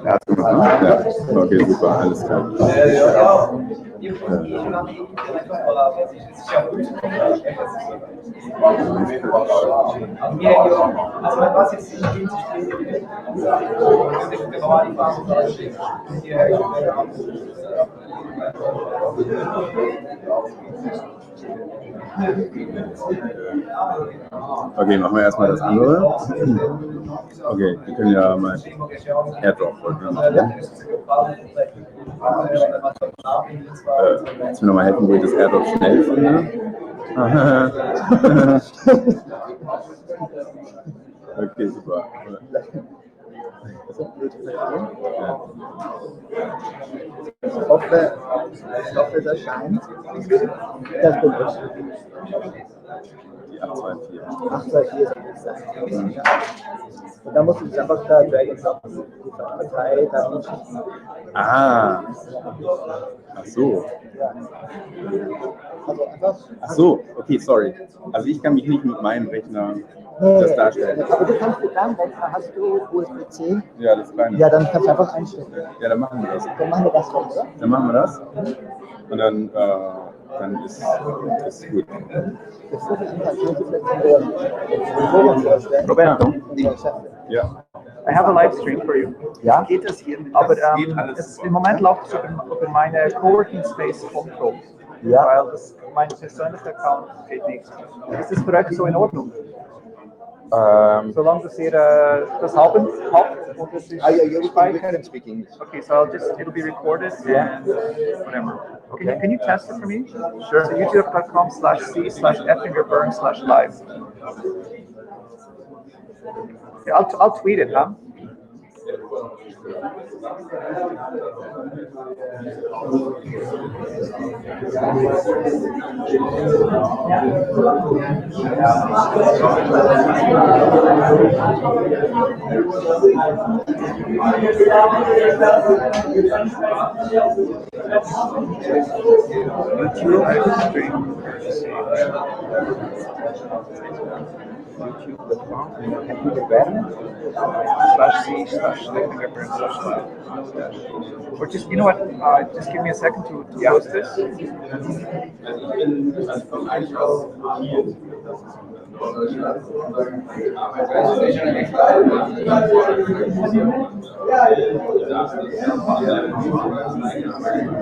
Er hat gemacht, ne? Ja. Okay, super, alles klar. Okay, machen wir erstmal das andere. Okay, wir können ja mal Airdrop machen. Kannst du mir nochmal helfen, wo ich das Airdrop schnell finde? Okay, super. Ich hoffe, es erscheint. Das bin ich. Die 824. 824 soll es sein. Ja. Und dann musst du dich einfach da Drag and Drop die Datei da hinschicken. Ah. Ach so. Ja. Also einfach. Ach so, okay, sorry. Also ich kann mich nicht mit meinem Rechner das darstellen. Aber du kannst mit deinem Rechner, hast du USB-C? Ja, das kleine. Ja, dann kannst du einfach einstellen. Ja, dann machen wir das. Dann machen wir das doch, oder? Dann machen wir das. Und dann ist gut. Roberto, Ja. I have a live stream for you. Ja? Geht das hier? Aber im Moment läuft es über meine Coworking Space Control. Ja. Weil mein persönlicher Account geht nicht. Ist das für euch so in Ordnung? Solange ihr das habt und es ist speichert. Okay, so it'll be recorded and whatever. Okay. Can you test it for me? Sure. So youtube.com/c/effingerburn/live. Yeah, I'll tweet it, huh? YouTube.com/c/effingerburn/live. Or just, you know what, just give me a second to post this.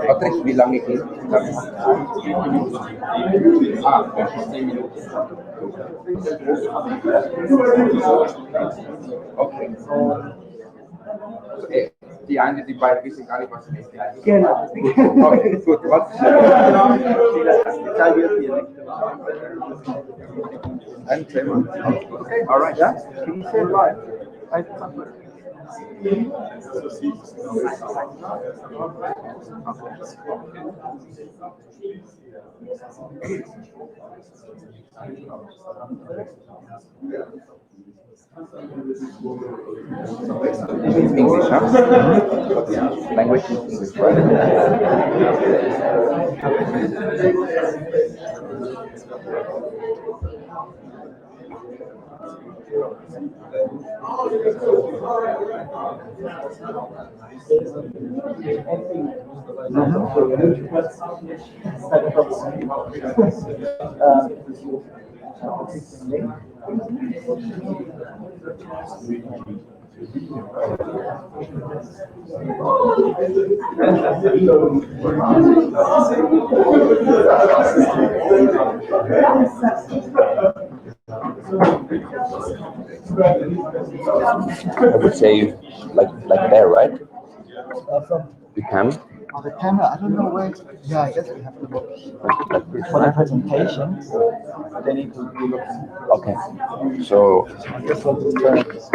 Patrick, wie lange geht das? 10 Minuten. Okay. Die eine, die beiden wissen gar nicht, was sie ist. Genau. Okay, gut, was? Ein Thema. Okay, all right. Yeah. Can you say it live? It's on Twitter. English, huh? Language is English, right? I would say like there, right? You can. Oh, the camera, I don't know where. Yeah, I guess we have to look. For the presentation, they need to be looking. Okay. So. I guess we'll just turn it.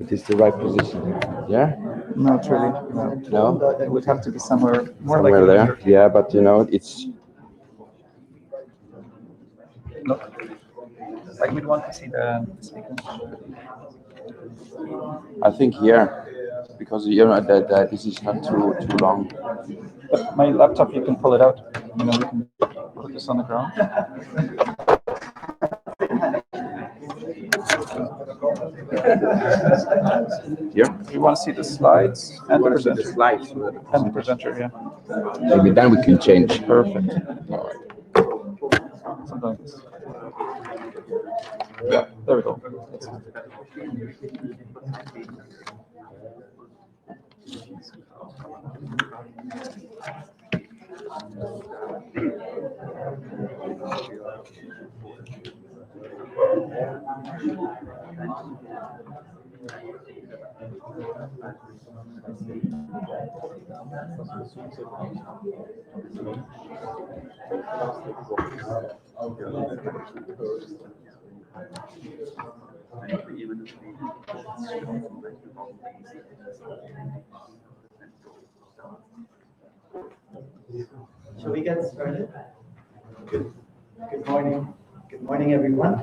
It is the right position. Yeah? Not really. No. No? It would have to be somewhere more Somewhere like there. Yeah, but you know, it's No. Like we'd want to see the speaker. I think here, because you know that this is not too long. But my laptop, you can pull it out. You know, we can put this on the ground. Yeah. You want to see the slides and the presenter. slides. And the presenter, yeah. Maybe then we can change. Perfect. All right. Sometimes. Yeah, there we go. That's fine. Shall we get started? Good morning. Good morning, everyone.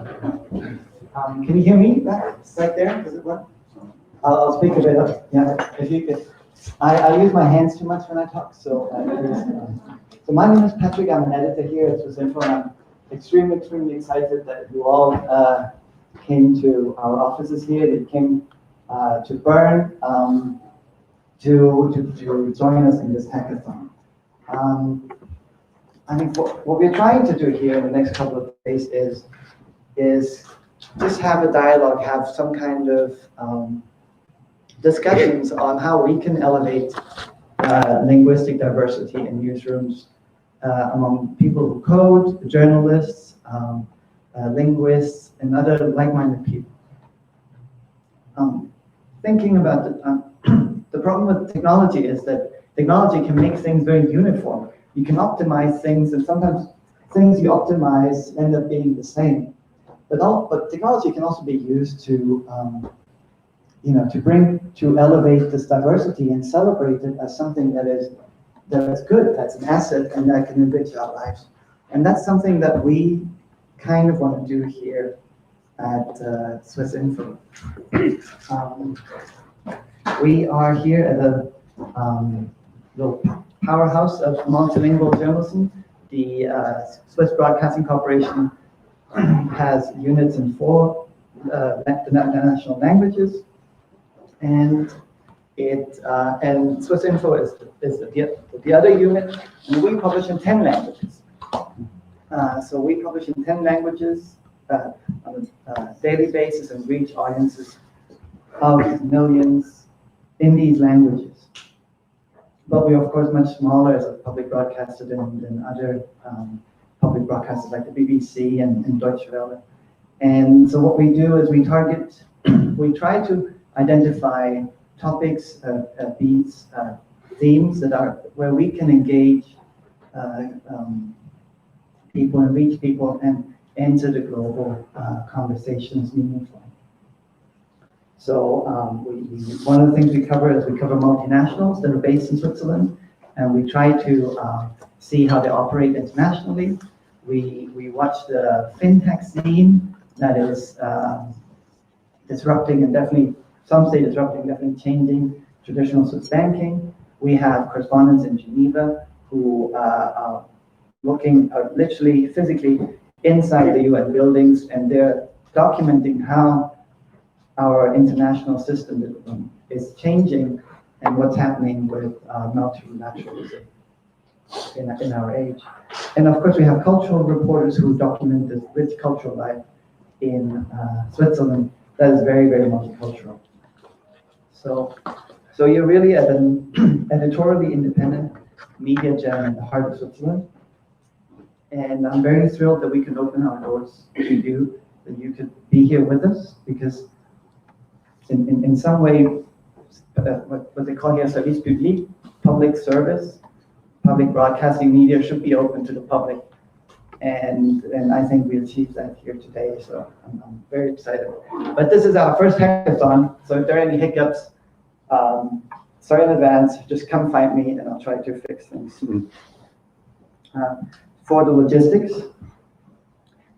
Can you hear me back right there? Does it work? I'll speak a bit up. Yeah, if you could. I use my hands too much when I talk, so. So my name is Patrick. I'm an editor here at SwissInfo, and I'm extremely excited that you all came to our offices here. That you came to Bern to join us in this hackathon. I mean, what we're trying to do here in the next couple of days is just have a dialogue, have some kind of discussions on how we can elevate linguistic diversity in newsrooms among people who code, journalists, linguists, and other like-minded people. Thinking about the problem with technology is that technology can make things very uniform. You can optimize things, and sometimes things you optimize end up being the same. But technology can also be used to, to elevate this diversity and celebrate it as something that is good, that's an asset, and that can enrich our lives. And that's something that we kind of want to do here at SwissInfo. We are here at a little powerhouse of multilingual journalism. The Swiss Broadcasting Corporation has units in 4 national languages, and SwissInfo is the other unit, and we publish in 10 languages. So we publish in 10 languages on a daily basis and reach audiences of millions in these languages. But we are, of course, much smaller as a public broadcaster than other public broadcasters like the BBC and Deutsche Welle. And so what we do is we try to identify topics, beats, themes that are where we can engage people and reach people and enter the global conversations meaningfully. So one of the things we cover is we cover multinationals that are based in Switzerland, and we try to see how they operate internationally. We watch the fintech scene that is disrupting and definitely, some say disrupting, definitely changing traditional Swiss banking. We have correspondents in Geneva who are looking literally physically inside the UN buildings, and they're documenting how our international system is changing and what's happening with multilateralism in our age. And of course, we have cultural reporters who document this rich cultural life in Switzerland that is very multicultural. So you're really at an editorially independent media gem in the heart of Switzerland. And I'm very thrilled that we can open our doors to you, that you could be here with us, because in some way, what they call here service public, public service, public broadcasting media should be open to the public. And I think we achieved that here today, so I'm very excited. But this is our first hackathon, so if there are any hiccups, sorry in advance, just come find me and I'll try to fix things. For the logistics,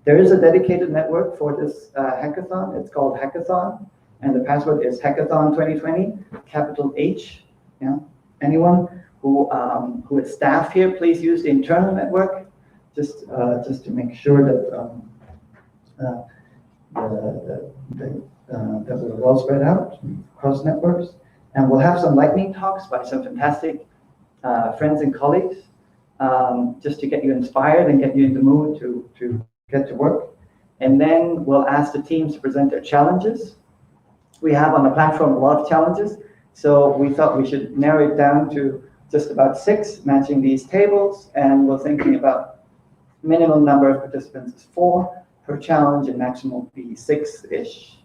there is a dedicated network for this hackathon. It's called Hackathon, and the password is Hackathon 2020, capital H. Yeah. Anyone who is staff here, please use the internal network, just to make sure that that we're well spread out across networks. And we'll have some lightning talks by some fantastic friends and colleagues, just to get you inspired and get you in the mood to get to work. And then we'll ask the teams to present their challenges. We have on the platform a lot of challenges, so we thought we should narrow it down to just about 6, matching these tables, and we're thinking about minimum number of participants is 4 per challenge, and maximum will be 6-ish.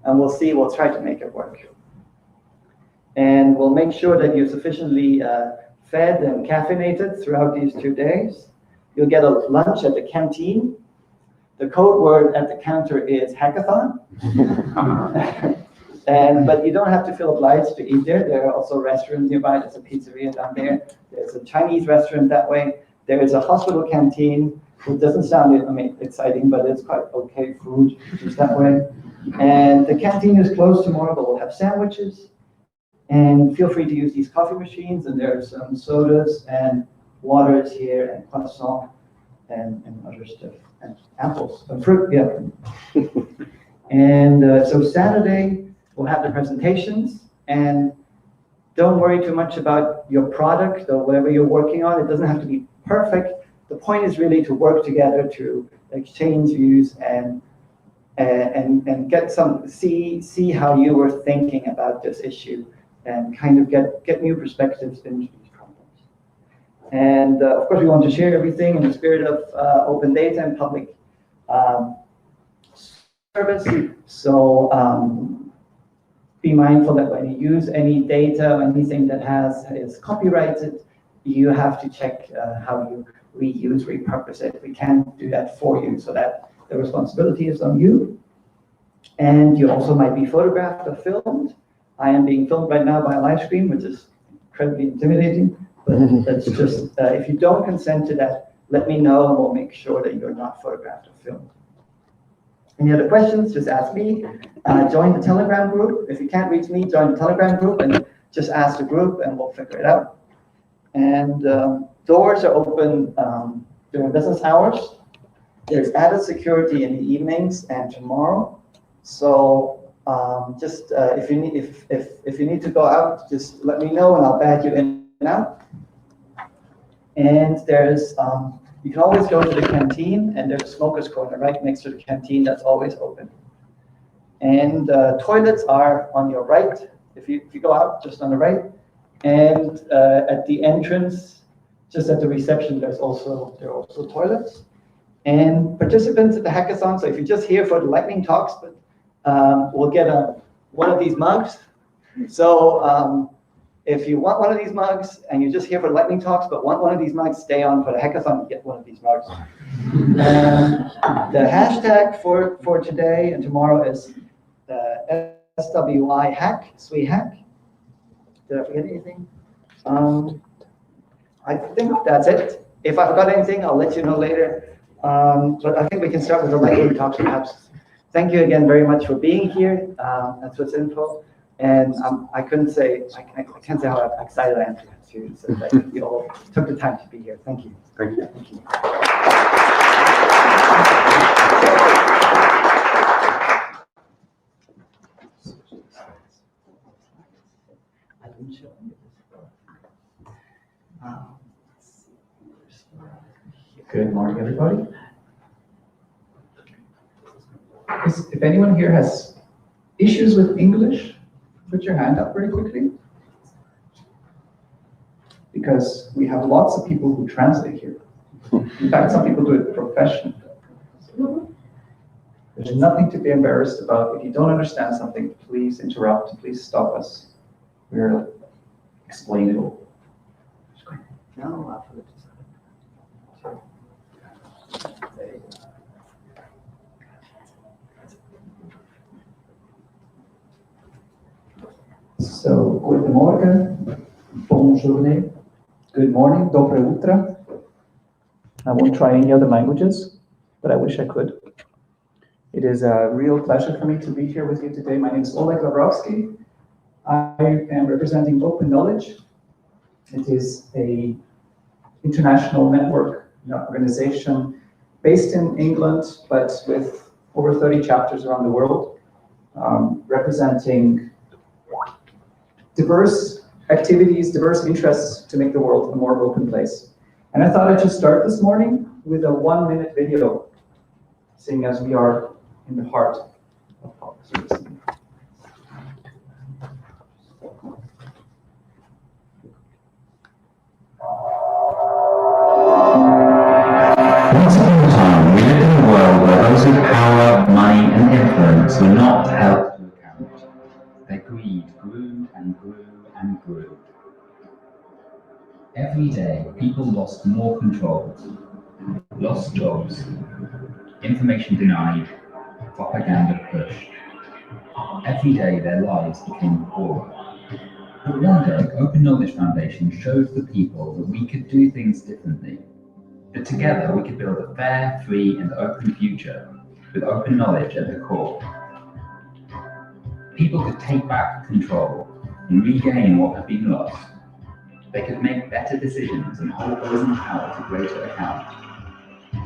And we'll see, we'll try to make it work. And we'll make sure that you're sufficiently fed and caffeinated throughout these 2 days. You'll get a lunch at the canteen. The code word at the counter is hackathon. But you don't have to feel obliged to eat there. There are also restaurants nearby. There's a pizzeria down there. There's a Chinese restaurant that way. There is a hospital canteen, which doesn't sound exciting, but it's quite okay food just that way. And the canteen is closed tomorrow, but we'll have sandwiches. And feel free to use these coffee machines, and there are some sodas and waters here, and croissant, and other stuff, and apples, and fruit, yeah. And so Saturday, we'll have the presentations, and don't worry too much about your product or whatever you're working on. It doesn't have to be perfect. The point is really to work together to exchange views and get see how you were thinking about this issue, and kind of get new perspectives into these problems. And of course, we want to share everything in the spirit of open data and public service. So be mindful that when you use any data or anything that is copyrighted, you have to check how you reuse, repurpose it. We can't do that for you, so that the responsibility is on you. And you also might be photographed or filmed. I am being filmed right now by a live stream, which is incredibly intimidating, but that's just, if you don't consent to that, let me know, and we'll make sure that you're not photographed or filmed. Any other questions, just ask me. Join the Telegram group. If you can't reach me, join the Telegram group and just ask the group, and we'll figure it out. And doors are open during business hours. There's added security in the evenings and tomorrow. So just if you need to go out, just let me know, and I'll badge you in and out. And there's you can always go to the canteen, and there's a smoker's corner right next to the canteen that's always open. And toilets are on your right. If you go out, just on the right. And at the entrance, just at the reception, there are also toilets. And participants at the hackathon, so if you're just here for the lightning talks, but we'll get one of these mugs. So if you want one of these mugs and you're just here for lightning talks but want one of these mugs, stay on for the hackathon and get one of these mugs. The hashtag for today and tomorrow is SWI hack, SWI hack. Did I forget anything? I think that's it. If I forgot anything, I'll let you know later. But I think we can start with the lightning talks perhaps. Thank you again very much for being here at SwissInfo. And I can't say how excited I am to say that you all took the time to be here. Thank you. Thank you. Thank you. I didn't show you this. Good morning, everybody. If anyone here has issues with English, put your hand up very quickly. Because we have lots of people who translate here. In fact, some people do it professionally. There's nothing to be embarrassed about. If you don't understand something, please interrupt, please stop us. We're explainable. No, I forgot to So, guten Morgen, bonjour, good morning, dobre utra. I won't try any other languages, but I wish I could. It is a real pleasure for me to be here with you today. My name is Oleg Lavrovsky. I am representing Open Knowledge. It is an international network organization based in England, but with over 30 chapters around the world, representing diverse activities, diverse interests to make the world a more open place. And I thought I'd just start this morning with a 1-minute video, seeing as we are in the heart of public service. Once upon a time, we lived in a world where those with power, money, and influence were not held to account. Their greed grew and grew and grew. Every day, people lost more control, lost jobs, information denied, propaganda pushed. Every day, their lives became poorer. But one day, Open Knowledge Foundation showed the people that we could do things differently. That together we could build a fair, free, and open future with open knowledge at the core. People could take back control and regain what had been lost. They could make better decisions and hold those in power to greater account.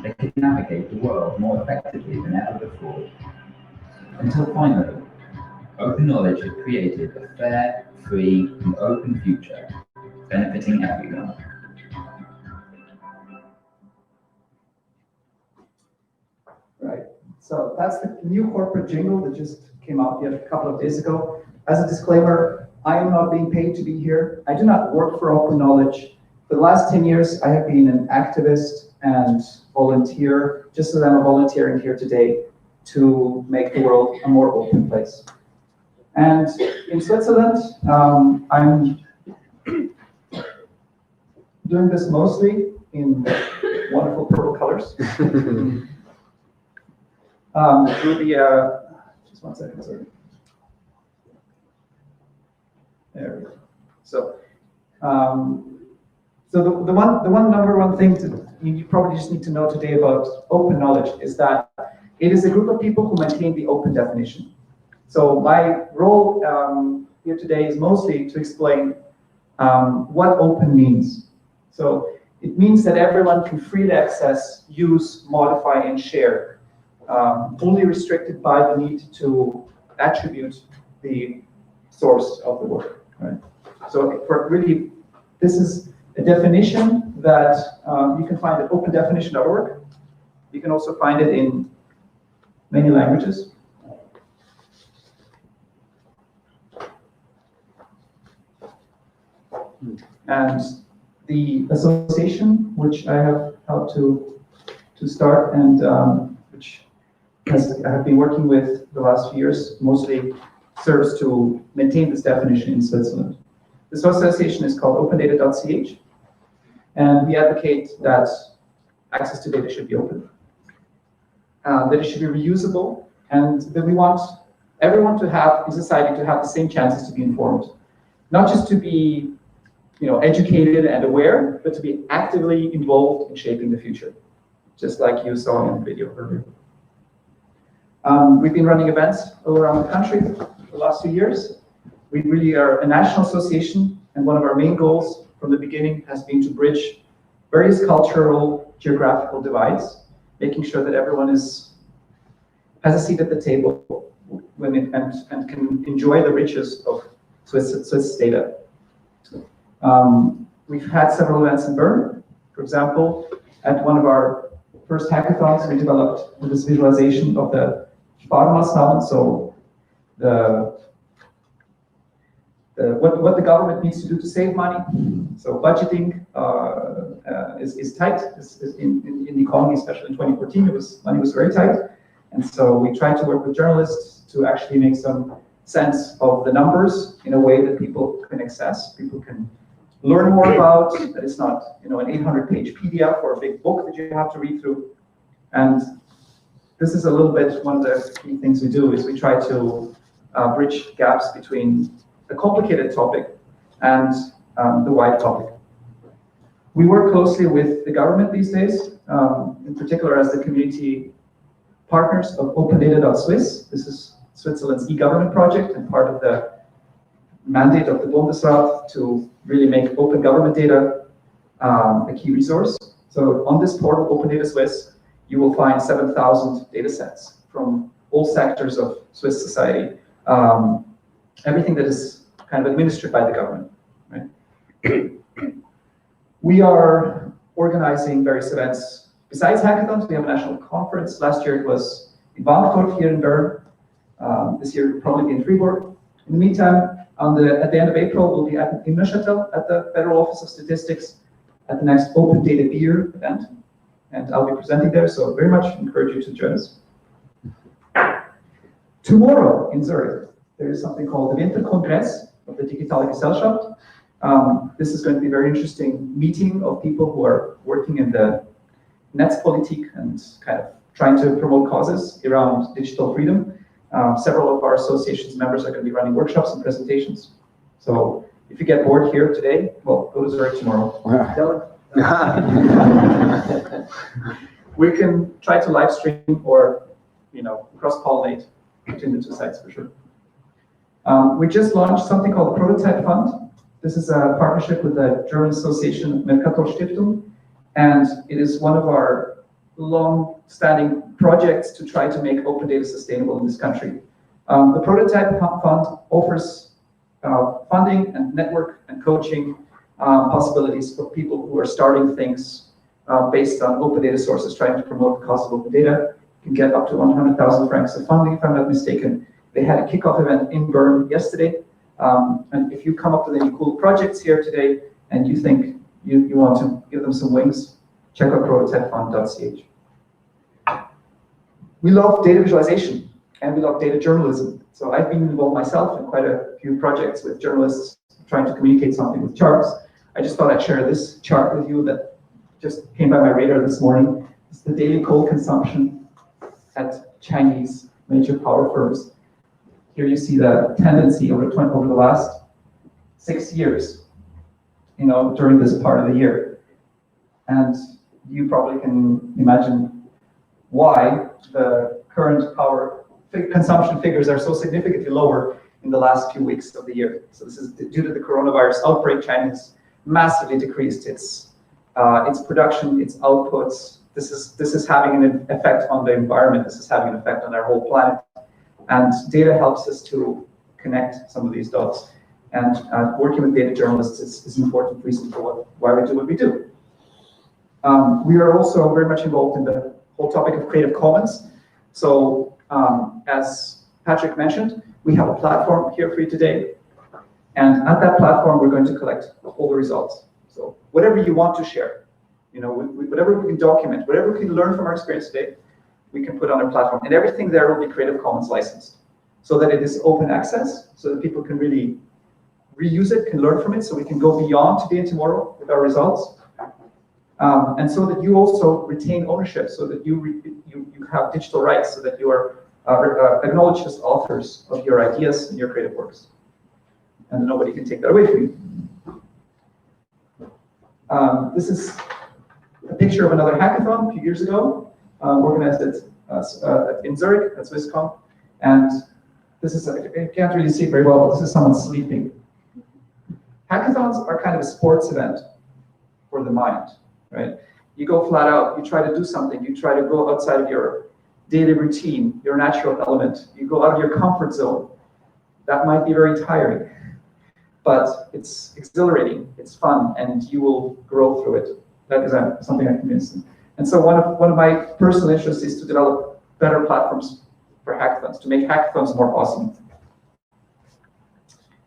They could navigate the world more effectively than ever before. Until finally, Open Knowledge had created a fair, free, and open future, benefiting everyone. Right. So that's the new corporate jingle that just came out yet a couple of days ago. As a disclaimer, I am not being paid to be here. I do not work for Open Knowledge. For the last 10 years, I have been an activist and volunteer, just as I'm volunteering here today, to make the world a more open place. And in Switzerland, I'm doing this mostly in wonderful purple colors. Through the, just 1 second, sorry. There we go. So, so the number one thing you probably just need to know today about Open Knowledge is that it is a group of people who maintain the open definition. So my role here today is mostly to explain what open means. So it means that everyone can freely access, use, modify, and share, only restricted by the need to attribute the source of the work. Right? So for really, this is a definition that you can find at opendefinition.org. You can also find it in many languages. And the association, which I have helped to start and which I have been working with the last few years, mostly serves to maintain this definition in Switzerland. This association is called opendata.ch, and we advocate that access to data should be open, that it should be reusable, and that we want everyone to have, in society, to have the same chances to be informed. Not just to be educated and aware, but to be actively involved in shaping the future, just like you saw in the video earlier. We've been running events all around the country for the last 2 years. We really are a national association, and one of our main goals from the beginning has been to bridge various cultural, geographical divides, making sure that everyone has a seat at the table and can enjoy the riches of Swiss data. We've had several events in Bern. For example, at one of our first hackathons, we developed this visualization of the Sparmaßnahmen, so what the government needs to do to save money. So budgeting is tight. In the economy, especially in 2014, money was very tight. And so we tried to work with journalists to actually make some sense of the numbers in a way that people can access, people can learn more about, that it's not an 800-page PDF or a big book that you have to read through. And this is a little bit one of the key things we do, is we try to bridge gaps between the complicated topic and the wide topic. We work closely with the government these days, in particular as the community partners of OpenData.Swiss. This is Switzerland's e-government project and part of the mandate of the Bundesrat to really make open government data a key resource. So on this portal, OpenData.Swiss, you will find 7,000 data sets from all sectors of Swiss society, everything that is kind of administered by the government. Right? We are organizing various events. Besides hackathons, we have a national conference. Last year it was in Wankdorf here in Bern. This year it will probably be in Fribourg. In the meantime, at the end of April, we'll be in Neuchâtel at the Federal Office of Statistics at the next Open Data Beer event. And I'll be presenting there, so very much encourage you to join us. Tomorrow in Zurich, there is something called the Winterkongress of the Digitale Gesellschaft. This is going to be a very interesting meeting of people who are working in the Netzpolitik and kind of trying to promote causes around digital freedom. Several of our association's members are going to be running workshops and presentations. So if you get bored here today, well, go to Zurich tomorrow. We can try to live stream or cross-pollinate between the two sites for sure. We just launched something called the Prototype Fund. This is a partnership with the German Association Mercator Stiftung, and it is one of our long-standing projects to try to make open data sustainable in this country. The Prototype Fund offers funding and network and coaching possibilities for people who are starting things based on open data sources, trying to promote the cause of open data. You can get up to 100,000 francs of funding, if I'm not mistaken. They had a kickoff event in Bern yesterday. And if you come up with any cool projects here today and you think you want to give them some wings, check out prototypefund.ch. We love data visualization and we love data journalism. So I've been involved myself in quite a few projects with journalists trying to communicate something with charts. I just thought I'd share this chart with you that just came by my radar this morning. It's the daily coal consumption at Chinese major power firms. Here you see the tendency over the last 6 years, during this part of the year. And you probably can imagine why the current power consumption figures are so significantly lower in the last few weeks of the year. So this is due to the coronavirus outbreak. China has massively decreased its production, its outputs. This is having an effect on the environment. This is having an effect on our whole planet. And data helps us to connect some of these dots. And working with data journalists is an important reason for why we do what we do. We are also very much involved in the whole topic of Creative Commons. So as Patrick mentioned, we have a platform here for you today. And at that platform, we're going to collect all the results. So whatever you want to share, whatever we can document, whatever we can learn from our experience today, we can put on our platform. And everything there will be Creative Commons licensed so that it is open access, so that people can really reuse it, can learn from it, so we can go beyond today and tomorrow with our results. And so that you also retain ownership, so that you have digital rights, so that you are acknowledged as authors of your ideas and your creative works. And nobody can take that away from you. This is a picture of another hackathon a few years ago, organized in Zurich at Swisscom. And this is, you can't really see it very well, but this is someone sleeping. Hackathons are kind of a sports event for the mind, right? You go flat out, you try to do something, you try to go outside of your daily routine, your natural element, you go out of your comfort zone. That might be very tiring, but it's exhilarating, it's fun, and you will grow through it. That is something I'm convinced in. And so one of my personal interests is to develop better platforms for hackathons, to make hackathons more awesome.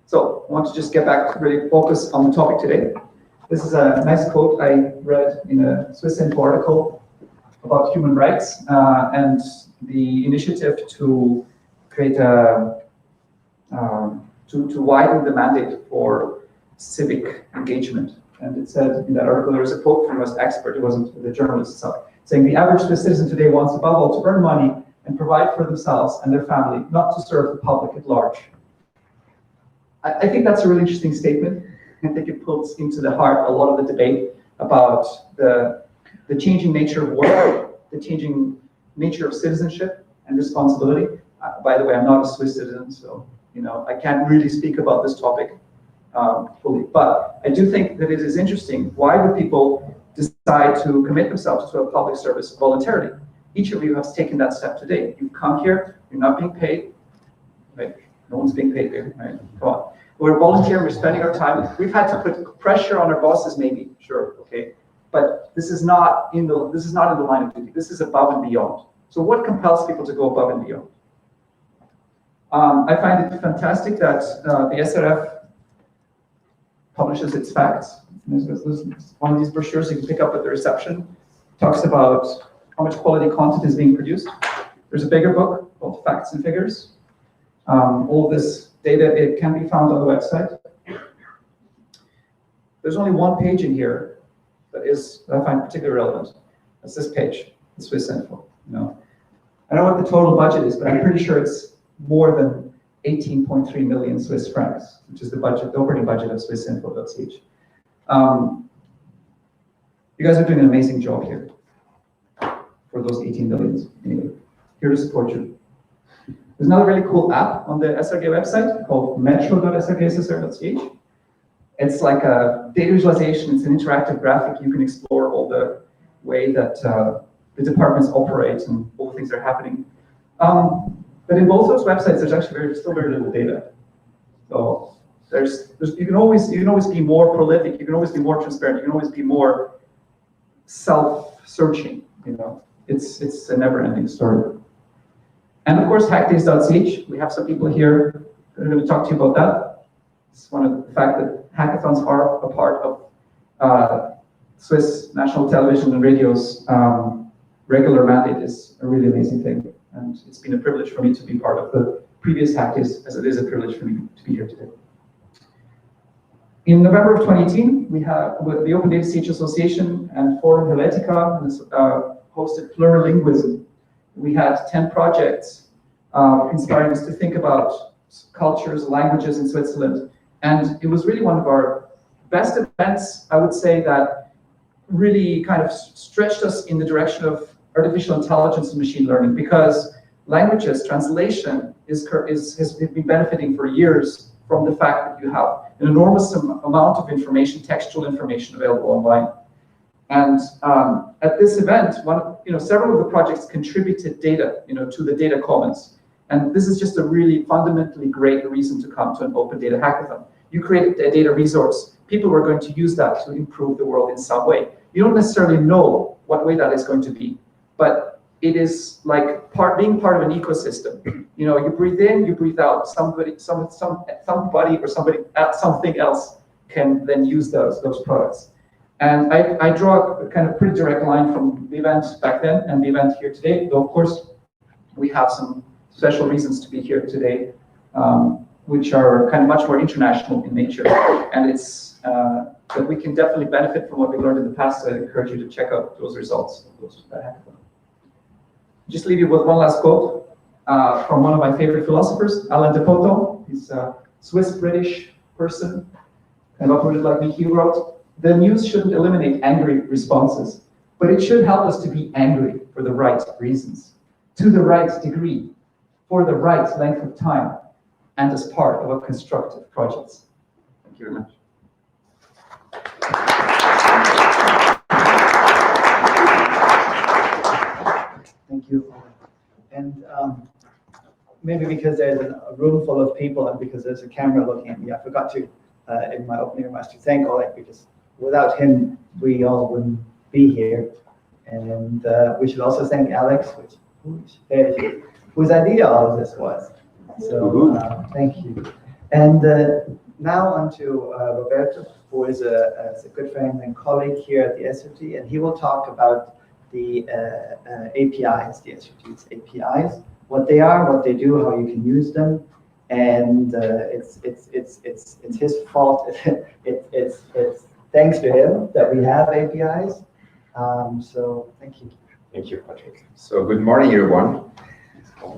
So I want to just get back to really focus on the topic today. This is a nice quote I read in a Swiss Info article about human rights and the initiative to create to widen the mandate for civic engagement. And it said in that article, there was a quote from an expert, it wasn't the journalist itself, saying the average Swiss citizen today wants above all to earn money and provide for themselves and their family, not to serve the public at large. I think that's a really interesting statement. I think it puts into the heart a lot of the debate about the changing nature of work, the changing nature of citizenship and responsibility. By the way, I'm not a Swiss citizen, so I can't really speak about this topic fully. But I do think that it is interesting. Why would people decide to commit themselves to a public service voluntarily? Each of you has taken that step today. You've come here, you're not being paid. Right? No one's being paid here, right? Come on. We're volunteering, we're spending our time. We've had to put pressure on our bosses, maybe, sure, okay. But this is not in the line of duty. This is above and beyond. So what compels people to go above and beyond? I find it fantastic that the SRF publishes its facts. There's one of these brochures you can pick up at the reception. Talks about how much quality content is being produced. There's a bigger book called Facts and Figures. All this data, it can be found on the website. There's only one page in here that I find particularly relevant. That's this page, the Swiss Info. I don't know what the total budget is, but I'm pretty sure it's more than 18.3 million Swiss francs, which is the operating budget of swissinfo.ch. You guys are doing an amazing job here for those 18 billions. Anyway, here to support you. There's another really cool app on the SRG website called metro.srgssr.ch. It's like a data visualization. It's an interactive graphic. You can explore all the way that the departments operate and all the things that are happening. But in both those websites, there's actually still very little data. So you can always be more prolific. You can always be more transparent. You can always be more self-searching. It's a never-ending story. And of course, hackdays.ch. We have some people here that are going to talk to you about that. It's one of the fact that hackathons are a part of Swiss National Television and Radio's regular mandate is a really amazing thing. And it's been a privilege for me to be part of the previous Hackdays, as it is a privilege for me to be here today. In November of 2018, we have the Open Data CH Association and Forum Helvetica hosted Plurilinguism. We had 10 projects inspiring us to think about cultures, languages in Switzerland. And it was really one of our best events, I would say, that really kind of stretched us in the direction of artificial intelligence and machine learning, because languages translation has been benefiting for years from the fact that you have an enormous amount of information, textual information available online. And at this event, several of the projects contributed data, to the data commons. And this is just a really fundamentally great reason to come to an open data hackathon. You create a data resource. People are going to use that to improve the world in some way. You don't necessarily know what way that is going to be, but it is like being part of an ecosystem. You breathe in, you breathe out. Somebody or something else can then use those products. And I draw a kind of pretty direct line from the event back then and the event here today, though of course we have some special reasons to be here today, which are kind of much more international in nature. And it's that we can definitely benefit from what we learned in the past, so I encourage you to check out those results of that hackathon. Just leave you with one last quote from one of my favorite philosophers, Alain de Botton. He's a Swiss-British person, kind of uprooted like me. He wrote, "The news shouldn't eliminate angry responses, but it should help us to be angry for the right reasons, to the right degree, for the right length of time, and as part of a constructive project." Thank you very much. Thank you. And maybe because there's a room full of people and because there's a camera looking at me, I forgot to, in my opening remarks, to thank Oleg, because without him, we all wouldn't be here. And we should also thank Alex, whose idea all of this was. So thank you. And now on to Roberto, who is a good friend and colleague here at the SRG, and he will talk about the APIs, the SRG's APIs, what they are, what they do, how you can use them, and it's his fault. It's thanks to him that we have APIs. So thank you. Thank you, Patrick. So good morning, everyone.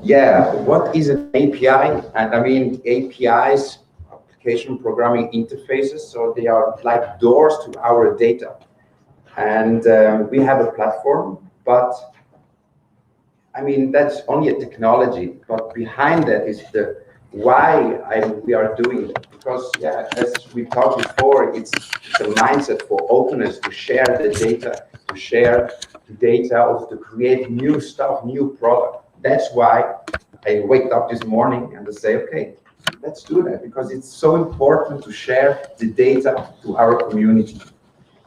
Yeah, what is an API? And I mean, APIs, application programming interfaces, so they are like doors to our data. And we have a platform, but I mean, that's only a technology, but behind that is the why we are doing it. Because, yeah, as we talked before, it's the mindset for openness, to share the data, to share the data, also to create new stuff, new product. That's why I wake up this morning and I say, okay, let's do that, because it's so important to share the data to our community.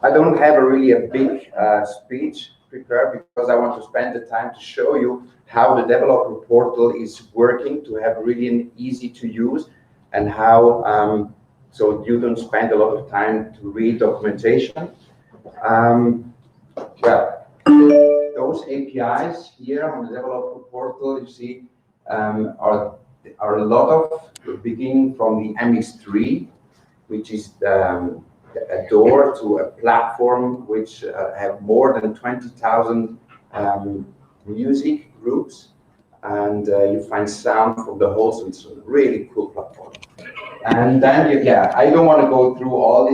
I don't have really a big speech prepared, because I want to spend the time to show you how the developer portal is working, to have really an easy to use, and how so you don't spend a lot of time to read documentation. Well, those APIs here on the developer portal, you see, are a lot of, beginning from the MX3, which is a door to a platform which have more than 20,000 music groups, and you find sound from the whole, so it's a really cool platform. And then, yeah, I don't want to go through all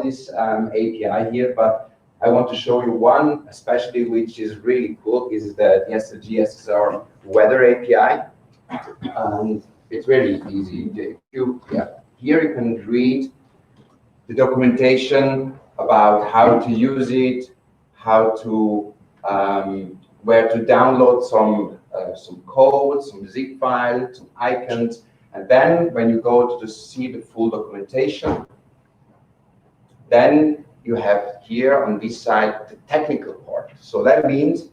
this API here, but I want to show you one, especially, which is really cool, is the SLG SSR weather API. And it's really easy. Here you can read the documentation about how to use it, how to where to download some code, some zip file, some icons, and then when you go to see the full documentation, then you have here on this side the technical part. So that means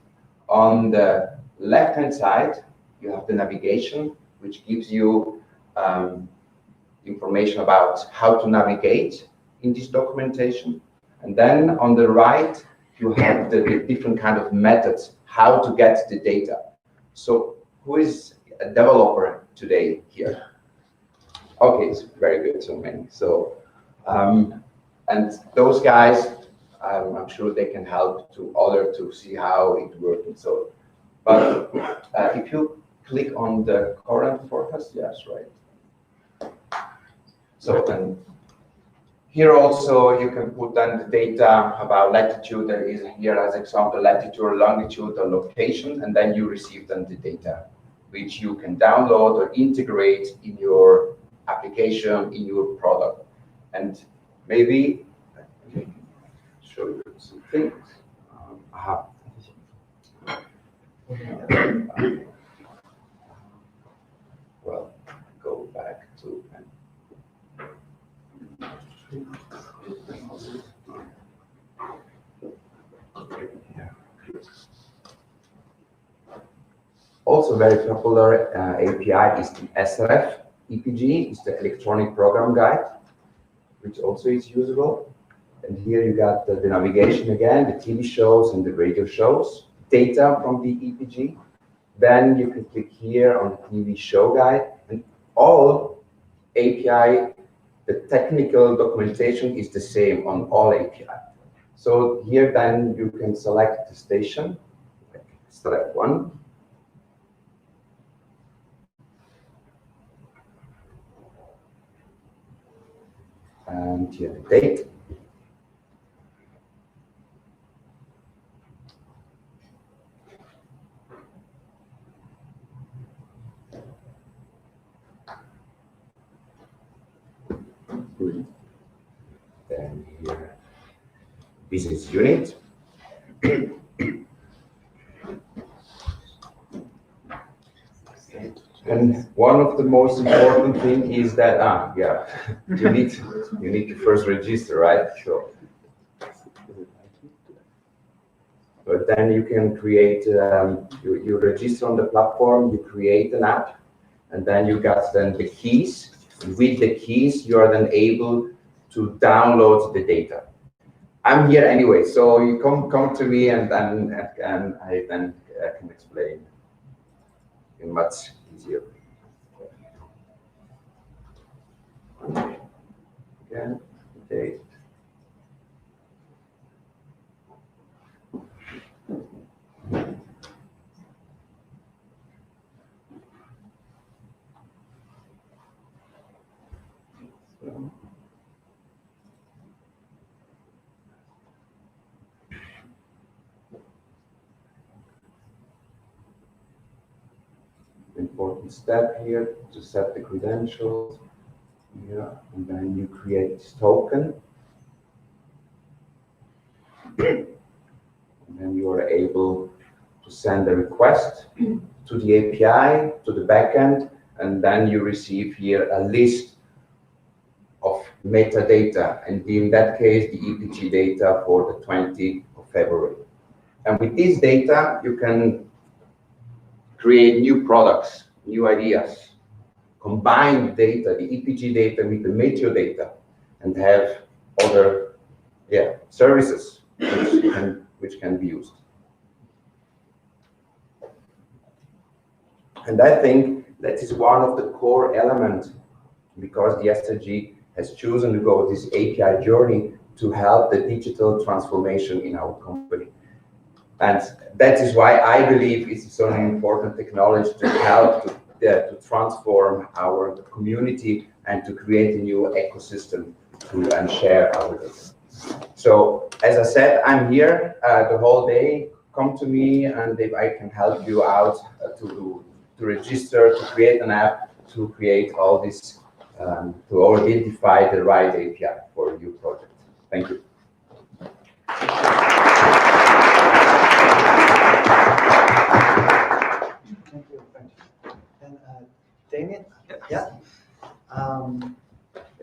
on the left-hand side you have the navigation, which gives you information about how to navigate in this documentation. And then on the right, you have the different kind of methods, how to get the data. So who is a developer today here? Okay, it's very good, so many. So, and those guys, I'm sure they can help to others to see how it works. So, but if you click on the current forecast, yes, right. So, and here also you can put then the data about latitude. There is here as example latitude, longitude, or location, and then you receive then the data, which you can download or integrate in your application, in your product. And maybe I can show you some things. Well, go back to. Also very popular API is the SRF EPG, is the Electronic Program Guide, which also is usable. And here you got the navigation again, the TV shows and the radio shows, data from the EPG. Then you can click here on the TV show guide, and all API, the technical documentation is the same on all API. So here then you can select the station, select one. And here the date. Then here, business unit. And one of the most important thing is that you need to first register, right? Sure. But then you can create you register on the platform, you create an app, and then you got then the keys. And with the keys, you are then able to download the data. I'm here anyway, so you come to me, and I then can explain in much easier. Again, date. Important step here to set the credentials. Yeah, and then you create this token. And then you are able to send a request to the API, to the backend, and then you receive here a list of metadata, and in that case, the EPG data for the 20th of February. And with this data, you can create new products, new ideas, combine data, the EPG data with the Meteo data, and have other services which can be used. And I think that is one of the core elements, because the SLG has chosen to go this API journey to help the digital transformation in our company. And that is why I believe it's so important technology to help to transform our community and to create a new ecosystem and share our data. So, as I said, I'm here the whole day. Come to me, and if I can help you out to register, to create an app, to create all this, to identify the right API for your project. Thank you. Thank you. And Damien? Yeah.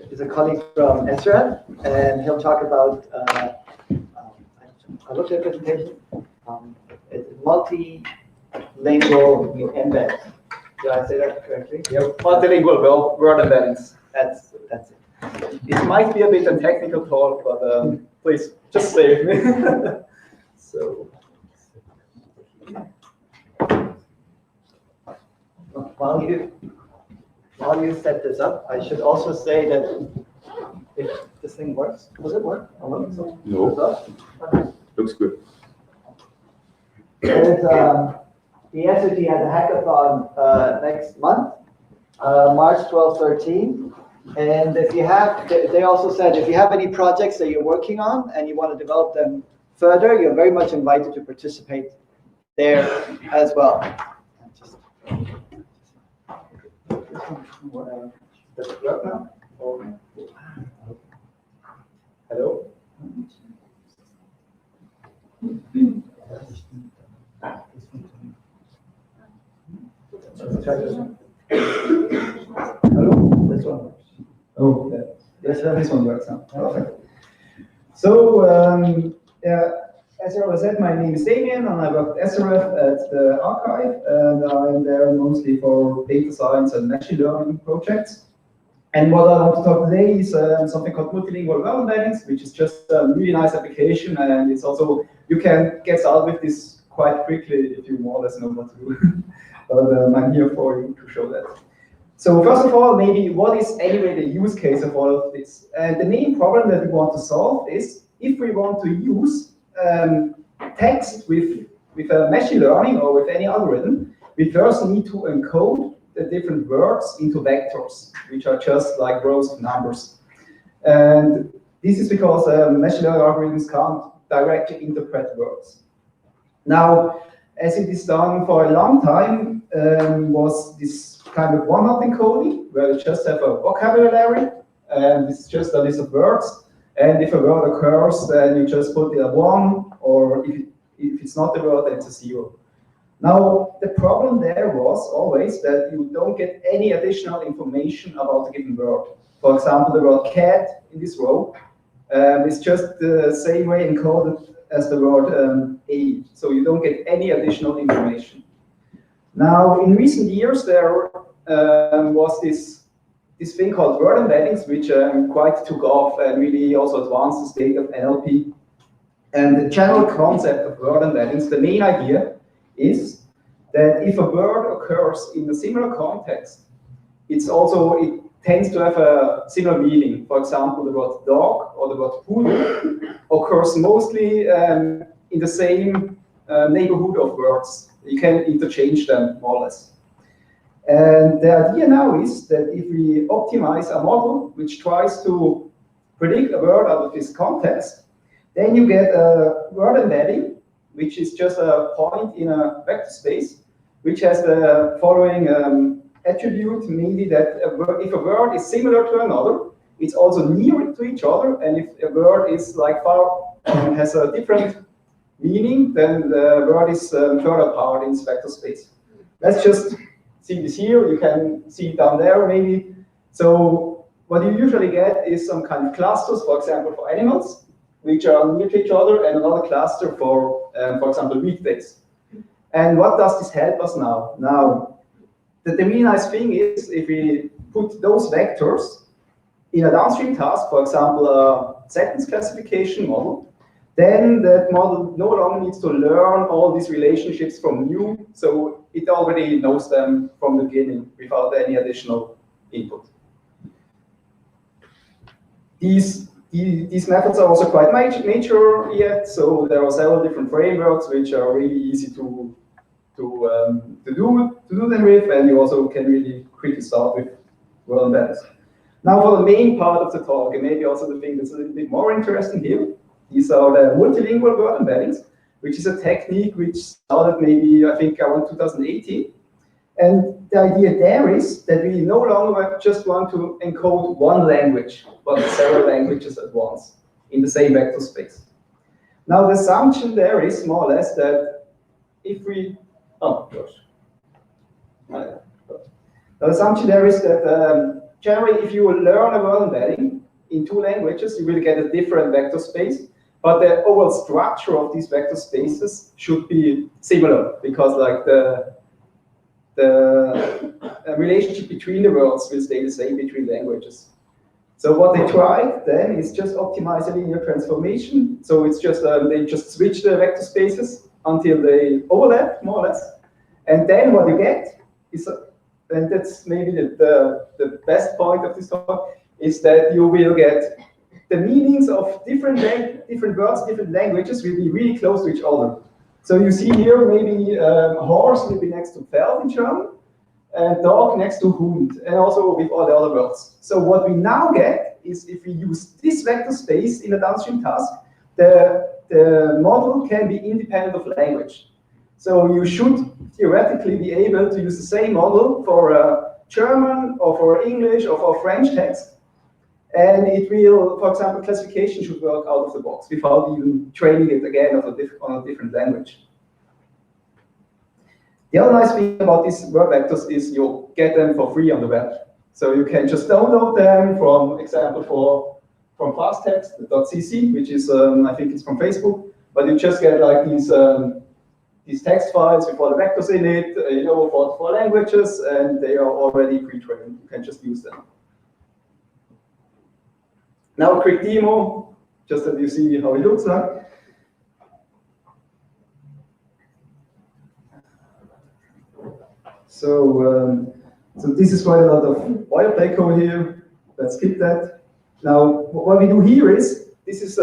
Is a colleague from Ezra, and he'll talk about, I looked at the presentation, it's multilingual embed. Did I say that correctly? Yep. Multilingual word embeddings. That's it. It might be a bit a technical talk, but please just stay with me. So, while you set this up, I should also say that if this thing works, does it work? No. Looks good. There's, the SOT has a hackathon next month, March 12, 13. And if you have, they also said, if you have any projects that you're working on and you want to develop them further, you're very much invited to participate there as well. Does it work now? hello. Hello? This one works. Oh, yes, this one works now. Perfect. So, as I said, my name is Damien, and I work at SRF at the archive, and I'm there mostly for data science and machine learning projects. And what I want to talk today is something called multilingual word embeddings, which is just a really nice application, and it's also, you can get started with this quite quickly if you more or less know what to do. But I'm here for you to show that. So first of all, maybe what is anyway the use case of all of this? And the main problem that we want to solve is if we want to use text with a machine learning or with any algorithm, we first need to encode the different words into vectors, which are just like rows of numbers. And this is because machine learning algorithms can't directly interpret words. Now, as it is done for a long time, was this kind of one-hot encoding, where you just have a vocabulary, and this is just a list of words. And if a word occurs, then you just put a 1, or if it's not a word, then it's a 0. Now, the problem there was always that you don't get any additional information about a given word. For example, the word cat in this row is just the same way encoded as the word a. So you don't get any additional information. Now, in recent years, there was this thing called word embeddings, which quite took off and really also advanced the state of NLP. And the general concept of word embeddings, the main idea is that if a word occurs in a similar context, it tends to have a similar meaning. For example, the word dog or the word poodle occurs mostly in the same neighborhood of words. You can interchange them more or less. And the idea now is that if we optimize a model which tries to predict a word out of this context, then you get a word embedding, which is just a point in a vector space, which has the following attribute, mainly that if a word is similar to another, it's also near to each other, and if a word is like far has a different meaning, then the word is further apart in this vector space. Let's just see this here. You can see it down there maybe. So what you usually get is some kind of clusters, for example, for animals, which are near to each other, and another cluster for example, weekdays. And what does this help us now? Now, the really nice thing is if we put those vectors in a downstream task, for example, a sentence classification model, then that model no longer needs to learn all these relationships from new, so it already knows them from the beginning without any additional input. These methods are also quite mature yet, so there are several different frameworks which are really easy to do them with, and you also can really quickly start with word embeddings. Now for the main part of the talk, and maybe also the thing that's a little bit more interesting here, these are the multilingual word embeddings, which is a technique which started maybe, I think, around 2018. And the idea there is that we no longer just want to encode one language, but several languages at once in the same vector space. Now the assumption there is more or less that if we, oh gosh. The assumption there is that generally if you learn a word embedding in two languages, you will get a different vector space, but the overall structure of these vector spaces should be similar, because like the relationship between the words will stay the same between languages. So what they tried then is just optimize a linear transformation. So it's just they just switch the vector spaces until they overlap more or less, and then what you get is, and that's maybe the best point of this talk, is that you will get the meanings of different words, different languages will be really close to each other. So you see here maybe horse will be next to Pferd in German, and dog next to Hund, and also with all the other words. So what we now get is if we use this vector space in a downstream task, the model can be independent of language. So you should theoretically be able to use the same model for German or for English or for French text. And it will, for example, classification should work out of the box without even training it again on a different language. The other nice thing about these word vectors is you get them for free on the web. So you can just download them from, example, from fasttext.cc, which is, I think it's from Facebook, but you just get like these text files with all the vectors in it, you know, for 4 languages, and they are already pre-trained. You can just use them. Now a quick demo, just that you see how it looks like. So this is quite a lot of boilerplate code here. Let's skip that. Now, what we do here is, this is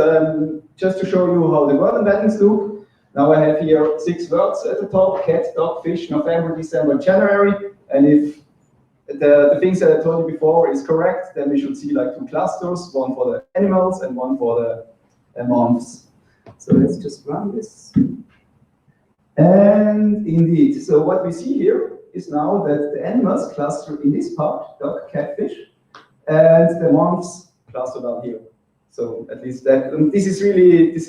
just to show you how the word embeddings look. Now I have here 6 words at the top: cat, dog, fish, November, December, January. And if the things that I told you before is correct, then we should see like 2 clusters, one for the animals and one for the months. So let's just run this. And indeed, so what we see here is now that the animals cluster in this part, dog, cat, fish, and the months cluster down here. So at least that, and this is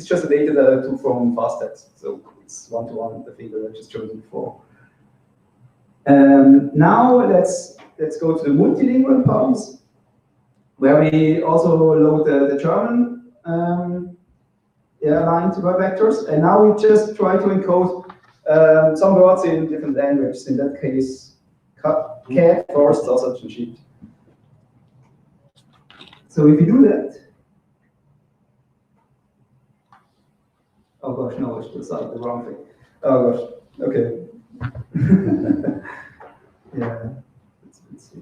just the data that I took from FastText. So it's one-to-one, the thing that I just showed you before. Now let's go to the multilingual parts, where we also load the German aligned word vectors, and now we just try to encode some words in different languages. In that case, cat, forest, sausage, and sheep. So if you do that, oh gosh, no, I should start the wrong thing. Oh gosh, okay. Yeah, let's see.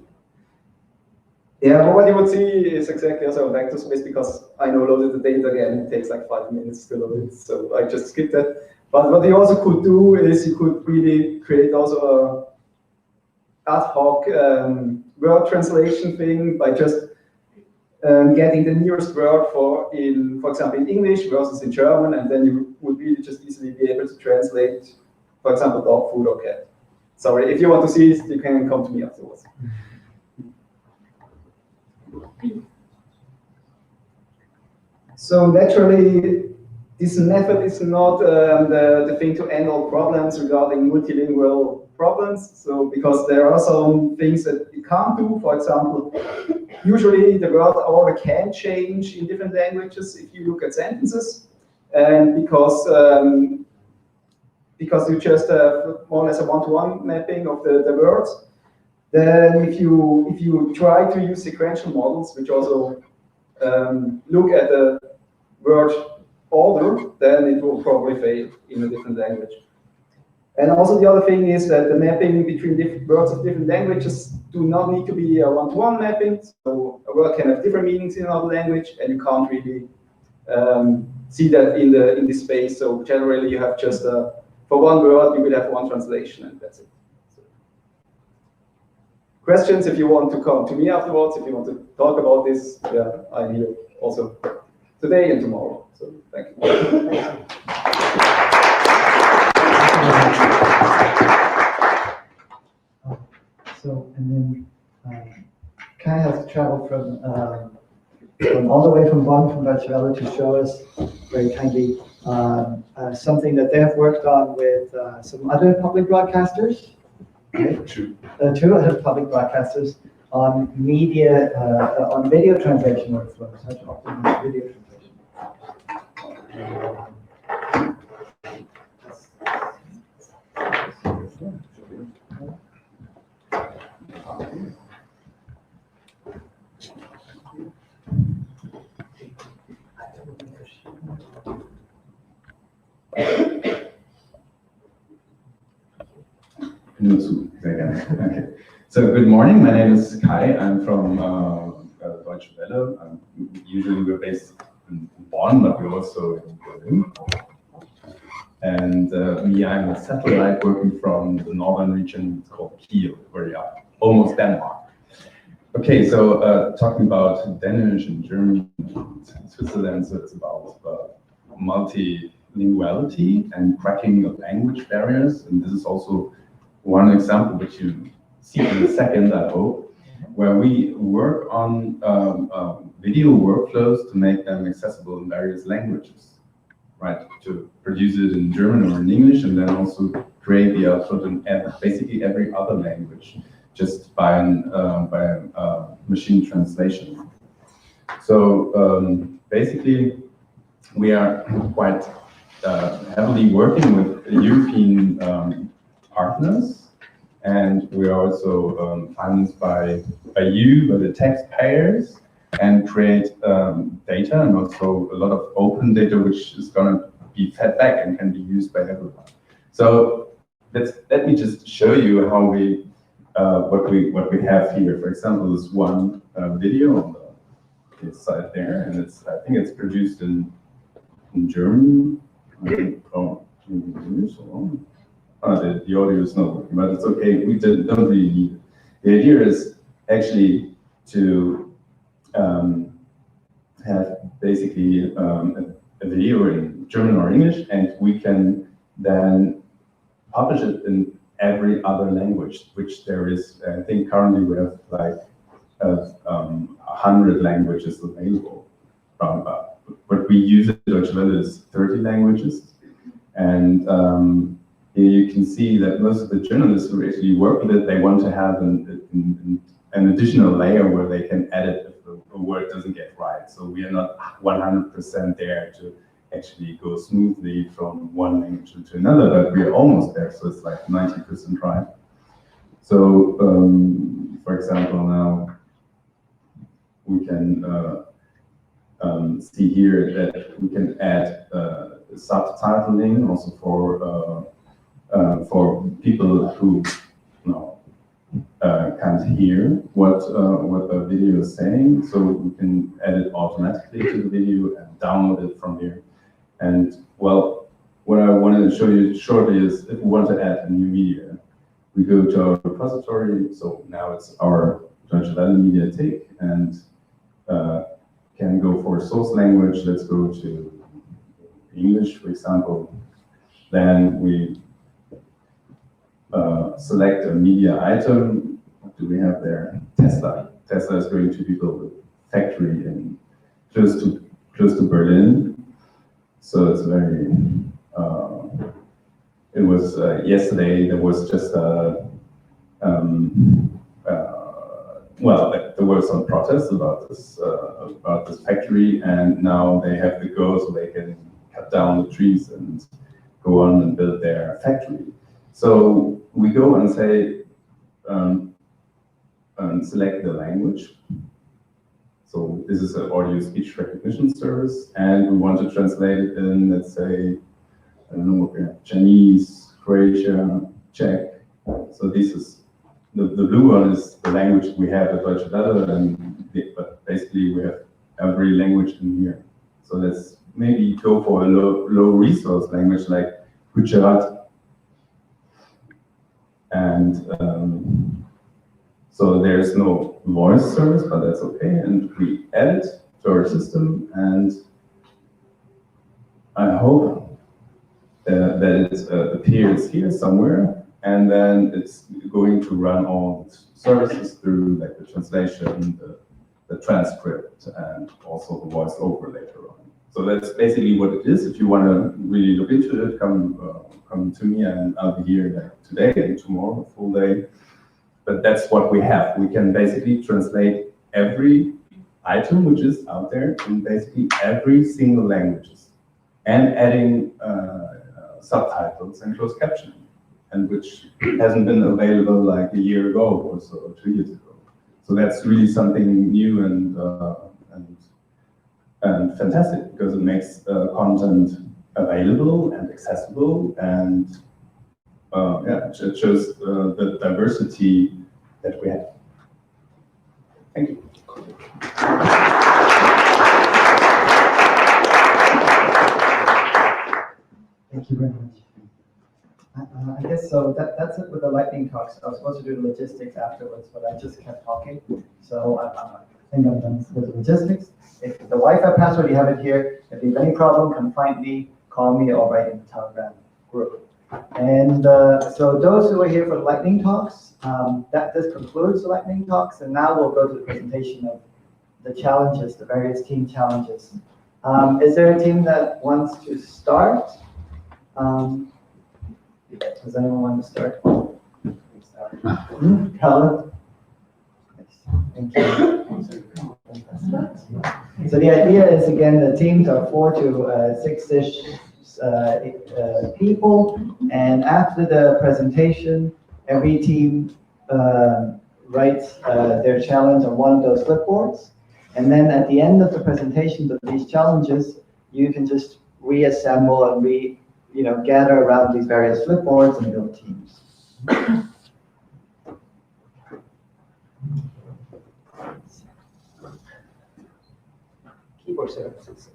Yeah, but what you would see is exactly also a vector space, because I know loaded the data again, it takes like 5 minutes to load it, so I just skipped that. But what you also could do is you could really create also a ad hoc word translation thing by just getting the nearest word for example, in English versus in German, and then you would really just easily be able to translate, for example, dog food or cat. Sorry, if you want to see it, you can come to me afterwards. So naturally, this method is not the thing to end all problems regarding multilingual problems. So because there are some things that you can't do. For example, usually the word order can change in different languages if you look at sentences, and because you just have more or less a one-to-one mapping of the words. Then if you try to use sequential models, which also look at the word order, then it will probably fail in a different language. And also the other thing is that the mapping between different words of different languages do not need to be a one-to-one mapping. So a word can have different meanings in another language, and you can't really see that in this space. So generally, you have just for one word, you will have one translation, and that's it. So, questions? If you want to come to me afterwards, if you want to talk about this, yeah, I'm here also today and tomorrow. So thank you. So, and then Kai has traveled from all the way from Bonn, from Deutsche Welle, to show us very kindly something that they have worked on with some other public broadcasters. Right? Two other public broadcasters on media, on video translation workflows, how to optimize video translation. Okay. So good morning. My name is Kai. I'm from Deutsche Welle. Usually we're based in Bonn, but we're also in Berlin. And me, I'm a satellite working from the northern region called Kiel, where we are almost Denmark. Okay, so talking about Danish and Germany and Switzerland, so it's about multilinguality and cracking of language barriers. And this is also one example which you see in a second, I hope, where we work on video workflows to make them accessible in various languages, right? To produce it in German or in English, and then also create the output in basically every other language, just by machine translation. So basically, we are quite heavily working with European partners, and we are also financed by you, by the taxpayers, and create data, and also a lot of open data which is going to be fed back and can be used by everyone. So let me just show you how we what we have here. For example, this one video on the side there, and I think it's produced in German. Oh, English. The audio is not working, but it's okay. We don't really need it. The idea is actually to have basically a video in German or English, and we can then publish it in every other language, which there is. I think currently we have like 100 languages available. What we use at Deutsche Welle is 30 languages, and here you can see that most of the journalists who actually work with it, they want to have an additional layer where they can edit if a word doesn't get right. So we are not 100% there to actually go smoothly from one language to another, but we are almost there. So it's like 90% right. So, for example, now we can see here that we can add subtitling also for people who kind can't hear what the video is saying, so we can edit automatically to the video and download it from here. And well, what I wanted to show you shortly is if we want to add a new media, we go to our repository. So now it's our Deutsche Welle Mediathek, and can go for source language. Let's go to English, for example. Then we select a media item. What do we have there? Tesla. Tesla is going to build a factory in close to Berlin. So it's very. It was yesterday. There was just well, there were some protests about this factory, and now they have the go, so they can cut down the trees and go on and build their factory. So we go and say, select the language. So this is an audio speech recognition service, and we want to translate it in, let's say, I don't know, Chinese, Croatia, Czech. So this is, the blue one is the language we have at Deutsche Welle, but basically we have every language in here. So let's maybe go for a low resource language like Gujarat. And so there's no voice service, but that's okay. And we add it to our system, and I hope that it appears here somewhere, and then it's going to run all services through, like the translation, the transcript, and also the voiceover later on. So that's basically what it is. If you want to really look into it, come to me, and I'll be here like today and tomorrow, full day. But that's what we have. We can basically translate every item which is out there in basically every single languages, and adding subtitles and closed captioning, and which hasn't been available like a year ago or so, or 2 years ago. So that's really something new and fantastic, because it makes content available and accessible, and yeah, it shows the diversity that we have. Thank you. Thank you very much. I guess so. That's it with the lightning talks. I was supposed to do the logistics afterwards, but I just kept talking. So I think I'm done with the logistics. If the Wi-Fi password, you have it here. If you have any problem, come find me, call me, or write in the Telegram group. And so those who are here for the lightning talks, this concludes the lightning talks. And now we'll go to the presentation of the challenges, the various team challenges. Is there a team that wants to start? Does anyone want to start? Colin? Thank you. So the idea is, again, the teams are 4 to 6-ish people, and after the presentation, every team writes their challenge on one of those flipboards, and then at the end of the presentation of these challenges, you can just reassemble and gather around these various flipboards and build teams. Keyboard services.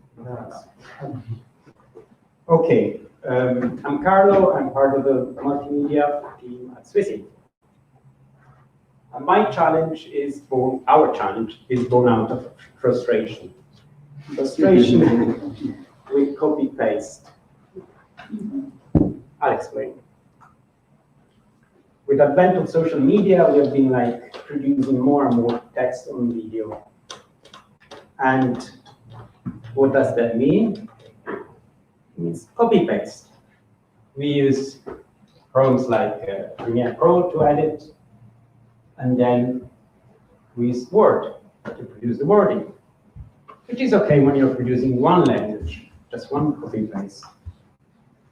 Okay, I'm Carlo. I'm part of the multimedia team at Swissy. My challenge is our challenge is born out of frustration. Frustration with copy paste. I'll explain. With the advent of social media, we have been producing more and more text on video. And what does that mean? It means copy paste. We use programs like Premiere Pro to edit, and then we use Word to produce the wording, which is okay when you're producing one language, just one copy paste.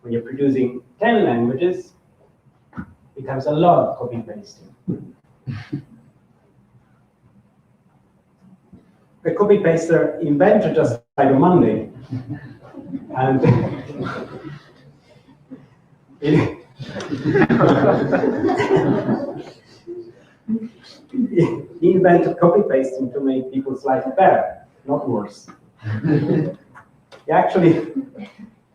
When you're producing 10 languages, it becomes a lot of copy pasting. The copy paster invented just like a Monday, and he invented copy pasting to make people's life better, not worse. He actually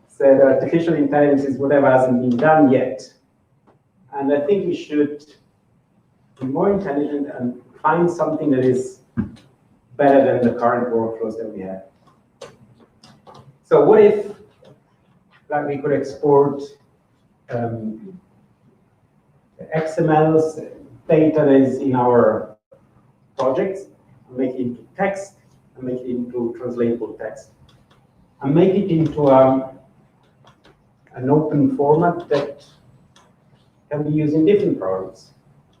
said artificial intelligence is whatever hasn't been done yet. And I think we should be more intelligent and find something that is better than the current workflows that we have. So what if we could export XML's data that is in our projects, make it into text, and make it into translatable text, and make it into an open format that can be used in different programs.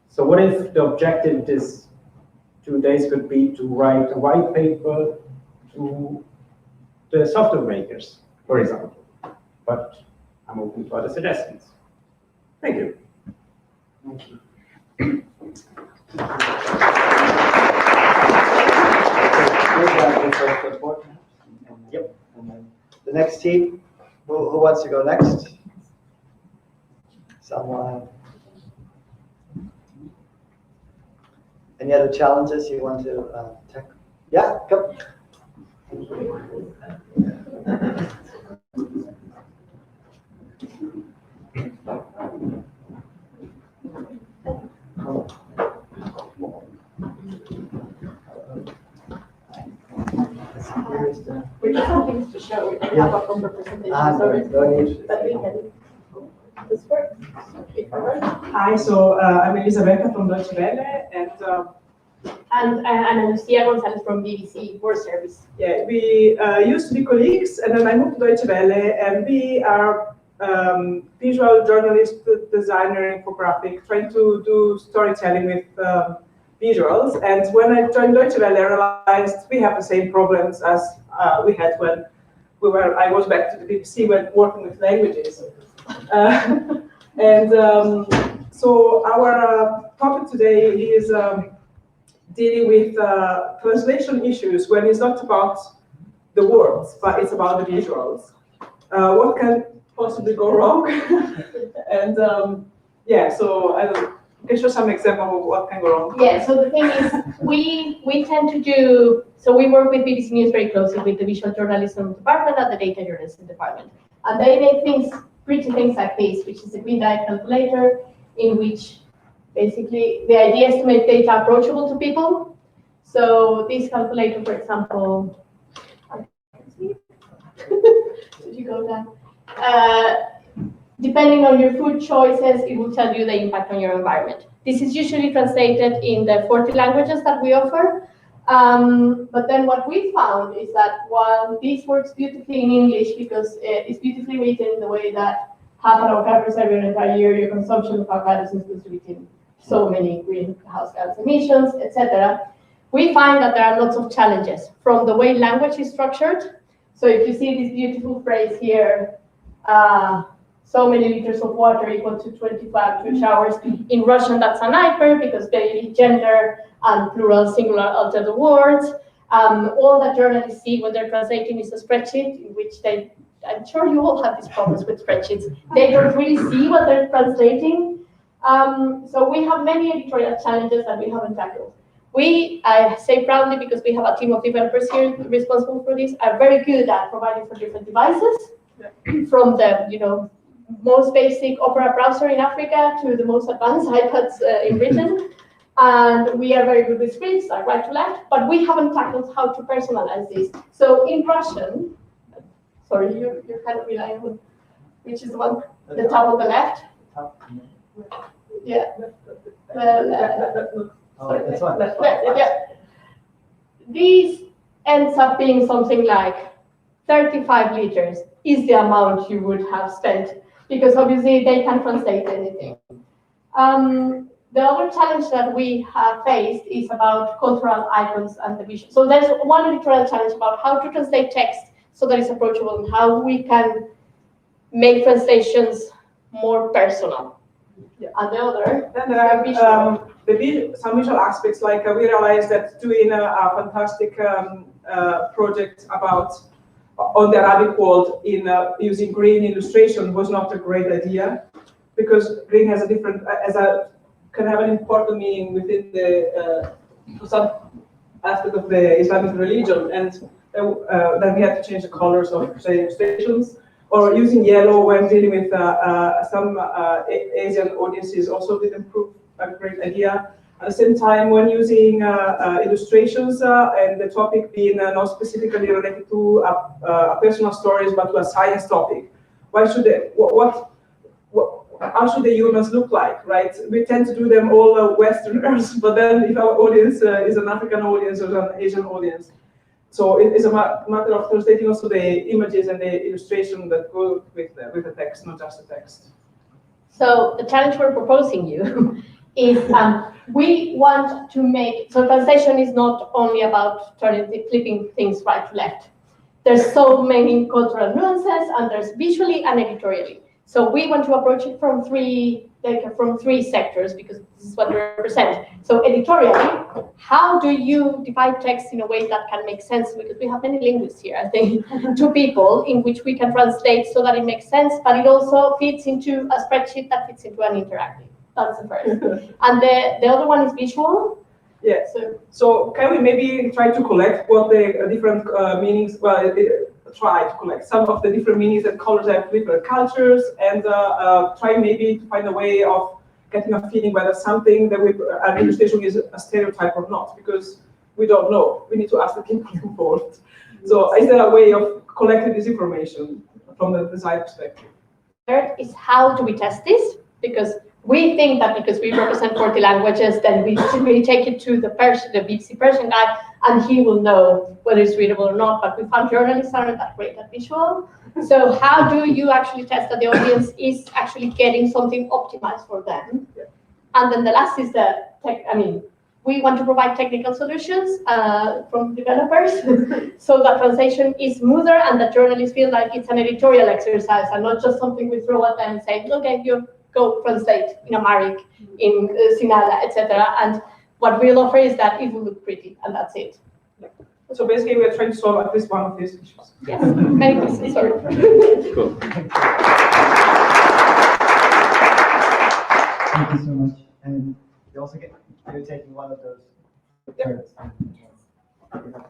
So what if the objective this 2 days could be to write a white paper to the software makers, for example? But I'm open to other suggestions. Thank you. Thank you. Yep. And then the next team, who wants to go next? Someone? Any other challenges you want to tackle? Yeah, come. We just have things to show. We don't have a proper presentation. But we can. This works. Hi, so I'm Elisabetta from Deutsche Welle, and I'm Lucia Gonzalez from BBC World Service. yeah, we used to be colleagues, and then I moved to Deutsche Welle, and we are visual journalist, designer, infographic, trying to do storytelling with visuals. And when I joined Deutsche Welle, I realized we have the same problems as we had when I was back to the BBC when working with languages. So our topic today is dealing with translation issues when it's not about the words, but it's about the visuals. What can possibly go wrong? And yeah, so I can show some example of what can go wrong. Yeah, so the thing is, we tend to do, so we work with BBC News very closely with the visual journalism department and the data journalism department. And they make pretty things like this, which is a green dye calculator, in which basically the idea is to make data approachable to people. So this calculator, for example, did you go down? Depending on your food choices, it will tell you the impact on your environment. This is usually translated in the 40 languages that we offer. But then what we found is that while this works beautifully in English because it's beautifully written in the way that half an avocado per your entire year, your consumption of avocados is supposed to be in so many greenhouse gas emissions, etc. We find that there are lots of challenges from the way language is structured. So if you see this beautiful phrase here, so many liters of water equal to 25 showers. In Russian, that's a nightmare because they gender and plural, singular alter the words. All that journalists see when they're translating is a spreadsheet in which I'm sure you all have these problems with spreadsheets. They don't really see what they're translating. So we have many editorial challenges that we haven't tackled. I say proudly because we have a team of developers here responsible for this, are very good at providing for different devices, from the most basic Opera browser in Africa to the most advanced iPads in Britain. And we are very good with screens, like right to left, but we haven't tackled how to personalize this. So in Russian, sorry, you're kind of relying on, which is the one, the top of the left? Yeah. That's one. Yeah. This ends up being something like 35 liters is the amount you would have spent, because obviously they can translate anything. The other challenge that we have faced is about cultural icons and the vision. So there's one editorial challenge about how to translate text so that it's approachable and how we can make translations more personal. Yeah. And the other, then there are some visual aspects, like we realized that doing a fantastic project on the Arabic world in using green illustration was not a great idea, because green has a different, as a can have an important meaning within the some aspect of the Islamic religion, and then we have to change the colors of, say, illustrations, or using yellow when dealing with some Asian audiences also didn't prove a great idea. At the same time, when using illustrations and the topic being not specifically related to a personal stories, but to a science topic, why should they, how should the humans look like, right? We tend to do them all Westerners, but then if our audience is an African audience or an Asian audience, so it is a matter of translating also the images and the illustration that go with the text, not just the text. So the challenge we're proposing you is we want to make, so translation is not only about flipping things right to left. There's so many cultural nuances, and there's visually and editorially. So we want to approach it from three sectors, because this is what we represent. So editorially, how do you divide text in a way that can make sense? Because we have many linguists here, I think, two people in which we can translate so that it makes sense, but it also fits into a spreadsheet that fits into an interactive. That's the first. And the other one is visual. Yeah. So can we maybe try to collect what the different meanings? Well, try to collect some of the different meanings and colors have different cultures, and try maybe to find a way of getting a feeling whether something that an illustration is a stereotype or not, because we don't know. We need to ask the people involved. So is there a way of collecting this information from the design perspective? Third is, how do we test this? Because we think that because we represent 40 languages, then we simply take it to the BBC Persian guy, and he will know whether it's readable or not. But we found journalists aren't that great at visual. So how do you actually test that the audience is actually getting something optimized for them? Yeah. And then the last is the tech. I mean, we want to provide technical solutions from developers so that translation is smoother and that journalists feel like it's an editorial exercise and not just something we throw at them and say, look, you go translate in Amharic, in Sinhala, etc. And what we'll offer is that it will look pretty, and that's it. Yeah. So basically, we're trying to solve at least one of these issues. Yes, many questions, sorry. Cool. Thank you so much. And you also you're taking one of those turns.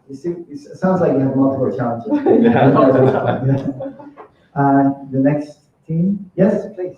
You see, it sounds like you have multiple challenges. The next team, yes, please.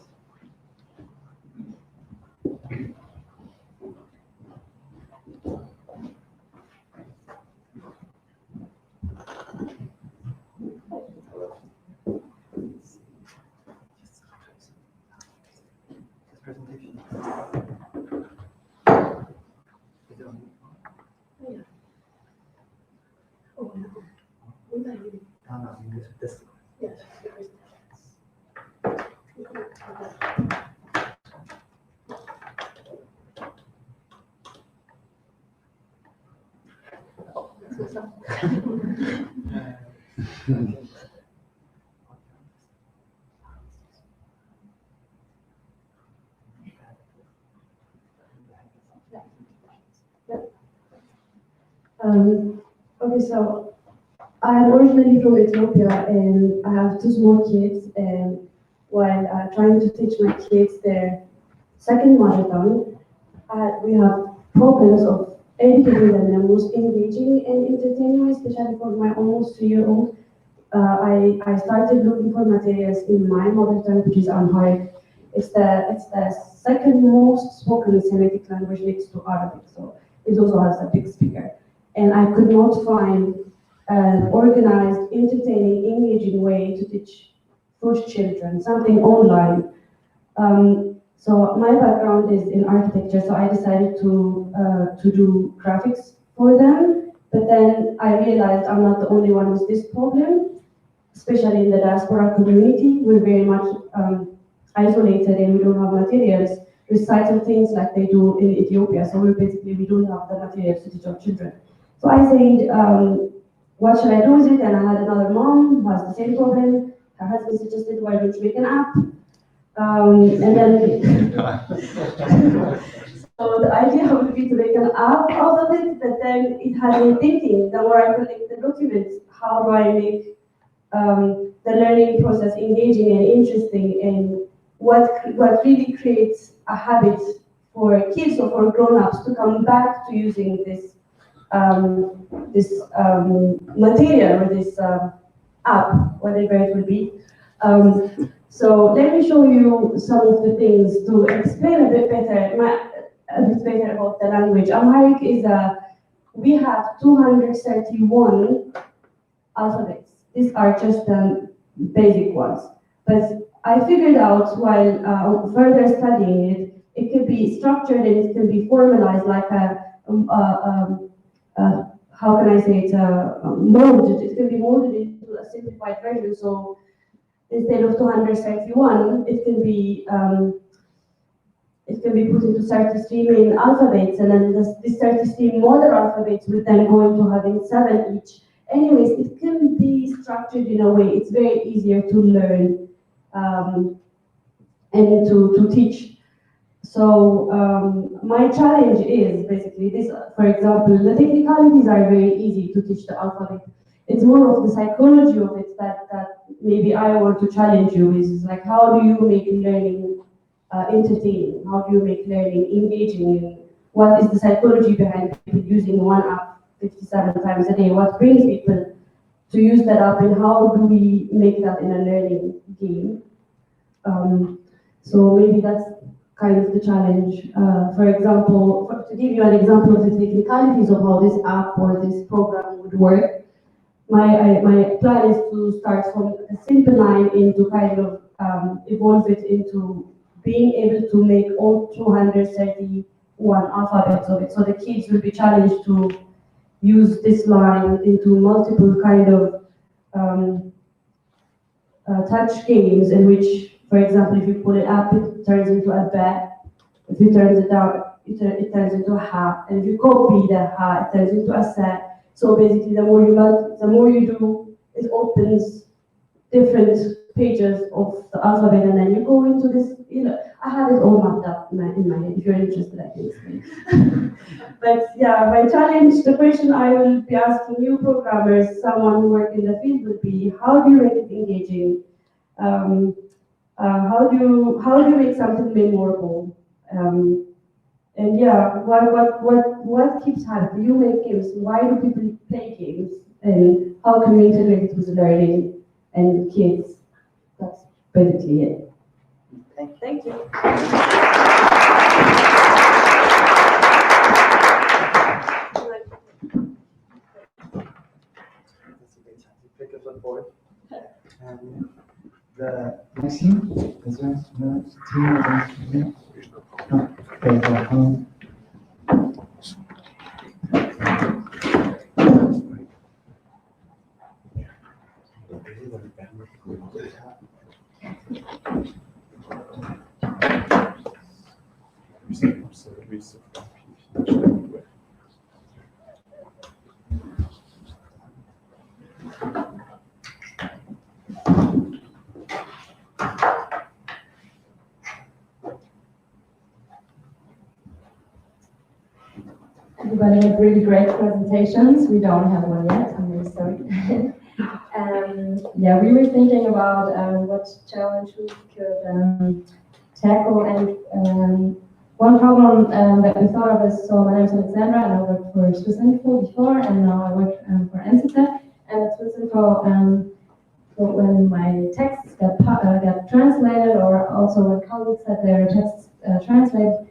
Okay, so I'm originally from Ethiopia, and I have two small kids, and while trying to teach my kids their second mother tongue, we have problems of educating them in the most engaging and entertaining way, especially for my almost 2-year-old. I started looking for materials in my mother tongue, which is Amharic. It's the second most spoken Semitic language next to Arabic, so it also has a big speaker. And I could not find an organized, entertaining, engaging way to teach Fush children, something online. So my background is in architecture, so I decided to do graphics for them. But then I realized I'm not the only one with this problem, especially in the diaspora community. We're very much isolated and we don't have materials, recital things like they do in Ethiopia. So we don't have the materials to teach our children. So I said, what should I do with it? And I had another mom who has the same problem. Her husband suggested, why don't you make an app? And then, so the idea would be to make an app out of it, but then it had me thinking, the more I collect the documents, how do I make the learning process engaging and interesting, and what really creates a habit for kids or for grown-ups to come back to using this material or this app, whatever it will be. So let me show you some of the things to explain a bit better about the language. Amharic is we have 231 alphabets. These are just the basic ones. But I figured out while further studying it, it can be structured and it can be formalized like how can I say it, molded. It can be molded into a simplified version. So instead of 231, it can be put into 30 streaming alphabets, and then this 30 stream model alphabets will then go into having 7 each. Anyways, it can be structured in a way it's very easier to learn and to teach. So my challenge is basically this. For example, the technicalities are very easy to teach the alphabet. It's more of the psychology of it that maybe I want to challenge you with. Is like, how do you make learning entertaining? How do you make learning engaging? What is the psychology behind people using one app 57 times a day? What brings people to use that app, and how do we make that in a learning game? So maybe that's kind of the challenge. For example, to give you an example of the technicalities of how this app or this program would work, my plan is to start from a simple line into kind of evolve it into being able to make all 231 alphabets of it. So the kids will be challenged to use this line into multiple kind of touch games in which, for example, if you pull it up, it turns into a bat. If you turn it down, it turns into a ha. And if you copy the ha, it turns into a sa. So basically, the more you do, it opens different pages of the alphabet, and then you go into this. I have it all mapped up in my head. If you're interested, I can explain. But yeah, my challenge, the question I will be asking new programmers, someone who works in the field, would be: how do you make it engaging? How do you make something memorable? And yeah, what keeps happening? You make games. Why do people play games? And how can we integrate it with learning and kids? That's basically it. Thank you. Pick up the board. The next team? Is there the team? Okay, so, Everybody had really great presentations. We don't have one yet, I'm really sorry. Yeah, we were thinking about what challenge we could tackle, and one problem that we thought of is, so my name is Alexandra, and I worked for Swissinfo before, and now I work for NZTech, and at Swissinfo, when my texts got translated, or also when colleagues had their texts translated,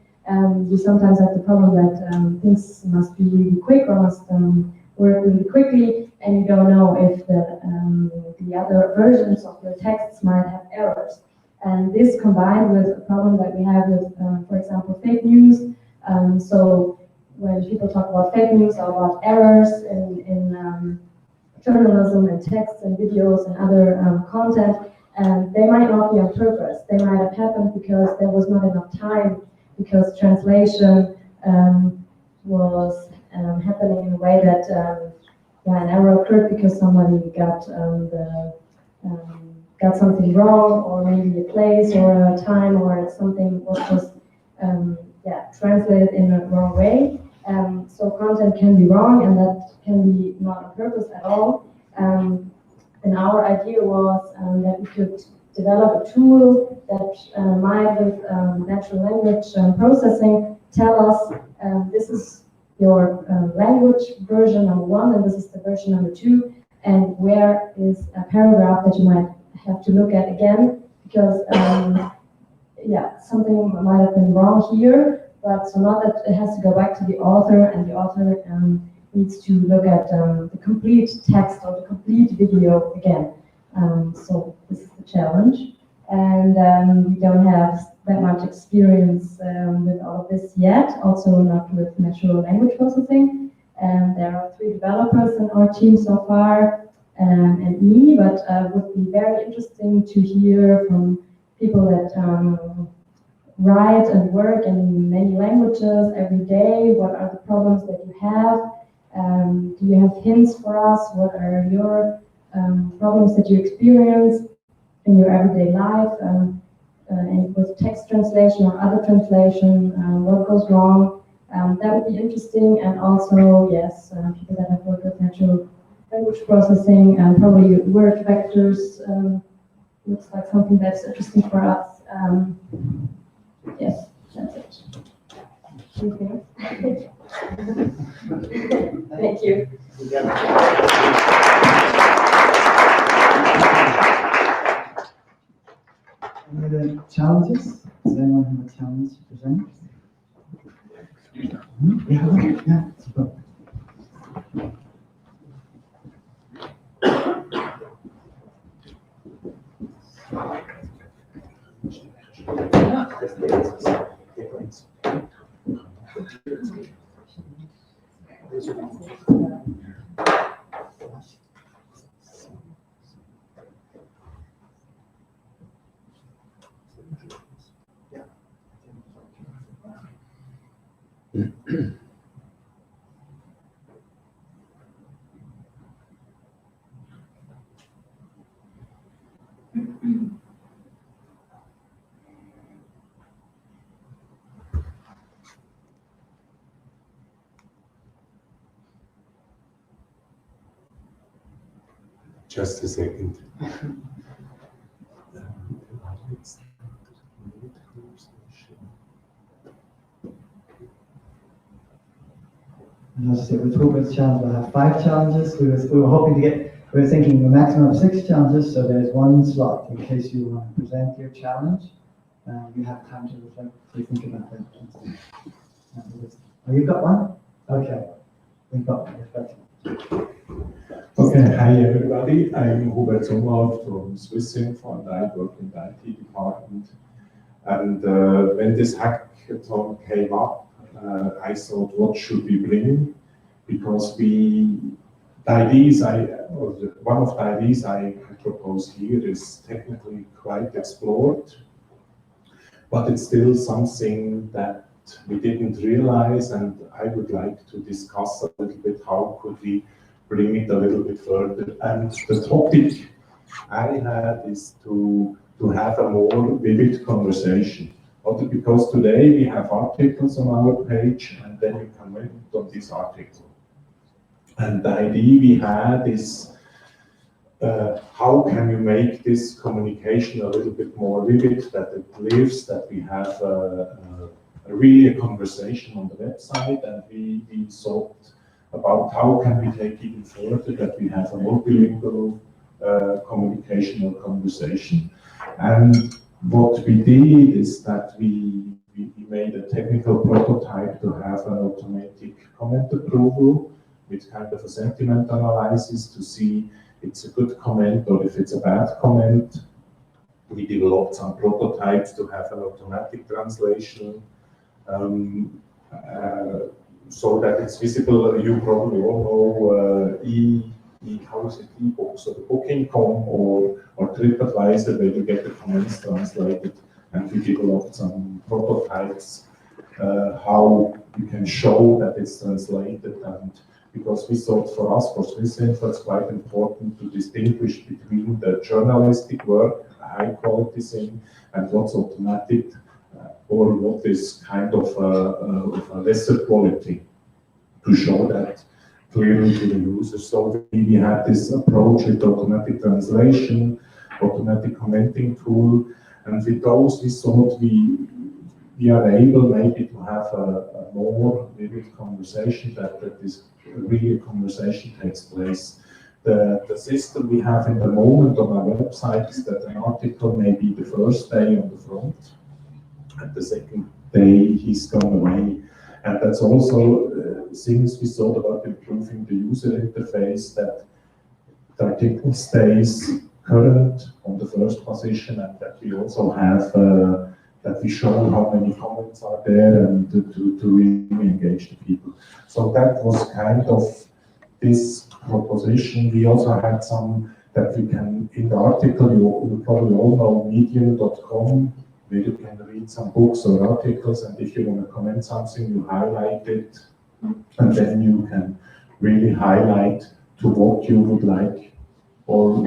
you sometimes have the problem that things must be really quick or must work really quickly, and you don't know if the other versions of your texts might have errors. And this combined with a problem that we have with, for example, fake news. So when people talk about fake news or about errors in journalism and texts and videos and other content, they might not be on purpose. They might have happened because there was not enough time, because translation was happening in a way that an error occurred because somebody got something wrong, or maybe a place or a time or something was just translated in a wrong way. So content can be wrong, and that can be not on purpose at all. And our idea was that we could develop a tool that might, with natural language processing, tell us this is your language version number 1 and this is the version number 2, and where is a paragraph that you might have to look at again because yeah, something might have been wrong here, but so not that it has to go back to the author, and the author needs to look at the complete text or the complete video again. So this is the challenge, and we don't have that much experience with all of this yet, also not with natural language processing. There are 3 developers in our team so far, and me, but it would be very interesting to hear from people that write and work in many languages every day. What are the problems that you have? Do you have hints for us? What are your problems that you experience in your everyday life? And with text translation or other translation, what goes wrong? That would be interesting. And also, yes, people that have worked with natural language processing and probably word vectors looks like something that's interesting for us. Yes, that's it. Anything else? Thank you. Any other challenges? Does anyone have a challenge to present? Yeah, super. Just a second. As I said, with Rupert's challenge, we'll have 5 challenges. We were hoping to get, we were thinking a maximum of 6 challenges, so there's 1 slot in case you want to present your challenge. You have time to reflect, to think about that. Oh, you've got one? Okay. We've got one. Reflect. Okay, hi everybody. I'm Hubert Zumwalt from Swissinfo, and I work in the IT department. And when this hackathon came up, I thought, what should we bring? Because one of the ideas I propose here is technically quite explored, but it's still something that we didn't realize, and I would like to discuss a little bit how could we bring it a little bit further. And the topic I had is to have a more vivid conversation. Because today we have articles on our page, and then you comment on this article. And the idea we had is how can you make this communication a little bit more vivid, that it lives, that we have really a conversation on the website, and we thought about how can we take even further, that we have a multilingual communication or conversation. And what we did is that we made a technical prototype to have an automatic comment approval with kind of a sentiment analysis to see if it's a good comment or if it's a bad comment. We developed some prototypes to have an automatic translation so that it's visible. You probably all know how is it, eBooks or the Booking.com or TripAdvisor, where you get the comments translated, and we developed some prototypes how you can show that it's translated. And because we thought for us, for Swissinfo, it's quite important to distinguish between the journalistic work, high quality thing, and what's automatic or what is kind of a lesser quality, to show that clearly to the user. So we had this approach with automatic translation, automatic commenting tool. And with those, we thought we are able maybe to have a more vivid conversation, that is really a conversation takes place. The system we have in the moment on our website is that an article may be the first day on the front, and the second day he's gone away. And that's also things we thought about improving the user interface, that the article stays current on the first position, and that we also have that we show how many comments are there, and to really engage the people. So that was kind of this proposition. We also had some that we can, in the article, you probably all know medium.com, where you can read some books or articles, and if you want to comment something, you highlight it, and then you can really highlight to what you would like, or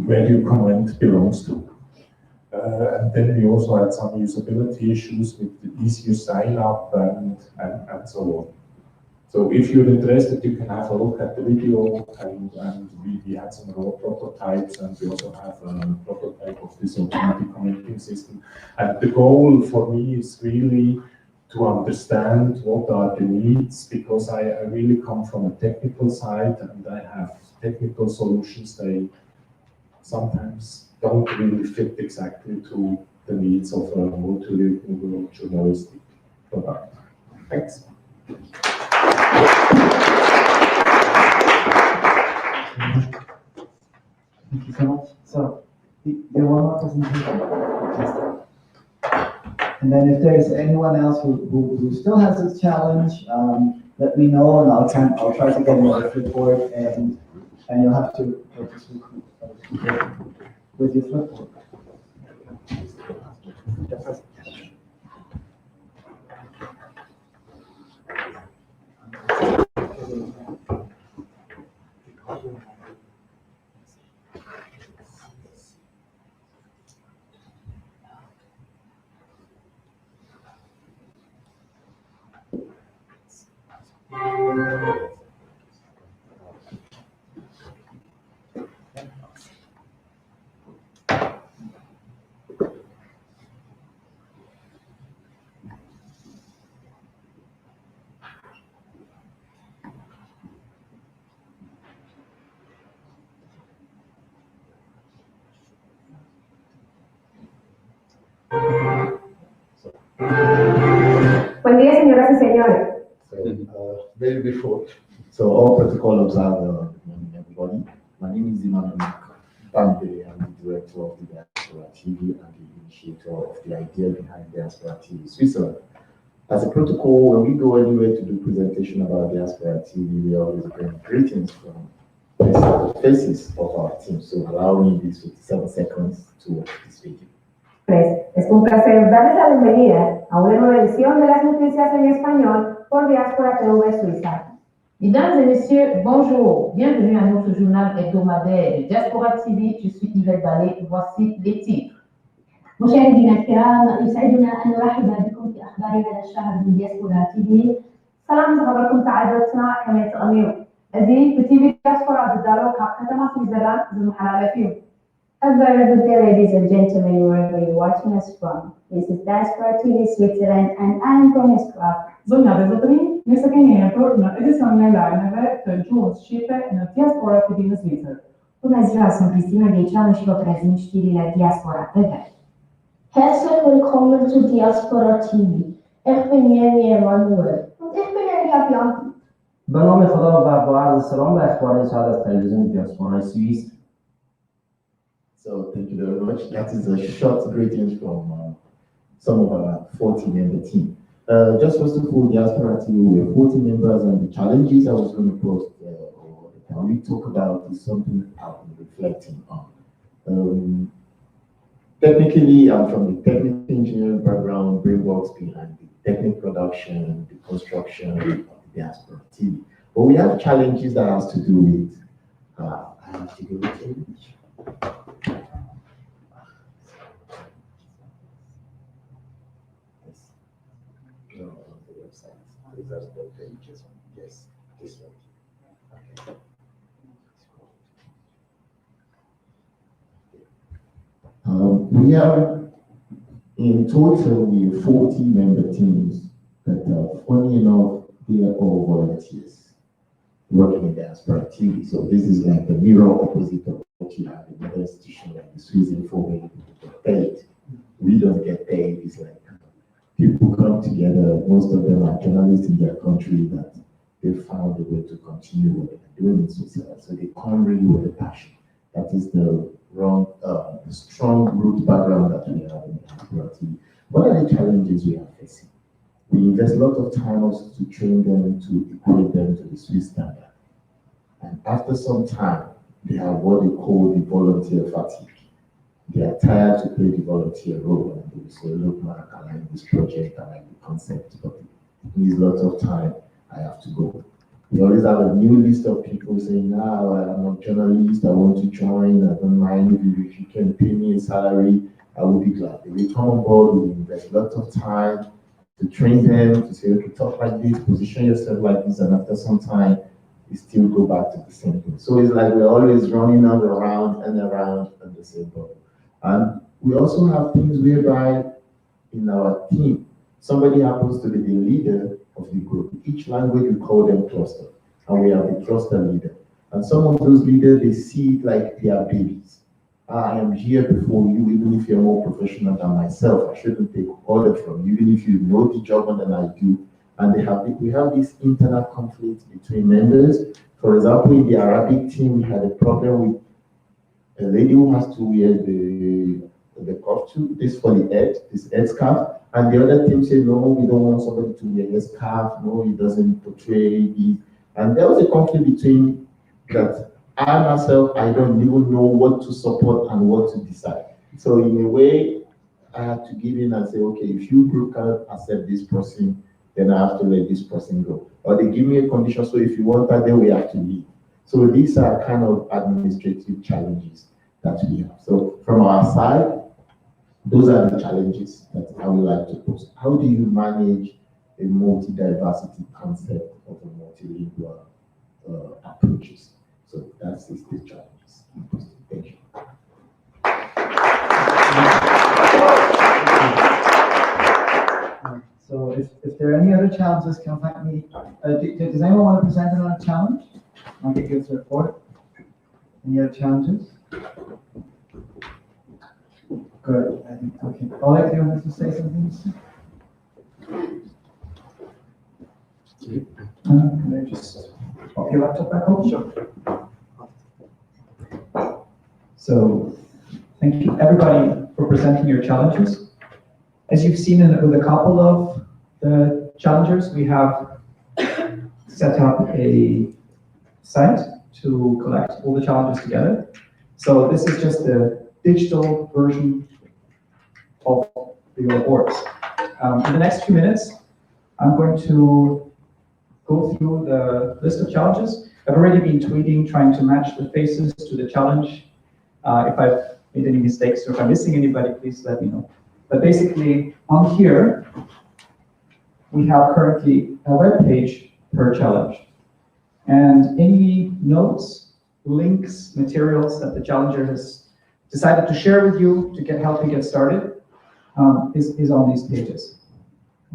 where your comment belongs to. And then we also had some usability issues with the easier sign up and so on. So if you're interested, you can have a look at the video, and we had some raw prototypes, and we also have a prototype of this automatic commenting system. And the goal for me is really to understand what are the needs, because I really come from a technical side, and I have technical solutions. They sometimes don't really fit exactly to the needs of a multilingual journalistic product. Thanks. Thank you so much. So, there one more presentation. And then if there's anyone else who still has this challenge, let me know, and I'll try to get another report, and you'll have to with your flipboard. Buen día, señoras y señores. Very before. So all protocol observer, good morning everybody. My name is Emmanuel Bambele. I'm the director of the Diaspora TV and the initiator of the idea behind Diaspora TV Switzerland. As a protocol, when we go anywhere to do presentation about Diaspora TV, we always bring greetings from the faces of our team. So allow me these 57 seconds to watch this video. Es un placer darles la bienvenida a una nueva edición de las noticias en español por Diaspora TV Suiza. Mesdames et messieurs, bonjour. Bienvenue à notre journal hebdomadaire de Diaspora TV. Je suis Yvette Ballet. Voici les titres. مشاهدينا الكرام، يسعدنا أن نرحب بكم في أخبار هذا الشهر من دياسبورا تي. سلام زغبركم تعادلتنا كما يتغنيو. هذه بتيفي دياسبورا بالدارو كابتنا سويسرلاند زمحلالة فيهم. A very good day, ladies and gentlemen, wherever you're watching us from. This is Diaspora TV Switzerland, and I'm Promise Craft. Zona Vezotri, mi sa kienieto na edizione live per giù uscite na Diaspora TV na Svizzera. Bună ziua, sunt Cristina Gheicianu și vă prezint știrile Diaspora TV. Herzlich willkommen zu Diaspora TV. Ich bin Jenny Emanuel. Und ich bin Elia Bianchi. به نام خدا و با عرض سلام به اخبار شهر از تلویزیون دیاسپورای سوئیس. So thank you very much. That is a short greetings from some of our 40 member team. Just first of all, Diaspora TV, we have 40 members, and the challenges I was going to post or can we talk about is something I've been reflecting on. Technically, I'm from the technical engineering background, brainworks behind the technical production, the construction of the Diaspora TV. But we have challenges that has to do with, I have to go with image. No, on the website. These are the pages. Yes, this one. Okay. we have, in total, we have 40 member teams, but funny enough, they are all volunteers working in diaspora activity. So this is like the mirror opposite of what you have in other institutions like the Swiss Info, where people get paid. We don't get paid. It's like people come together, most of them are journalists in their country that they found a way to continue what they're doing in Switzerland. So they come really with a passion. That is the strong root background that we have in diaspora activity. What are the challenges we are facing? We invest a lot of time also to train them, to equate them to the Swiss standard. And after some time, they have what they call the volunteer fatigue. They are tired to play the volunteer role, and they will say, look, Mark, I like this project, I like the concept, but it needs lots of time, I have to go. We always have a new list of people saying, now I'm a journalist, I want to join, I don't mind if you can pay me a salary, I will be glad. They will come on board, we invest lots of time to train them, to say, okay, talk like this, position yourself like this, and after some time, we still go back to the same thing. So it's like we're always running around and the same bubble. And we also have things whereby in our team, somebody happens to be the leader of the group. Each language, we call them cluster, and we have the cluster leader. And some of those leaders, they see it like they are babies. I am here before you, even if you're more professional than myself. I shouldn't take order from you, even if you know the job more than I do. And we have this internal conflict between members. For example, in the Arabic team, we had a problem with a lady who has to wear the costume, this for the head, this head scarf. And the other team said, no, we don't want somebody to wear a scarf. No, it doesn't portray it. And there was a conflict between that. I myself, I don't even know what to support and what to decide. So in a way, I had to give in and say, okay, if you group can't accept this person, then I have to let this person go. Or they give me a condition, so if you want that, then we have to leave. So these are kind of administrative challenges that we have. So from our side, those are the challenges that I would like to pose. How do you manage a multi-diversity concept of a multilingual approaches? So that's the challenges. Thank you. So if there are any other challenges, contact me. Does anyone want to present another challenge? I'll get you a report. Any other challenges? Good. I think okay. Oleg, do you want to say something? Can I just pop your laptop back home? Sure. So, thank you everybody for presenting your challenges. As you've seen with a couple of the challengers, we have set up a site to collect all the challenges together. So this is just the digital version of your boards. In the next few minutes, I'm going to go through the list of challenges. I've already been tweeting, trying to match the faces to the challenge. If I've made any mistakes or if I'm missing anybody, please let me know. But basically, on here, we have currently a web page per challenge. And any notes, links, materials that the challenger has decided to share with you to help you get started is on these pages.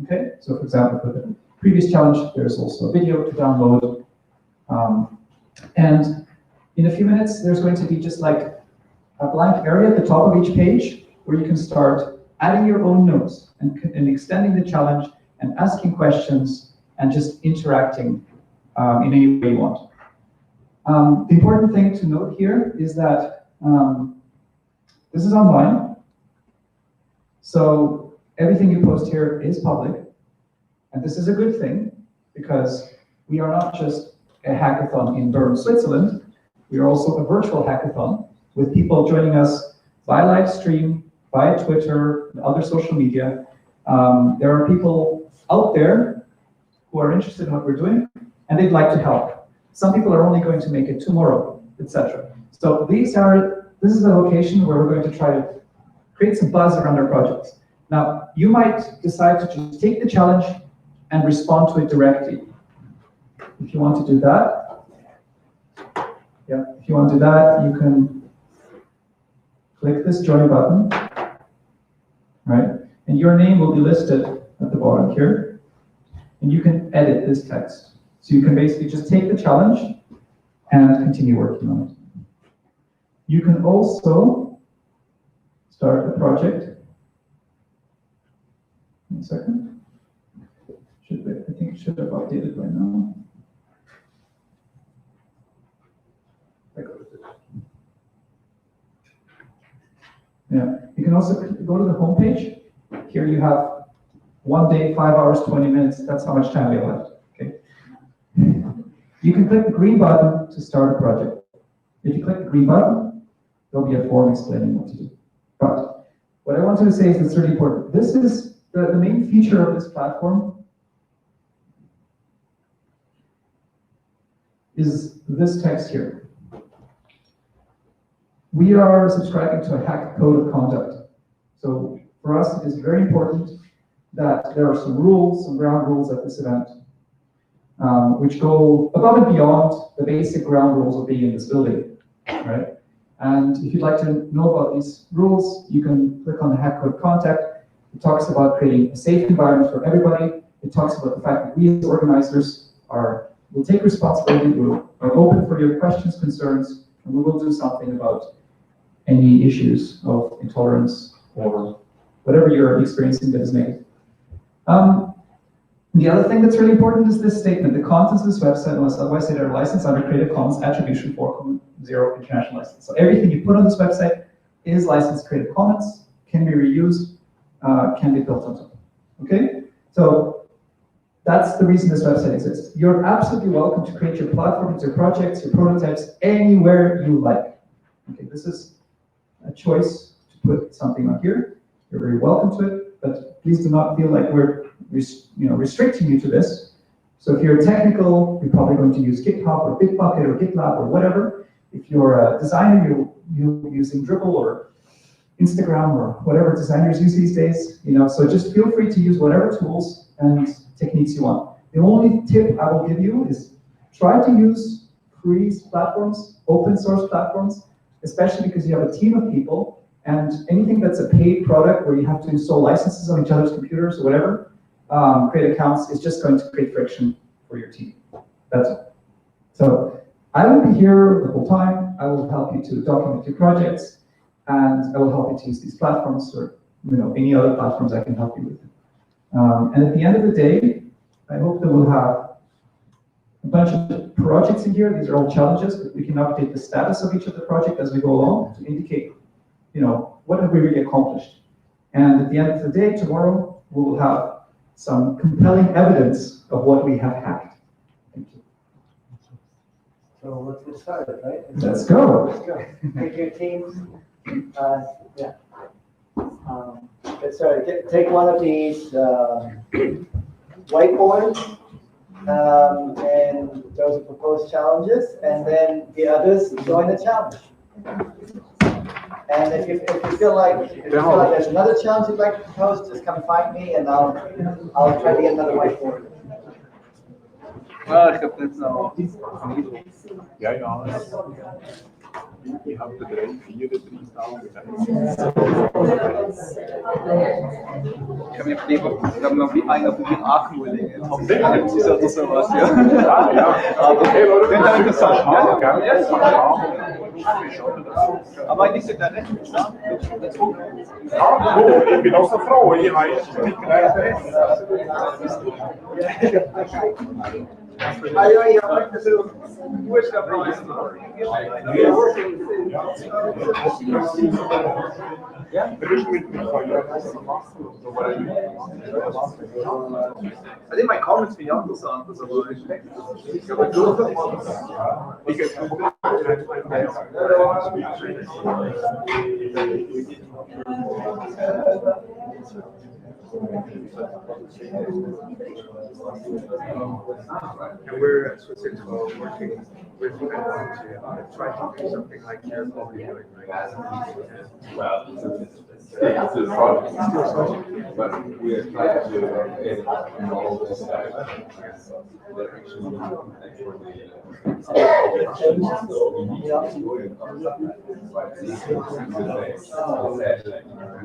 Okay, so for example, for the previous challenge, there's also a video to download. And in a few minutes, there's going to be just like a blank area at the top of each page where you can start adding your own notes and extending the challenge and asking questions and just interacting in any way you want. The important thing to note here is that this is online. So everything you post here is public. And this is a good thing because we are not just a hackathon in Bern, Switzerland. We are also a virtual hackathon with people joining us by live stream, via Twitter, and other social media. There are people out there who are interested in what we're doing, and they'd like to help. Some people are only going to make it tomorrow, etc. So this is a location where we're going to try to create some buzz around our projects. Now, you might decide to just take the challenge and respond to it directly. If you want to do that, you can click this join button right? And your name will be listed at the bottom here, and you can edit this text. So you can basically just take the challenge and continue working on it. You can also start a project. 1 second. I think it should have updated by now. Yeah, you can also go to the homepage. Here you have 1 day, 5 hours, 20 minutes. That's how much time we have left. Okay. You can click the green button to start a project. If you click the green button, there'll be a form explaining what to do. But what I wanted to say is it's really important. This is the main feature of this platform is this text here. We are subscribing to a hacked code of conduct. So for us, it is very important that there are some rules, some ground rules at this event, which go above and beyond the basic ground rules of being in this building, right? And if you'd like to know about these rules, you can click on the hack code contact. It talks about creating a safe environment for everybody. It talks about the fact that we as organizers will take responsibility, we are open for your questions, concerns, and we will do something about any issues of intolerance or whatever you're experiencing that is negative. The other thing that's really important is this statement. The contents of this website, unless otherwise stated, are licensed under Creative Commons Attribution 4.0 International License. So everything you put on this website is licensed Creative Commons, can be reused, can be built on top. Okay? So that's the reason this website exists. You're absolutely welcome to create your platforms, your projects, your prototypes, anywhere you like. Okay, this is a choice to put something on here. You're very welcome to it, but please do not feel like we're restricting you to this. So if you're technical, you're probably going to use GitHub or Bitbucket or GitLab or whatever. If you're a designer, you're using Dribble or Instagram or whatever designers use these days. So just feel free to use whatever tools and techniques you want. The only tip I will give you is try to use free platforms, open source platforms, especially because you have a team of people, and anything that's a paid product where you have to install licenses on each other's computers or whatever, create accounts, is just going to create friction for your team. That's all. So I will be here the whole time. I will help you to document your projects, and I will help you to use these platforms or any other platforms I can help you with. And at the end of the day, I hope that we'll have a bunch of projects in here. These are all challenges, but we can update the status of each of the project as we go along to indicate, what have we really accomplished. And at the end of the day, tomorrow, we will have some compelling evidence of what we have hacked. Thank you. So let's get started, right? Let's go. Let's go. Take your teams. Yeah. Get started. Take one of these whiteboards, and those are proposed challenges, and then the others join the challenge. And if you feel like there's another challenge you'd like to propose, just come find me, and I'll try to get another whiteboard. Ja, ich glaube, das ist noch. Ja, ja. Ich habe 34 Ich kann mir überlegen, ob wir noch einer von den Aachen legen. Das ist also sowas, ja. Ja, aber wenn da interessant. ja. Aber nicht so der Recht, ja. Ich bin auch so froh, ich habe nicht gedacht. I think my comments be understand, but and we're at Swiss Info working with them to try to do something like you're probably doing, right? It's a project, but we are trying to edit all this stuff. That actually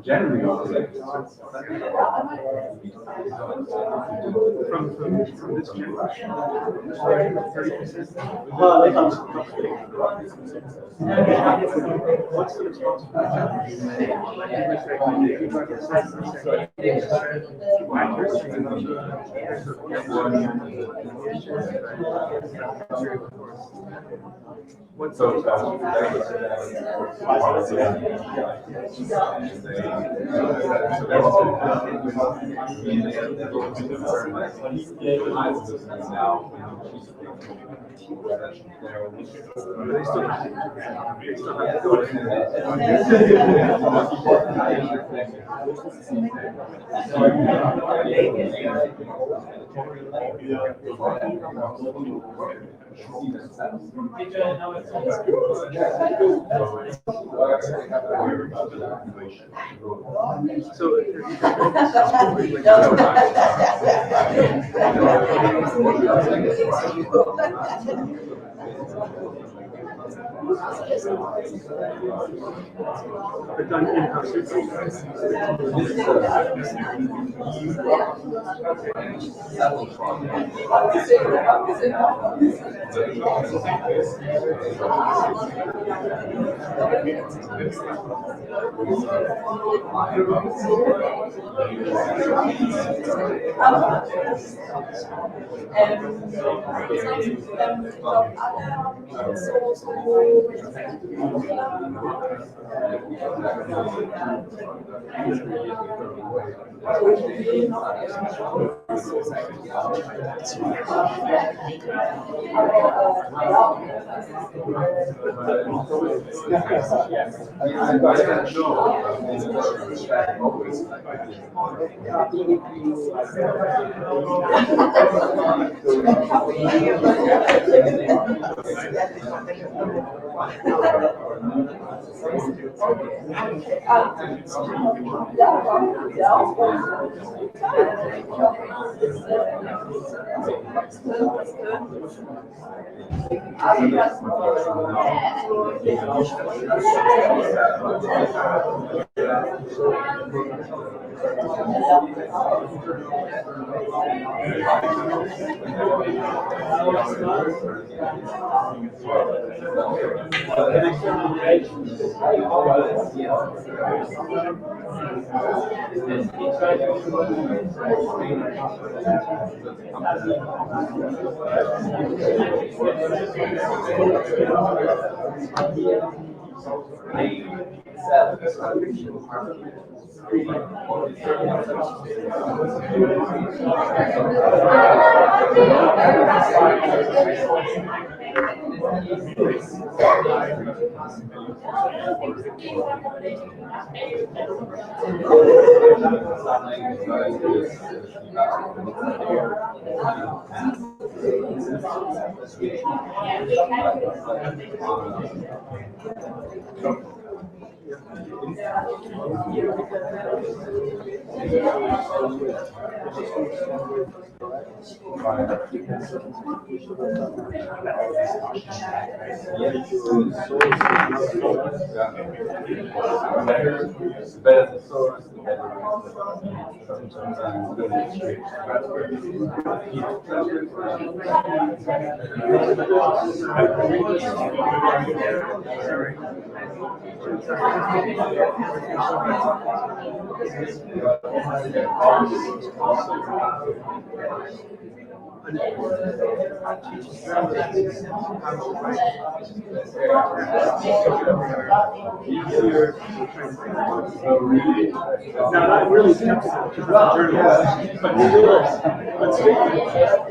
generally, From this generation. What's the What's Now, that really tempted to journalists, but still,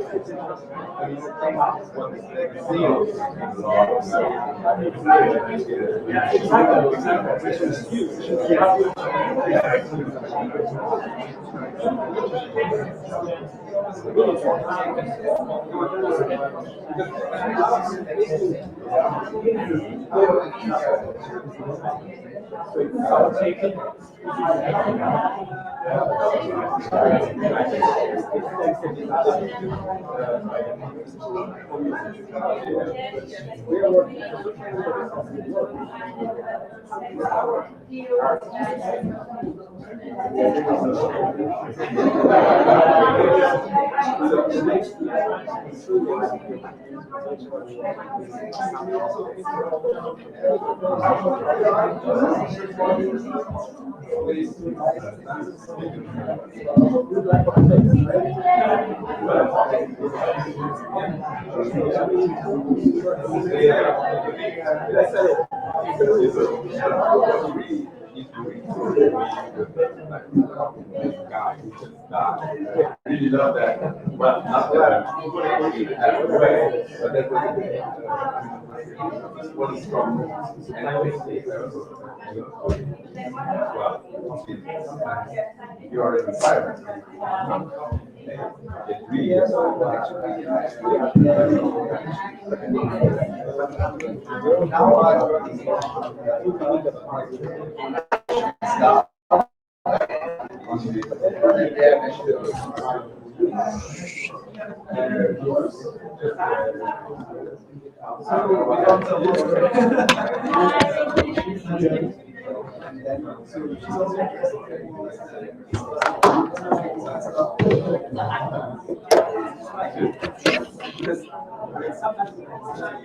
Really love that. Well, not that I'm halfway, but that was strong. Well, you are inspired. It really is.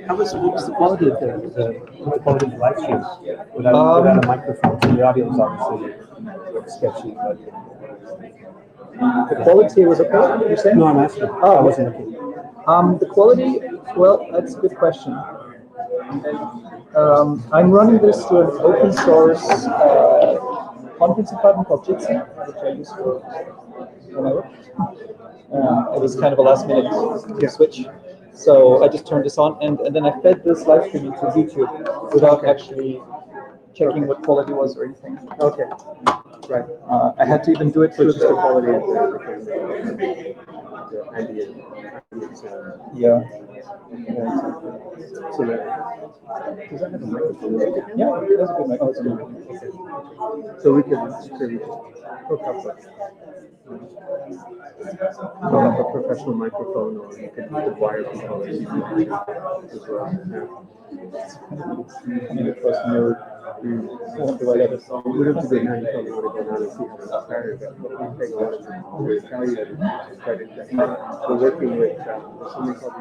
Now What was the quality of the quality of the live stream without a microphone? So the audio was obviously sketchy, but the quality was okay, you're saying? No, I'm asking. Oh, I wasn't looking. The quality, well, that's a good question. I'm running this through an open source conferencing platform called Jitsi, which I use for when I work. It was kind of a last minute switch. So I just turned this on and then I fed this live stream into YouTube without actually checking what quality was or anything. Okay. Right. I had to even do it through the quality of yeah. So that, does that have a microphone? Yeah, it has a good microphone. Okay. So we could hook up a professional microphone, or you could wire controllers as well. Coming across nerd. What do I let us on? We don't have to go now, you probably want to go now and see how it started, but we take one and tell you that it's quite interesting. We're working with something called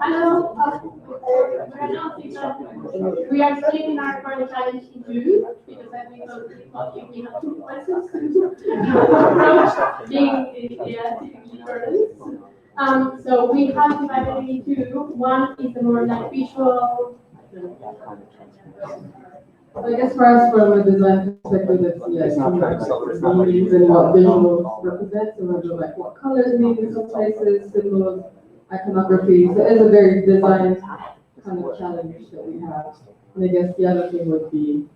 Hello. We are splitting our current challenge in two because I think we have two questions so we have divided it into two. One is the more like visual. I guess for us, from a design perspective, it's meanings and what visuals represent. So whether like what colors mean in some places, symbols, iconography. So it's a very design kind of challenge that we have. And I guess the other thing would be.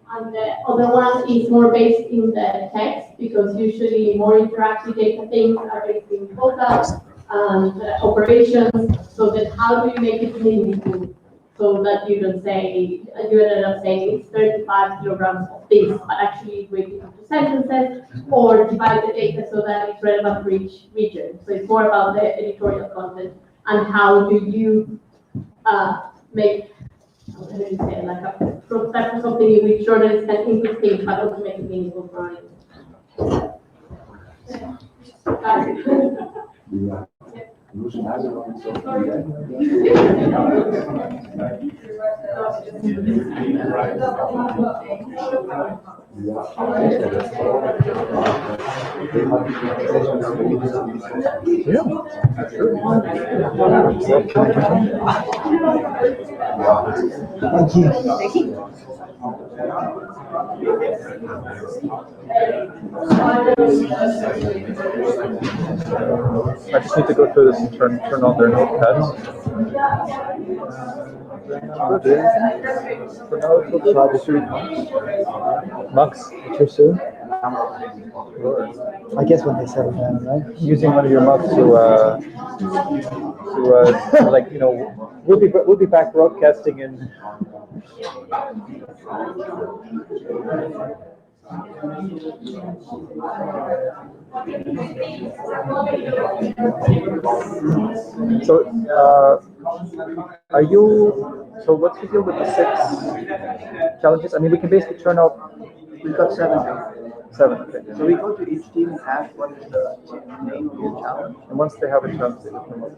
And the other one is more based in the text because usually more interactive data things are based in quotas and operations. So then how do you make it meaningful? So that you don't say, you ended up saying it's 35 kilograms of this, but actually break it into sentences or divide the data so that it's relevant for each region. So it's more about the editorial content and how do you make I didn't say, like a prototype or something, you make sure that it's an interesting, but also make it meaningful for audience. Thank you. I just need to go through this and turn on their notepads. For now, it looks like it's Max, too soon? I guess when they settle down, right? Using one of your mugs to like, you know, we'll be back broadcasting in. So, so what's the deal with the 6 challenges? I mean, we can basically turn off. We've got 7. 7, okay. So we go to each team and ask what is the name of your challenge. And once they have a chance, they will come up.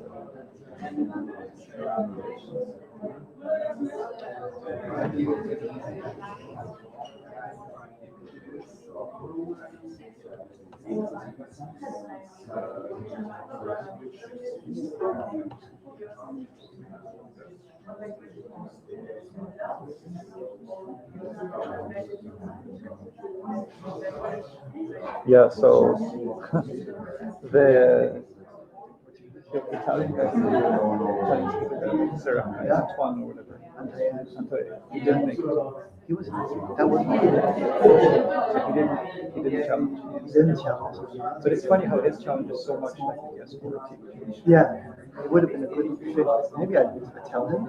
Yeah, so the Italian guy, Sarah, Antoine or whatever. He didn't make it. He was, that was He didn't challenge. He didn't challenge. But it's funny how his challenge is so much like the S4 team. Yeah, it would have been a good fit. Maybe I'd tell him.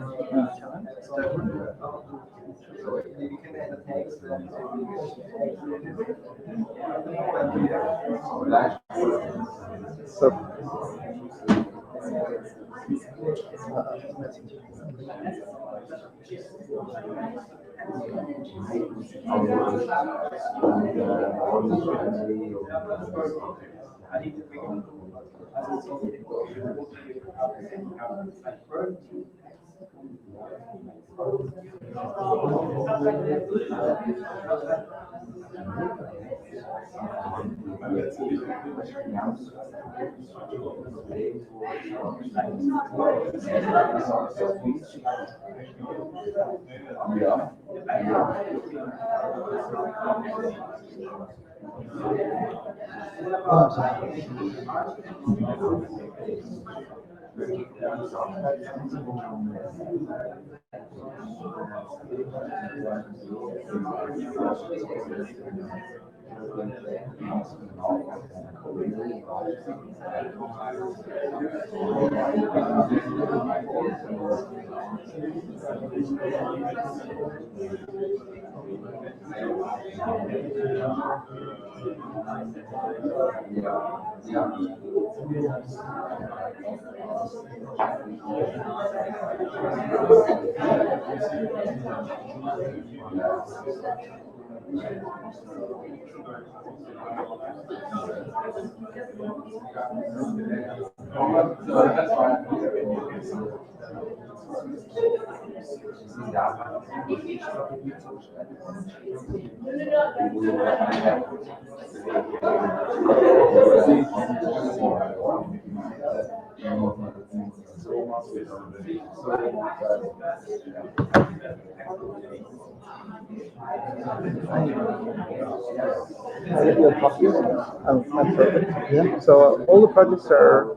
I'm perfect. Yeah. So all the projects are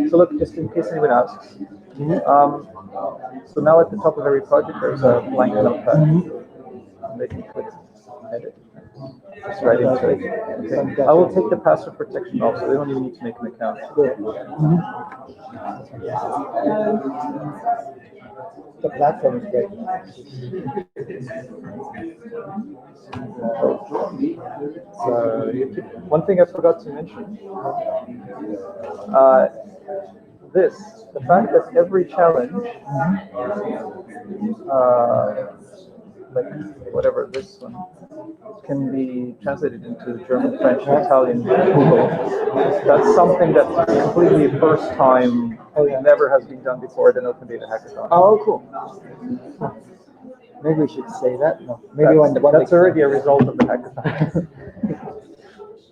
so look, just in case anyone asks. So now at the top of every project there's a blank notepad. They can click edit. Just right into it. Okay. I will take the password protection off, so they don't even need to make an account. The platform is great. One thing I forgot to mention, the fact that every challenge, like whatever this one, can be translated into German, French, Italian, Google. That's something that's completely first time, never has been done before at an Open Data Hackathon. Oh, cool. Maybe we should say that. No, maybe that's already a result of the hackathon.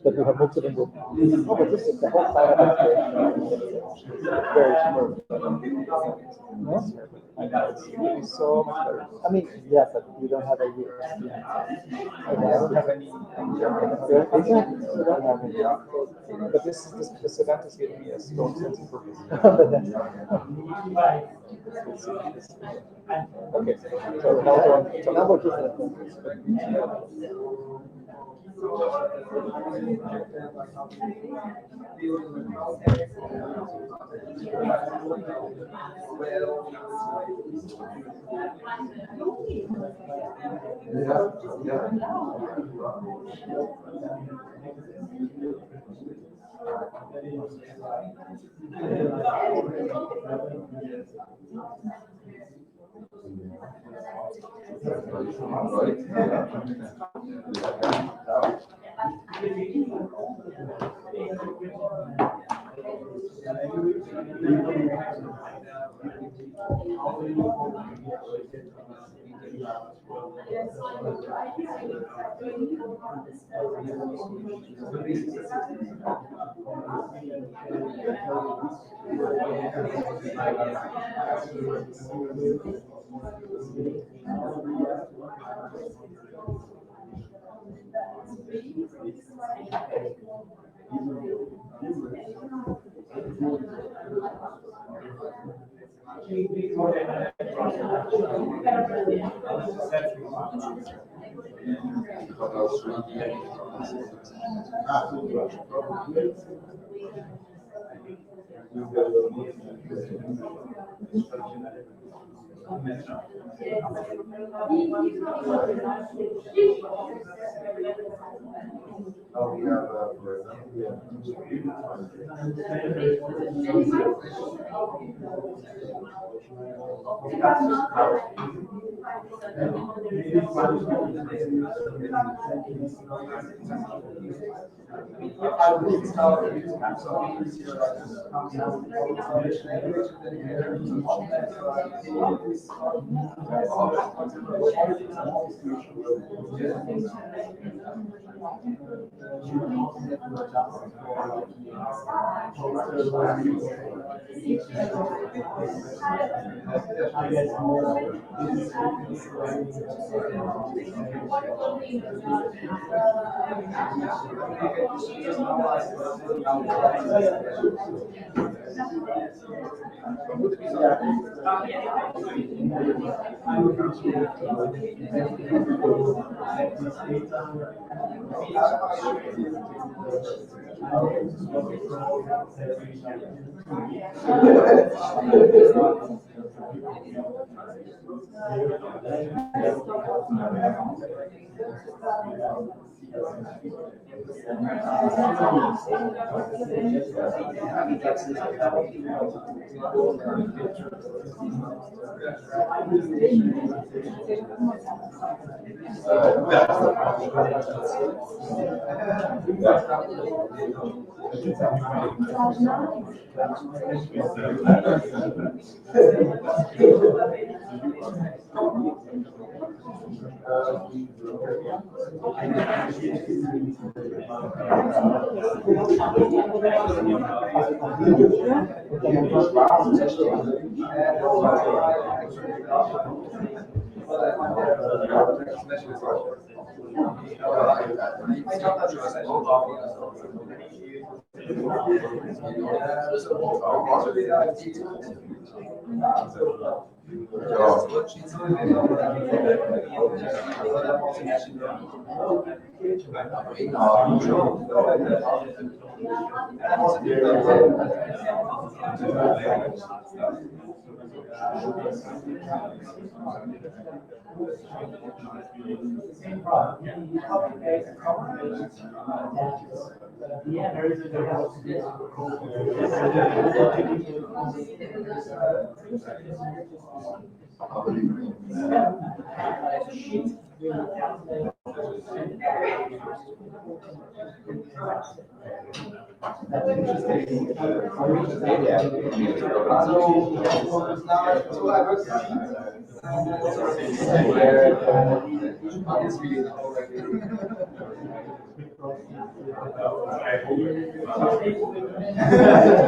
But we have most of them go. Oh, but this is the whole side of it. Very smooth. Yes, I know, it's so much better. I mean, yeah, but we don't have a USB. I don't have any. But this event is giving me a strong sense of purpose. Okay, so now we're just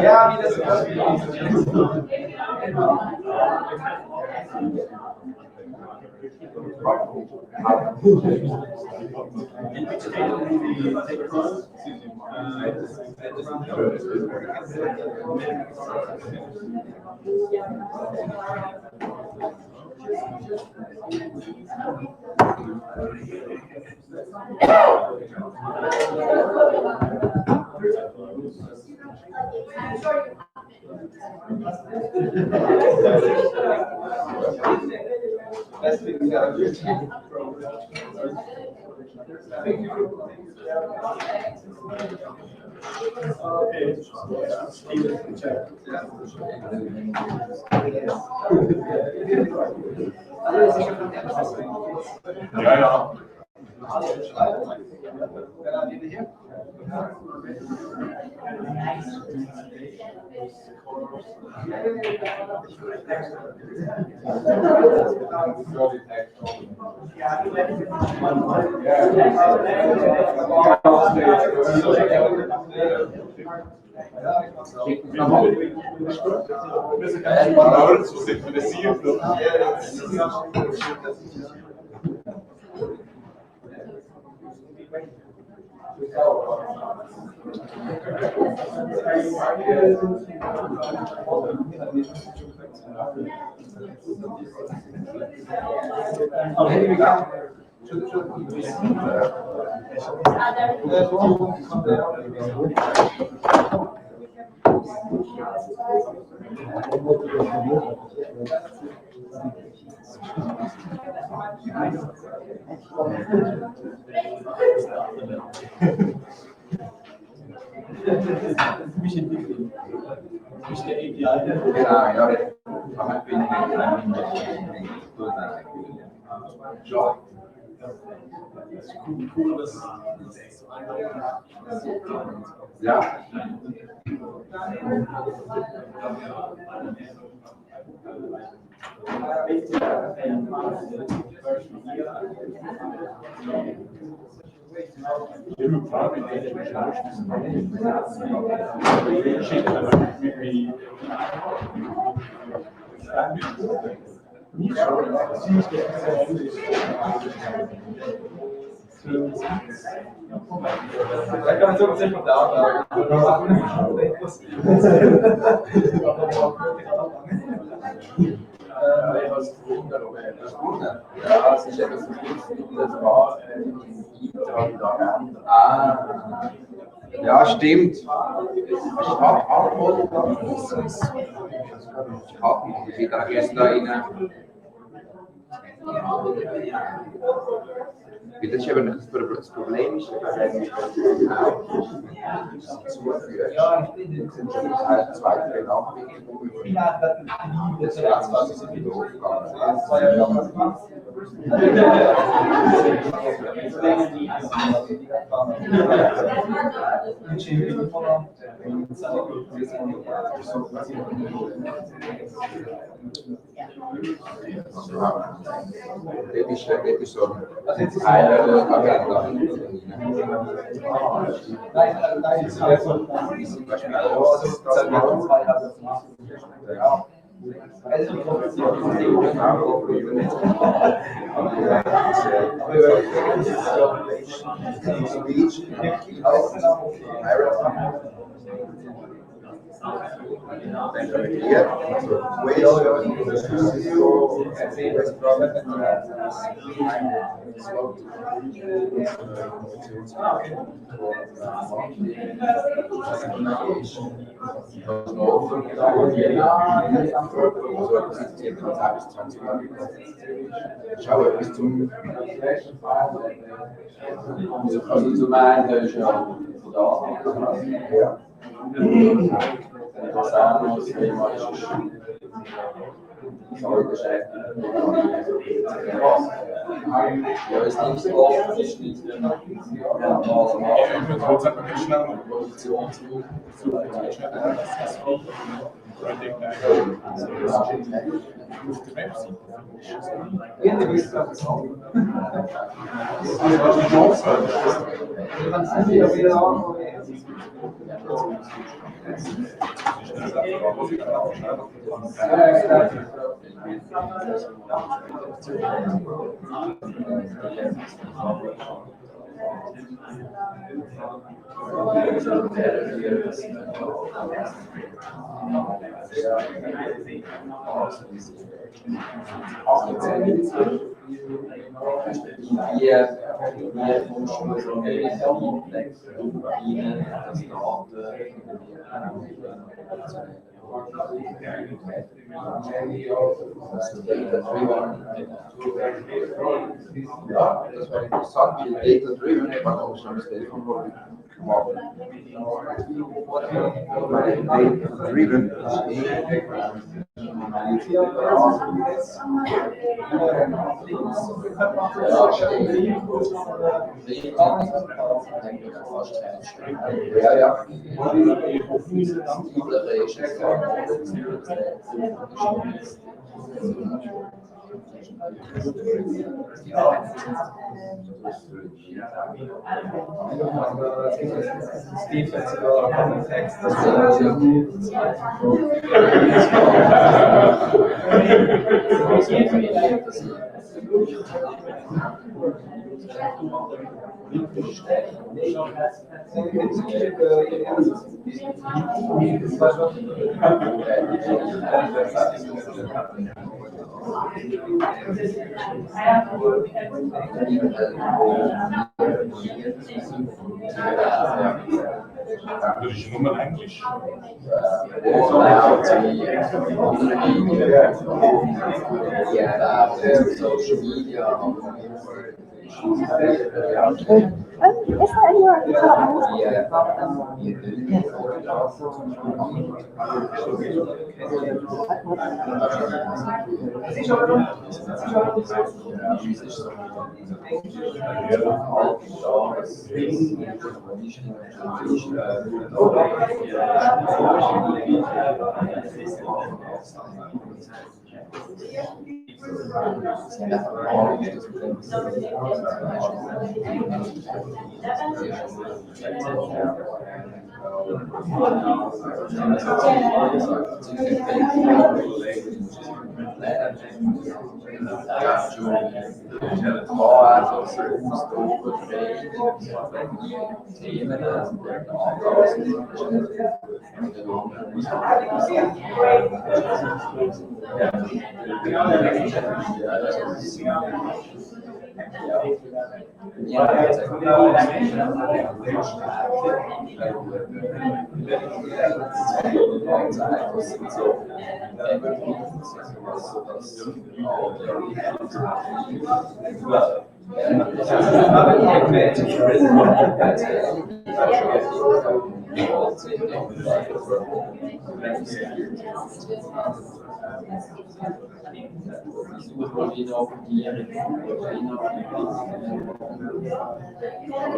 Ja, wie das Ja, ja. Ja. Da kann man so ein bisschen von da ja, stimmt. Ich habe auch wieder gestern rein. Das ist eben das Problem, ist, wenn du zuführst, sind schon halt 2, 3 Nachrichten. Das wäre zwar nicht so viel Aufgabe. Das war ja schon was gemacht. Das ist so ein Teil der Agenda. Nein, ist ja so. Schau, bis zum also zum einen ist ja von da ja. Das andere Thema ist sorry, das ja, ist nicht oft, ist nicht Ja, das war interessant, wie die Data drüben, ich war auch schon am Telefon gemacht. Data driven ja, ja. Das ist nur eigentlich. Social media. Is there anywhere I can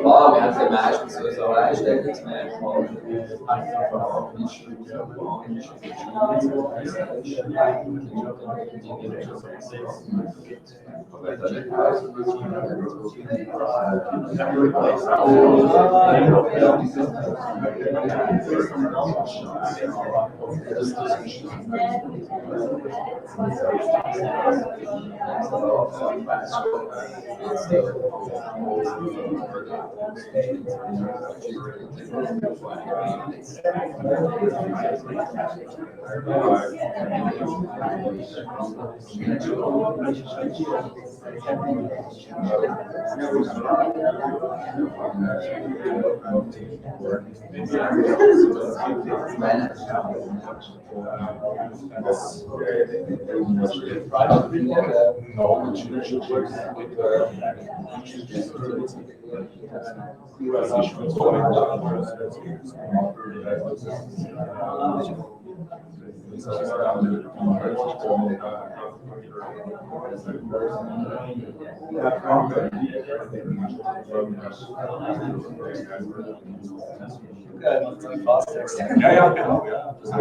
Ja, wir haben meistens so Einstellungsmerkmale. Ja, genau, ja. Das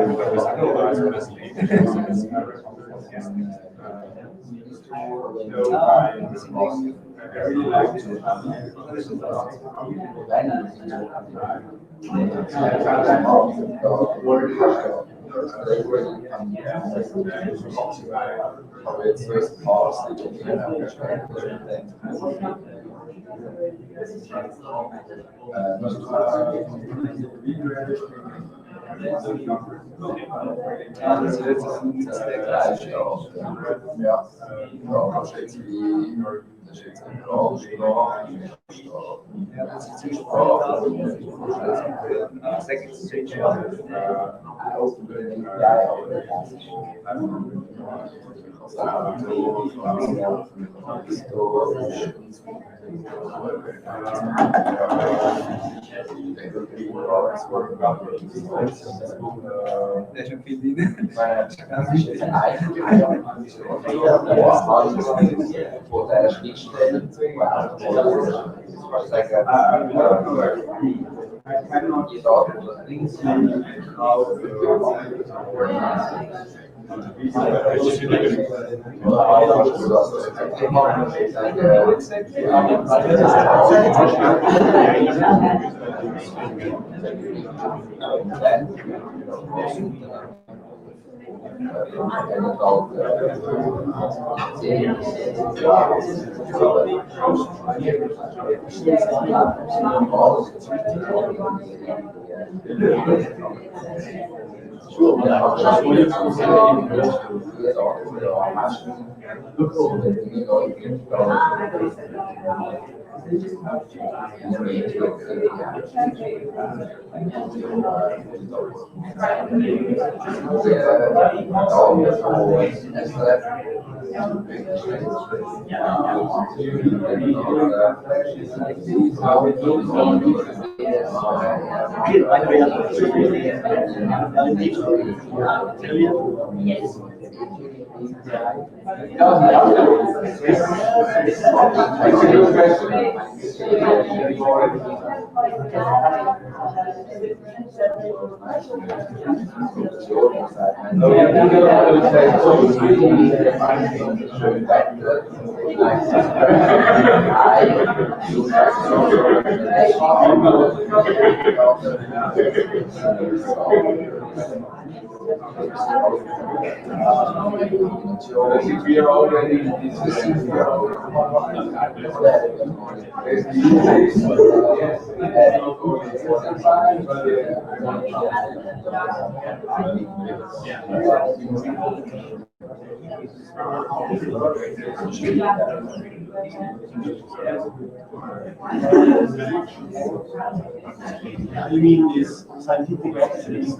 You mean this scientific options?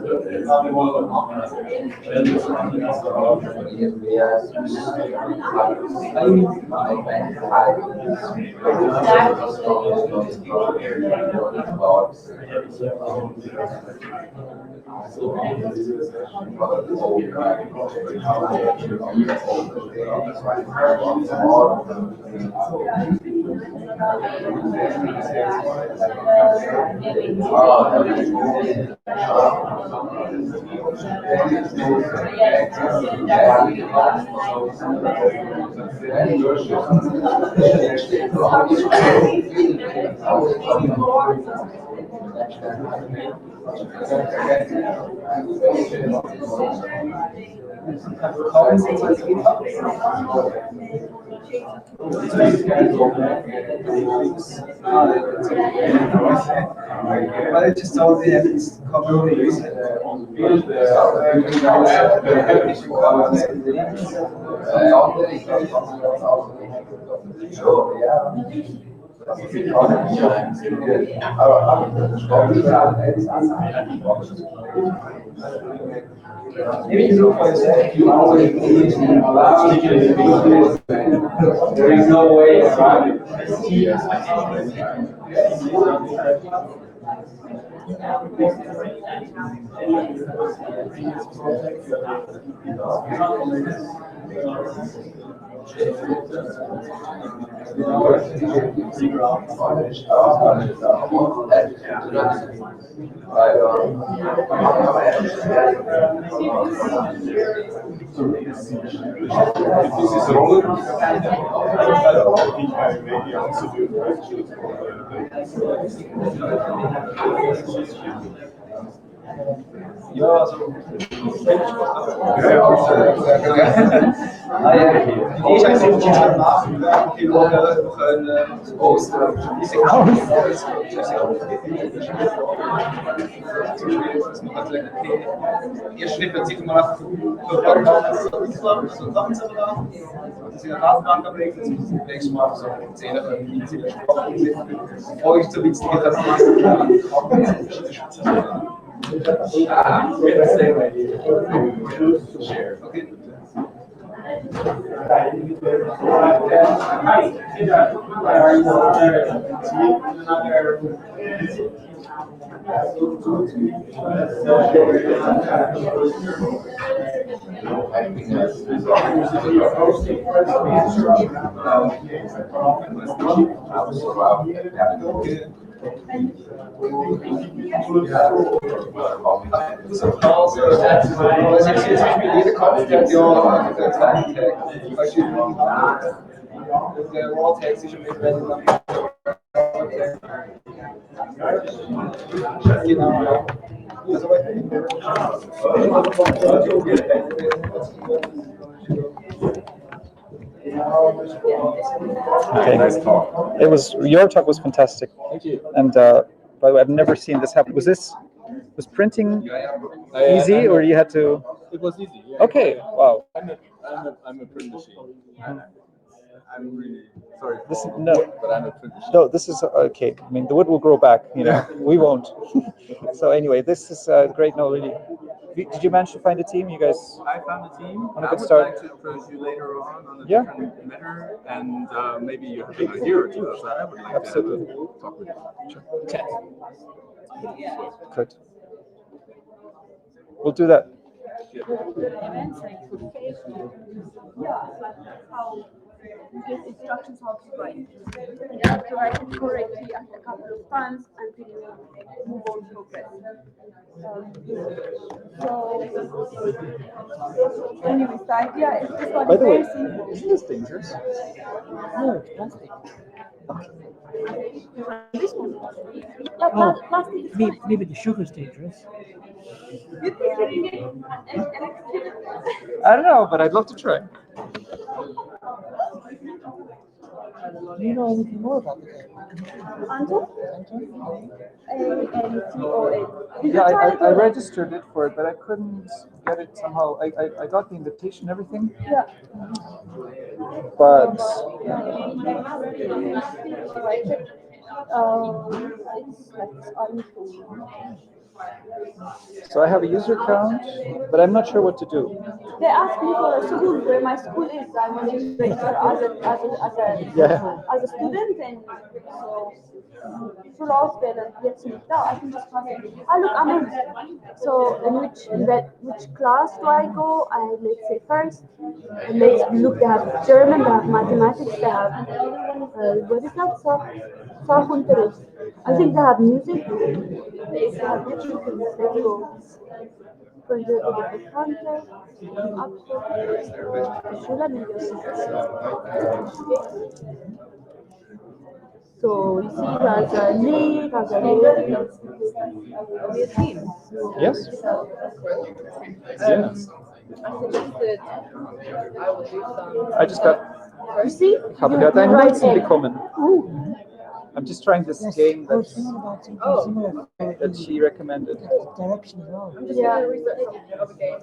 some type of comments inside the GitHub. But it just always happens commonly. Maybe you know for yourself, you always there is no way around it. Ja, also. Die ist eigentlich nicht so machen, die wir können posten. Diese ihr schnippelt sich mal auf so machen sie da. Das ist eine Datenbank ablegen, das müssen wir nächstes Mal so 10 bevor ich zu witzig das mache. Okay, it was your talk was fantastic. Thank you. And by the way, I've never seen this happen. Was printing easy, or you had to? It was easy. Yeah. Okay. Wow. I'm a print machine. I'm really sorry. But I'm a print machine. No, this is okay. I mean, the wood will grow back. You know, we won't. So anyway, this is great. No, really. Did you manage to find a team? You guys? I found a team. On a I good would start. like to approach you later on a different matter, and maybe you have an idea or two. So I would like Absolutely. to talk with you. Sure. Okay. Good. We'll do that. Give instructions how to write. You have to write it correctly after a couple of times until you move on progress. So anyway, the idea is this one By is the way, very simple. isn't this dangerous? No, it's plastic. This one. Yeah, plastic. Maybe the sugar's dangerous. I don't know, but I'd love to try. Do you know anything more about this? Anton? A-N-T-O-N. Yeah, I registered it for it, but I couldn't get it somehow. I got the invitation and everything. Yeah. But It's like so I have a user account, but I'm not sure what to do. They asked me for a school where my school is. I want to register as a student, and so should auswählen jetzt nicht da. I can just pass it. Ah, look, I'm in. So in which class do I go? Let's say first. And let's look. They have German, they have mathematics, they have what is that? Sachunterricht. I think they have music. They have everything. Let's go. So you see there's a lead, there's a Yes. Yeah. suggested I will do some. I just got You see? a couple You of I'm write not seeing the it. comment. Ooh. I'm just trying this game that she recommended. Direction as well. I'm just gonna research something of a game.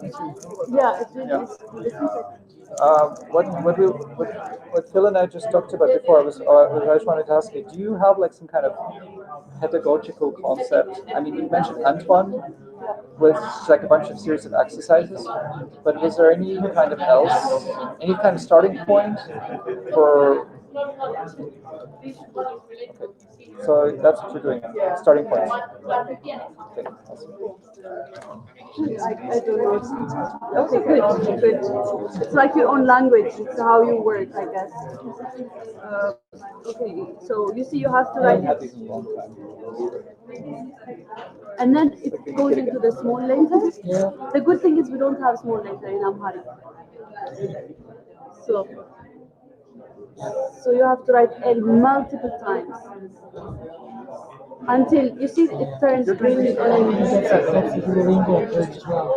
Yeah, it's Yeah. really What Phil and I just talked about before, I just wanted to ask you, do you have like some kind of pedagogical concept? I mean, you mentioned Antoine with like a bunch of series of exercises, but was there any kind of any kind of starting point for? So that's what you're doing, starting point. Okay, awesome. I don't know. Okay, good, good. It's like your own language. It's how you work, I guess. Okay, so you see, you have to write it, and then it goes into the small letters. Yeah. The good thing is we don't have small letter in Amharic. So you have to write L multiple times until you see it turns green and That's the Duolingo approach as well.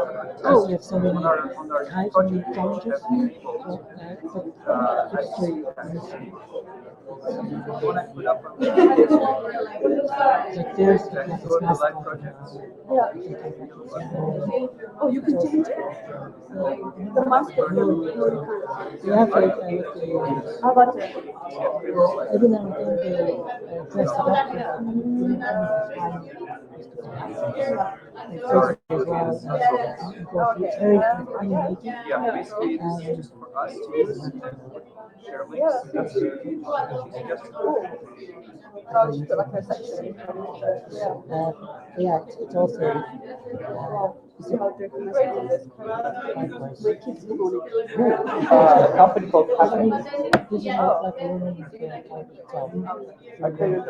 Oh. You have so many types of challenges. Like there's like a small yeah. Oh, you can change it? The master. you have like the Avatar. every now and then they dress it up as well. It's very animated. Yeah, basically it's just for us to use and share links. That's Yeah, it's also a company called Hackney. This is like a learning type of I created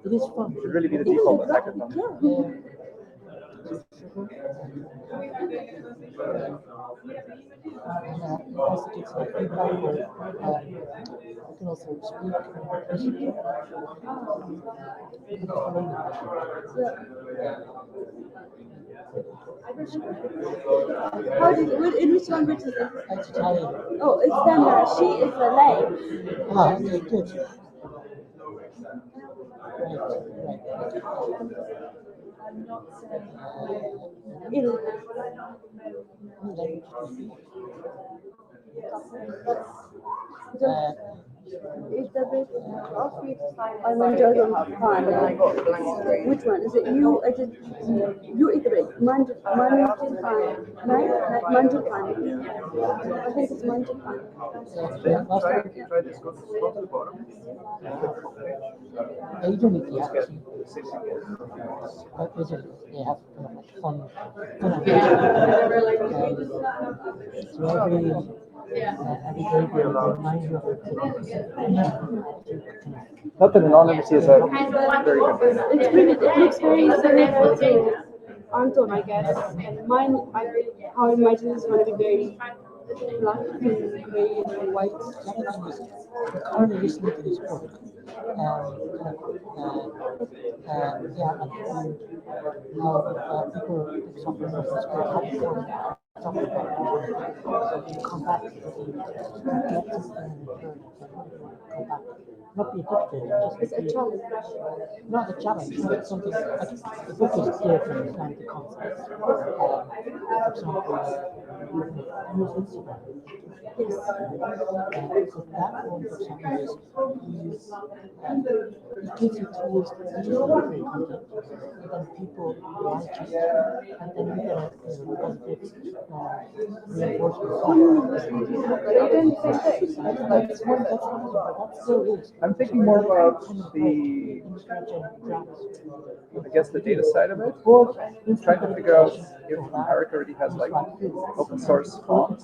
it is fun. Should really be the default hackathon. Also takes like feedback or you can also speak. How did, in which language is it? It's Italian. Oh, it's them. She is the lay. Ah, okay, good. Is the bit Manjaro fun? Which one? Is it you? Is it you? Iterate. Manjil fun. Manjil fun. I think it's Manjil fun. Try this. Go to the bottom. You don't need the action. But basically, they have kind of like fun so every day they remind you of Not that anonymity is a very good. It's really, it looks very similar to Anton, I guess. And mine, how I imagine is going to be very black and gray and white. We're currently listening to this book. Yeah, and how people suffering from this come back to not be addicted, just It's a challenge. not a challenge, but something like the book is clear to understand the concepts. For example, use Instagram. Yes. So that one, for example, is it gives you tools to create content, and then people like it, and then you get a positive reinforcement. That's still is. I'm thinking more about I guess the data side of it. Trying to figure out if Amharic already has like open source fonts.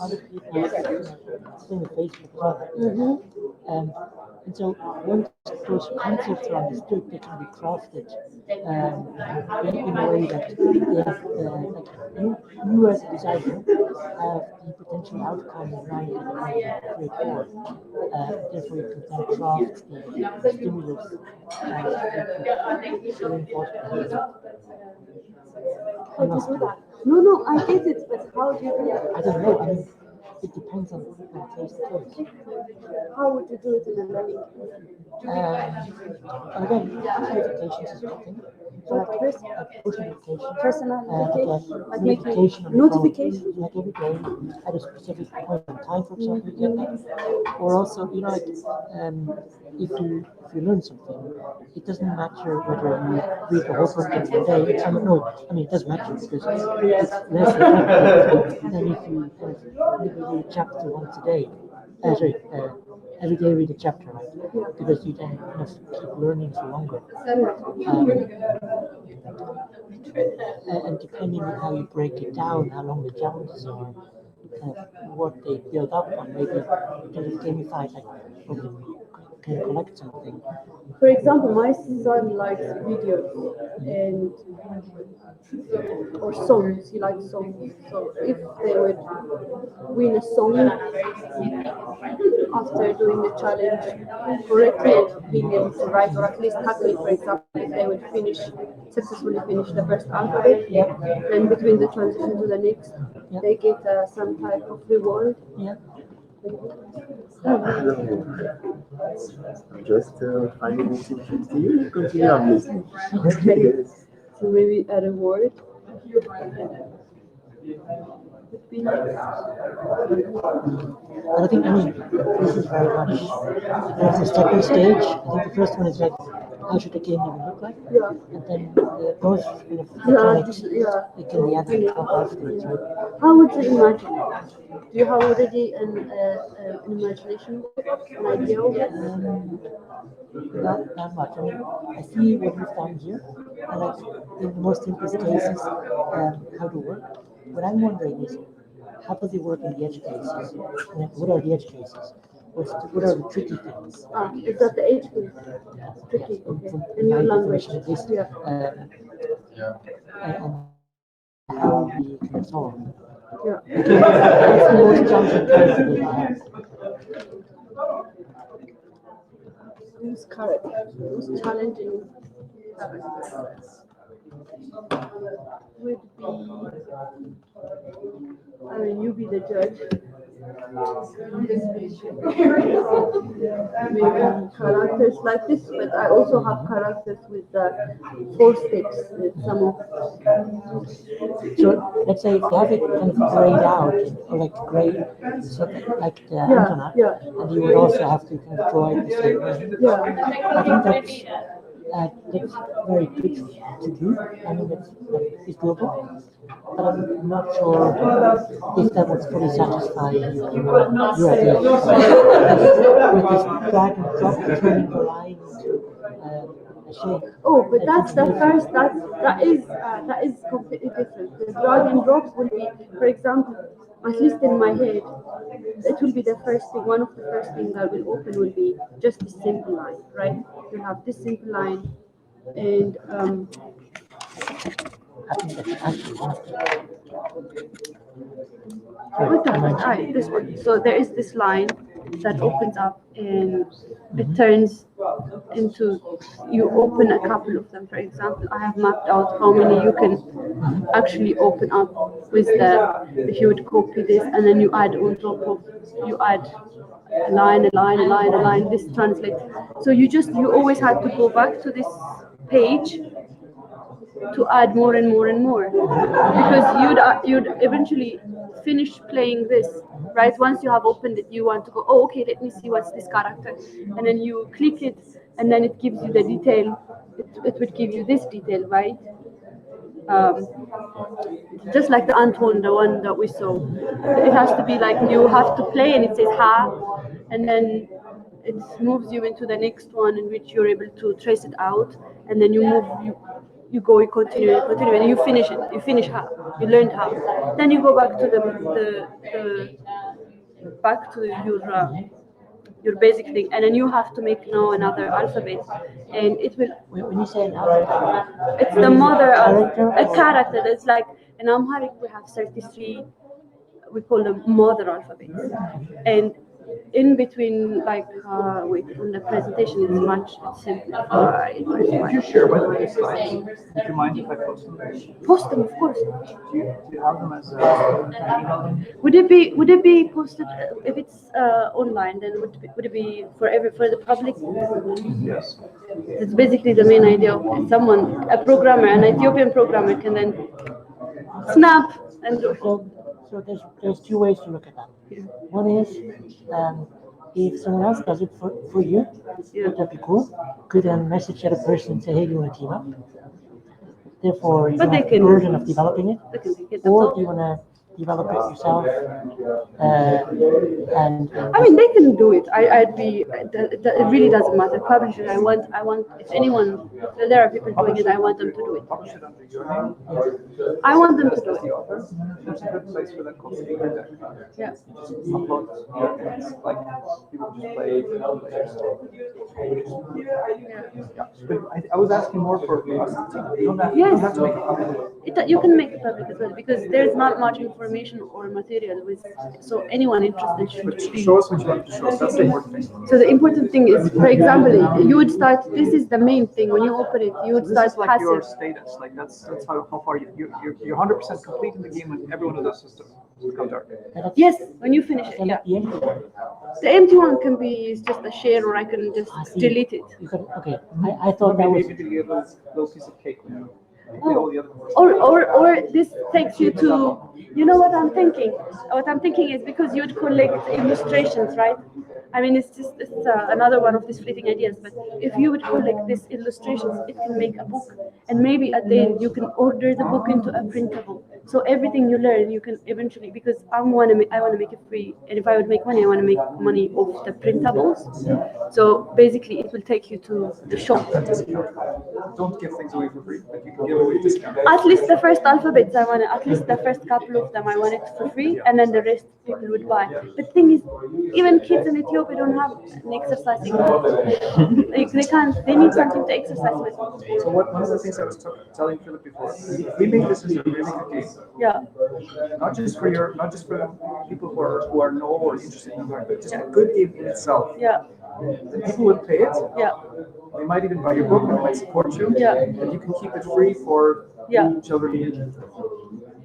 Facebook as well. And And so once those concepts are understood, they can be crafted in a way that they have, like you as a designer have the potential outcome in mind that you want to create for. Therefore, you can then craft the stimulus to reinforce behavior. How do you do that? No, I get it, but how do you do it? I don't know. I mean, it depends on case to case. How would you do it in a learning? Again, notifications is one thing. So like push notifications, Personal like notification, on the notification? phone, like every day at a specific point in time, for example, you get that. Or also, you know, like if you learn something, it doesn't matter whether you read the whole content in a day. It does matter because it's less effective than if you maybe read a chapter once a day. Every day read a chapter, right? Because you then kind of keep learning for longer. And depending on how you break it down, how long the challenges are, kind of what they build up on, maybe kind of gamify, like probably can collect something. For example, my son likes videos and or songs. He likes songs. So if they would win a song after doing the challenge correctly and being able to write, or at least happily, for example, if they would successfully finish the first alphabet, and between the transition to the next, they get some type of reward. Just finding it to you, continue on listening. Okay. So maybe a reward. Would be nice. But I think, this is very much, there's a second stage. I think the first one is like, how should the game even look like? Yeah. And then those kind of mechanics, it can be added up afterwards, right? How would you imagine? Do you have already an imagination, an idea of it? Not that much. I mean, I see what we've done here, and like in the most simplest cases, how to work. What I'm wondering is, how does it work in the edge cases? And like, what are the edge cases? What are the tricky things? Is that the edge case? Tricky, okay. In your language. At least, and how we can solve. Yeah. It's the most challenging part that we have. Who's character? Who's challenging character? Would be, I mean, you be the judge. Maybe characters like this, but I also have characters with 4 steps. With some of. So let's say if you have it kind of grayed out, or like grayed, so like the Antonaut, and you would also have to kind of draw it the same way. I think that's very good to do. I mean, it's doable, but I'm not sure if that would fully satisfy your idea. With this drag and drop, turning the line into a shape. Oh, but that's the first. That is completely different. The drag and drop will be, for example, at least in my head, it will be the first thing. One of the first things that will open will be just this simple line, right? You have this simple line, and this one. So there is this line that opens up and it turns into, you open a couple of them. For example, I have mapped out how many you can actually open up with if you would copy this and then you add on top of, you add a line, this translates. So you always had to go back to this page to add more and more and more, because you'd eventually finish playing this, right? Once you have opened it, you want to go, oh, okay, let me see what's this character, and then you click it, and then it gives you the detail. It would give you this detail, right? Just like the Antoine, the one that we saw, it has to be like you have to play, and it says ha, and then it moves you into the next one in which you're able to trace it out, and then you continue, and you finish it. You finish how. You learned how. Then you go back to your basic thing, and then you have to make now another alphabet, and it will. When you say an alphabet, It's the mother character? a character. It's like in Amharic we have 33. We call them mother alphabets, and in between, like in the presentation, it's much simpler. Could you share, by the way, the slides? Would you mind if I post them? Post them, of course. Do you have them as email? Would it be posted if it's online? Then would it be for the public? Yes. It's basically the main idea of someone, a programmer, an Ethiopian programmer, can then snap and do. So there's two ways to look at that. One is if someone else does it for you, that'd be cool. Could then message the other person and say, hey, you want to team up? Therefore, you don't have the burden of developing it. Or do you want to develop it yourself? And I mean, they can do it. I'd be. It really doesn't matter. Publisher. I want. If anyone, there are people doing it. I want them to do it. I want them to do it. There's a good place for that called Speaker Deck. Yeah. Upload like people just play. Yeah. But I was asking more for us. You don't have to make it public. You can make it public as well because there's not much information or material with. So anyone interested should be. Show us what you want to show us. That's the important thing. So the important thing is, for example, you would start. This is the main thing. When you open it, you would start This is like passive. your status. Like that's how far you're 100% complete in the game, and every one of those systems become dark. Yes, when you finish it, yeah. The empty one can be just a share, or I can just delete it. Okay, I thought that was. Maybe you get a little piece of cake. Or this takes you to, you know what I'm thinking? What I'm thinking is because you'd collect illustrations, right? I mean, it's another one of these fleeting ideas, but if you would collect these illustrations, it can make a book. And maybe at the end, you can order the book into a printable. So everything you learn, you can eventually, because I want to make it free. And if I would make money, I want to make money off the printables. So basically, it will take you to the shop. Don't give things away for free, but you can give away discount. At least the first alphabets, at least the first couple of them, I want it for free, and then the rest people would buy. But the thing is, even kids in Ethiopia don't have an exercising. They need something to exercise with. So one of the things I was telling Philip before, we make this as a really good game. Yeah. Not just for people who are know or interested in learning, but just a good game in itself. Yeah. The people would pay it. Yeah. They might even buy your book, and they might support you. Yeah. And you can keep it free for children.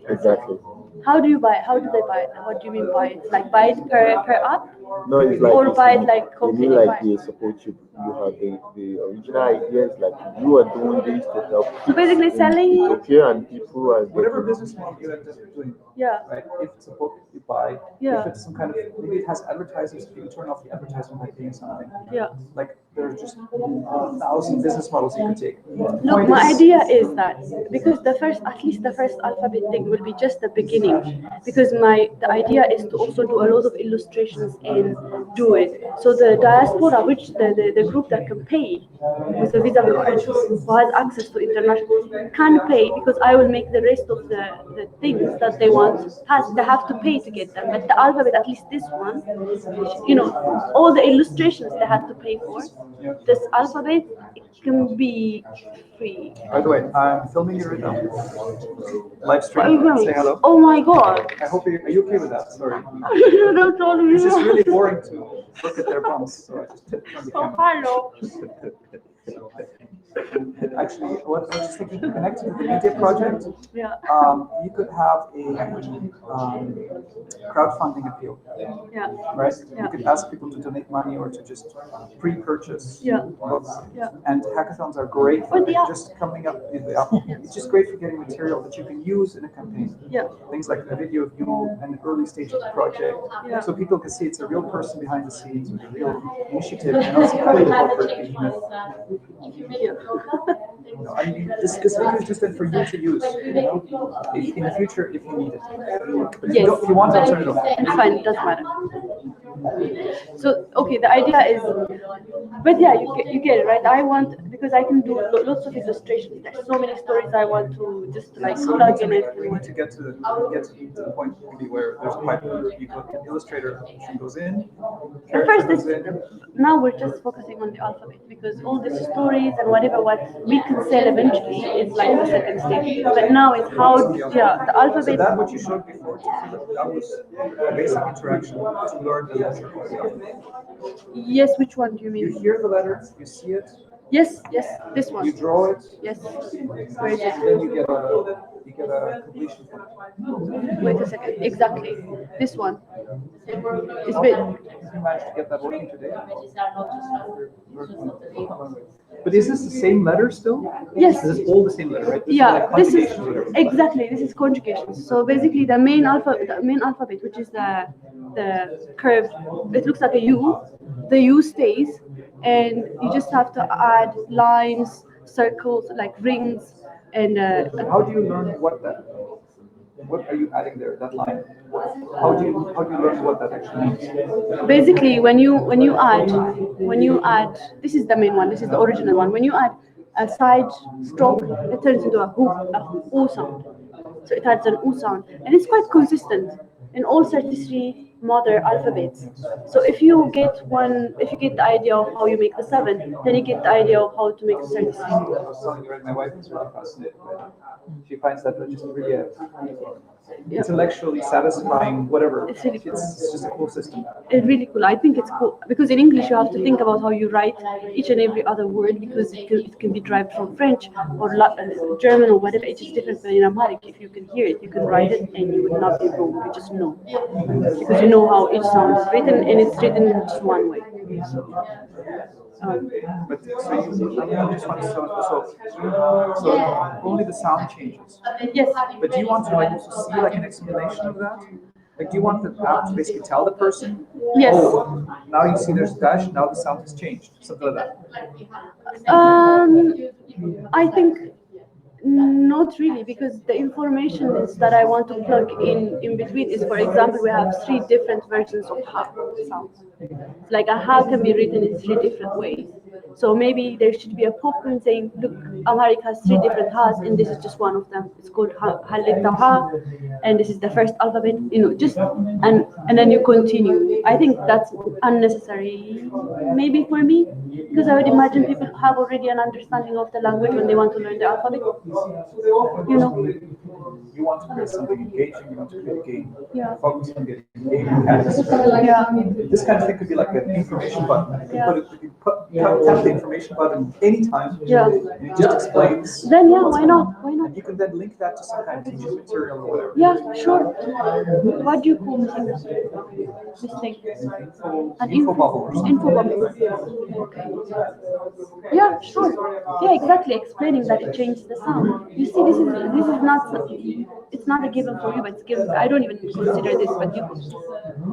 Exactly. How do you buy it? How do they buy it? What do you mean buy it? Like buy it per app? No, it's like or buy it like completely like they support you. You have the original idea is like you are doing this to help. So basically selling Ethiopia and people as whatever business model you end up doing. Yeah. Right. If it's a book you buy. Yeah. If it's some kind of maybe it has advertisers, you can turn off the advertisement by paying something. Yeah. Like there's just 1,000 business models you can take. Look, my idea is that because at least the first alphabet thing will be just the beginning. Because the idea is to also do a lot of illustrations and do it. So the diaspora, which the group that can pay with a visa card, who has access to international, can pay because I will make the rest of the things that they want. They have to pay to get them. But the alphabet, at least this one, all the illustrations they had to pay for. This alphabet, it can be free. By the way, I'm filming you right now. Live stream. Say hello. Oh my god. I hope are you okay with that? Sorry. Don't tell me. It's just really boring to look at their bums, so I just tipped on the camera. Hello. Actually, what I was just thinking, connected to the media project, you could have a crowdfunding appeal. Yeah. Right? You could ask people to donate money or to just pre-purchase books. And hackathons are great for just coming up with the app. It's just great for getting material that you can use in a campaign. Yeah. Things like a video of you and an early stage of the project. Yeah. So people can see it's a real person behind the scenes with a real initiative and also kind of I mean, this video is just meant for you to use, in the future if you need it. Yes. If you want to turn it off. It's fine, it doesn't matter. So, okay, the idea is, but yeah, you get it, right? I want, because I can do lots of illustrations. There's so many stories I want to just like plug in it. We need to get to the point maybe where there's quite you put Illustrator thing goes in. At first, now we're just focusing on the alphabet because all the stories and whatever what we can sell eventually is like the second stage. But now it's how the alphabet. So that what you showed before, that was a basic interaction to learn the letter. Yes, which one do you mean? You hear the letter, you see it. Yes, this one. You draw it. Yes. Where is it? Then you get a completion point. Wait a second. Exactly. This one. It's big. You managed to get that working today. But is this the same letter still? Yes. This is all the same letter, right? This is exactly. This is conjugation. So basically, the main alphabet, which is the curve, it looks like a U. The U stays, and you just have to add lines, circles, like rings, and. How do you learn what that? What are you adding there? That line. How do you learn what that actually means? Basically, when you add, this is the main one. This is the original one. When you add a side stroke, it turns into a oo sound. So it adds an oo sound, and it's quite consistent in all 33 mother alphabets. So if you get the idea of how you make the 7, then you get the idea of how to make the 33. I was telling you, right? My wife is really fascinated. She finds that just really intellectually satisfying, whatever. It's really cool. It's just a cool system. It's really cool. I think it's cool because in English you have to think about how you write each and every other word because it can be derived from French or German or whatever. It's just different. But in Amharic, if you can hear it, you can write it and you would not be wrong. You just know because you know how each sound is written and it's written in just one way. But I just want to so only the sound changes. Yes. But do you want to like also see like an explanation of that? Like, do you want the app to basically tell the person? Yes. Oh, now you see there's dash. Now the sound has changed. Something like that. I think not really, because the information is that I want to plug in between is, for example, we have 3 different versions of ha sounds. Like a ha can be written in 3 different ways. So maybe there should be a pop-in saying, look, Amharic has 3 different ha's, and this is just one of them. It's called Halit Ha, and this is the first alphabet. Just and then you continue. I think that's unnecessary, maybe for me, because I would imagine people have already an understanding of the language when they want to learn the alphabet. You want to create something engaging. You want to create a game. Yeah. Focus on getting engaging. Yeah. This kind of thing could be like an information button. You tap the information button anytime. Yeah. And it just explains. Then why not? Why not? And you can then link that to some kind of teaching material or whatever. Yeah, sure. What do you call this thing? An info bubble. Info bubble. Okay. Yeah, sure. Yeah, exactly. Explaining that it changes the sound. You see, this is not. It's not a given for you, but it's given. I don't even consider this, but you.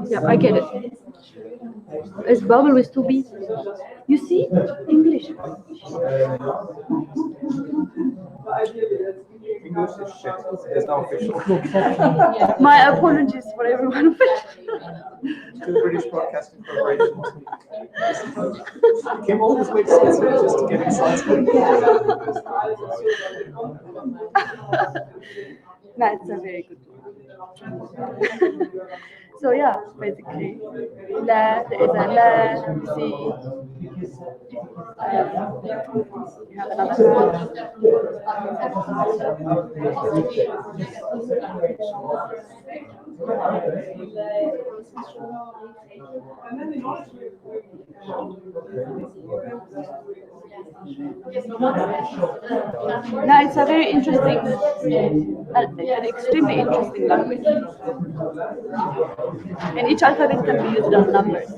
Yeah, I get it. It's bubble with 2 B's. You see, English. English is shit. It's now official. My apologies for everyone. To the British Broadcasting Corporation. Came all this way to Switzerland just to get insulted. That's a very good one. So yeah, basically, la is a la, see. You have another one. Now it's a very interesting, an extremely interesting language. And each alphabet can be used as numbers.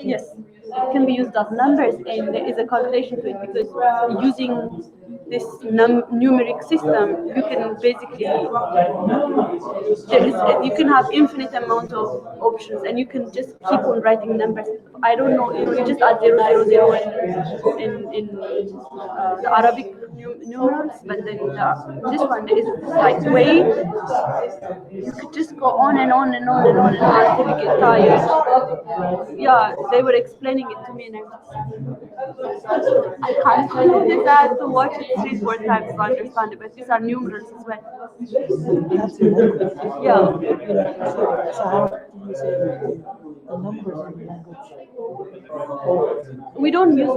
Yes, it can be used as numbers, and there is a calculation to it because using this numeric system, you can basically you can have infinite amount of options, and you can just keep on writing numbers. I don't know, you just add 000 in the Arabic numerals, but then this one is like way, you could just go on and on and on and on and on until you get tired. Yeah, they were explaining it to me and I can't follow this. I have to watch it 3-4 times to understand it, but these are numerals as well. Yeah. So how do you say the numbers in language?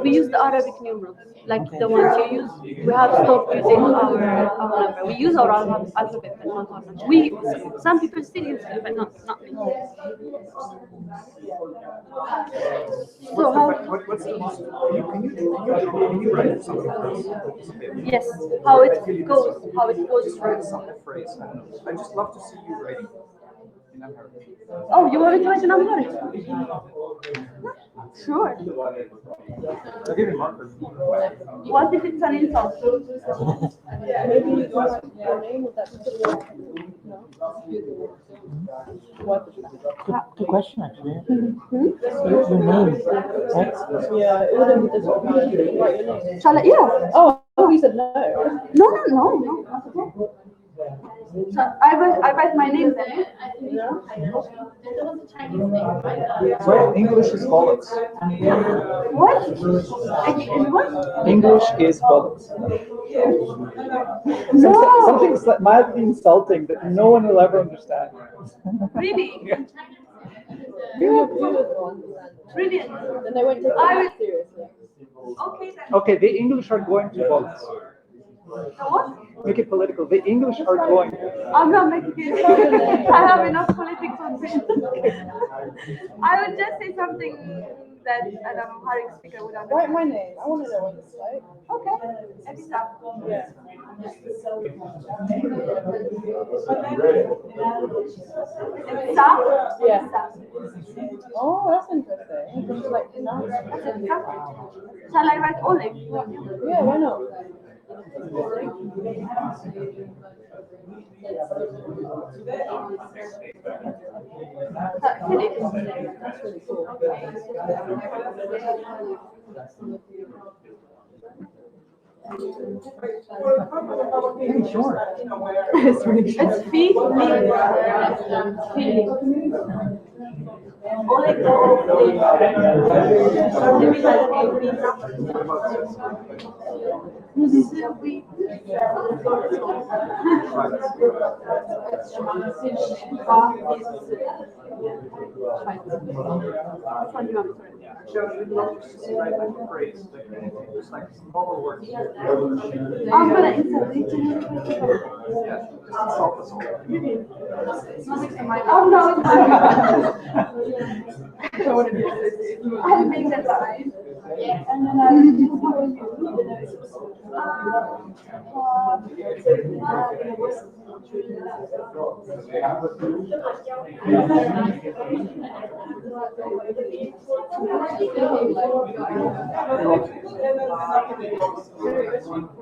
We use the Arabic numerals, like the ones you use. We have stopped using our number. We use our alphabet, but not our number. Some people still use it, but not me. So how? What's the most? Can you write something for us? Yes, how it goes. Just write some phrase. I don't know. I just love to see you writing in Amharic. Oh, you want me to write an Amharic? Sure. I'll give you markers. What if it's an insult? Maybe you can write your name with that particular. No. What? Good question, actually. Your name, right? Yeah, it wouldn't be difficult. Write your name. Shall I? Yeah. Oh, you said no. No, not at all. So I write my name then. Well, English is bullets. What? What? English is bullets. No. Something mildly insulting that no one will ever understand. Really? Yeah. Brilliant. Then they won't take it seriously. Okay then. Okay, the English are going to bullets. The what? Make it political. The English are going. I'm not making it. I have enough politics on me. I would just say something that an Amharic speaker would understand. Write my name. I want to know what it's like. Okay. Ebisa. Yeah. Ebisa? Yeah. Oh, that's interesting. Like, That's exactly. Shall I write Oleg? yeah, why not? Philip. That's really cool. Sure. It's feet, Oleg. I'm gonna insert it. Oh no, I'll make that line. And then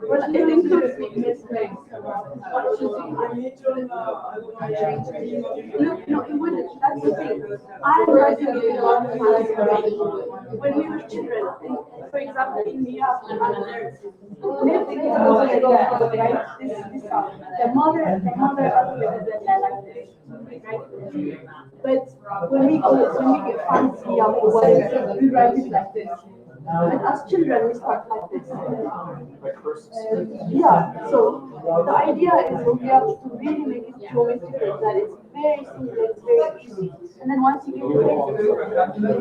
well, it includes no, it wouldn't. That's the thing. I'm writing it a lot of times when we were children. For example, in the afternoon, the mother alphabet is like this, right? But when we get fancy or whatever, we write it like this. And as children, we start like this. Yeah, so the idea is we have to really make it geometrical, that it's very simple, it's very easy. And then once you get to it,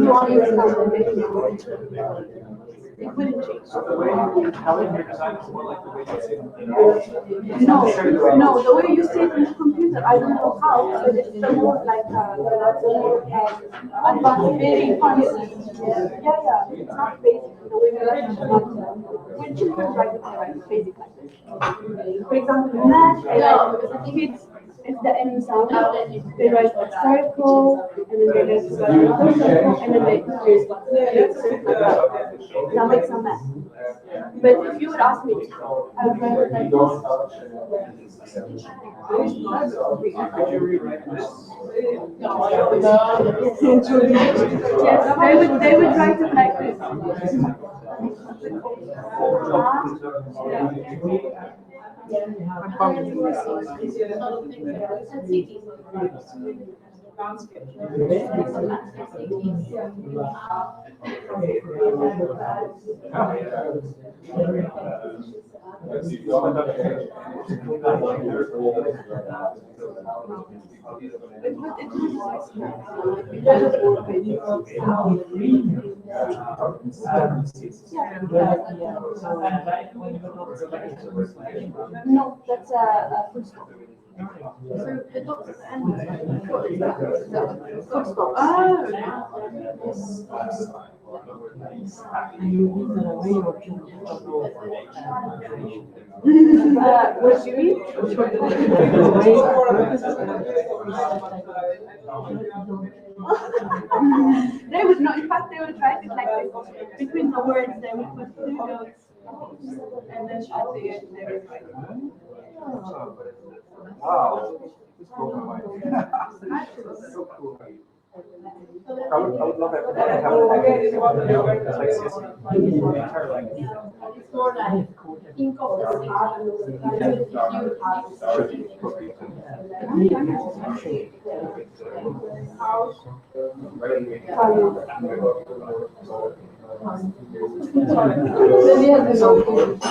you understand the meaning. It wouldn't change. No, the way you say it in the computer, I don't know how, but it's more like advanced, very fancy. Yeah, it's not basic. The way we write it, when children write it, they write basic like this. For example, math, kids, it's the M sound. They write a circle, and then they write a circle, and then they that makes some mess. But if you would ask me, I would write it like this. Yes, they would write it like this. No, that's a full stop. So the dots at the end, what is that? Full stop. Oh. What do you mean? They would not, in fact, they would try to like between the words, they would put two notes and then at the end they would write. Wow. So cool. I would love it. It's more like think of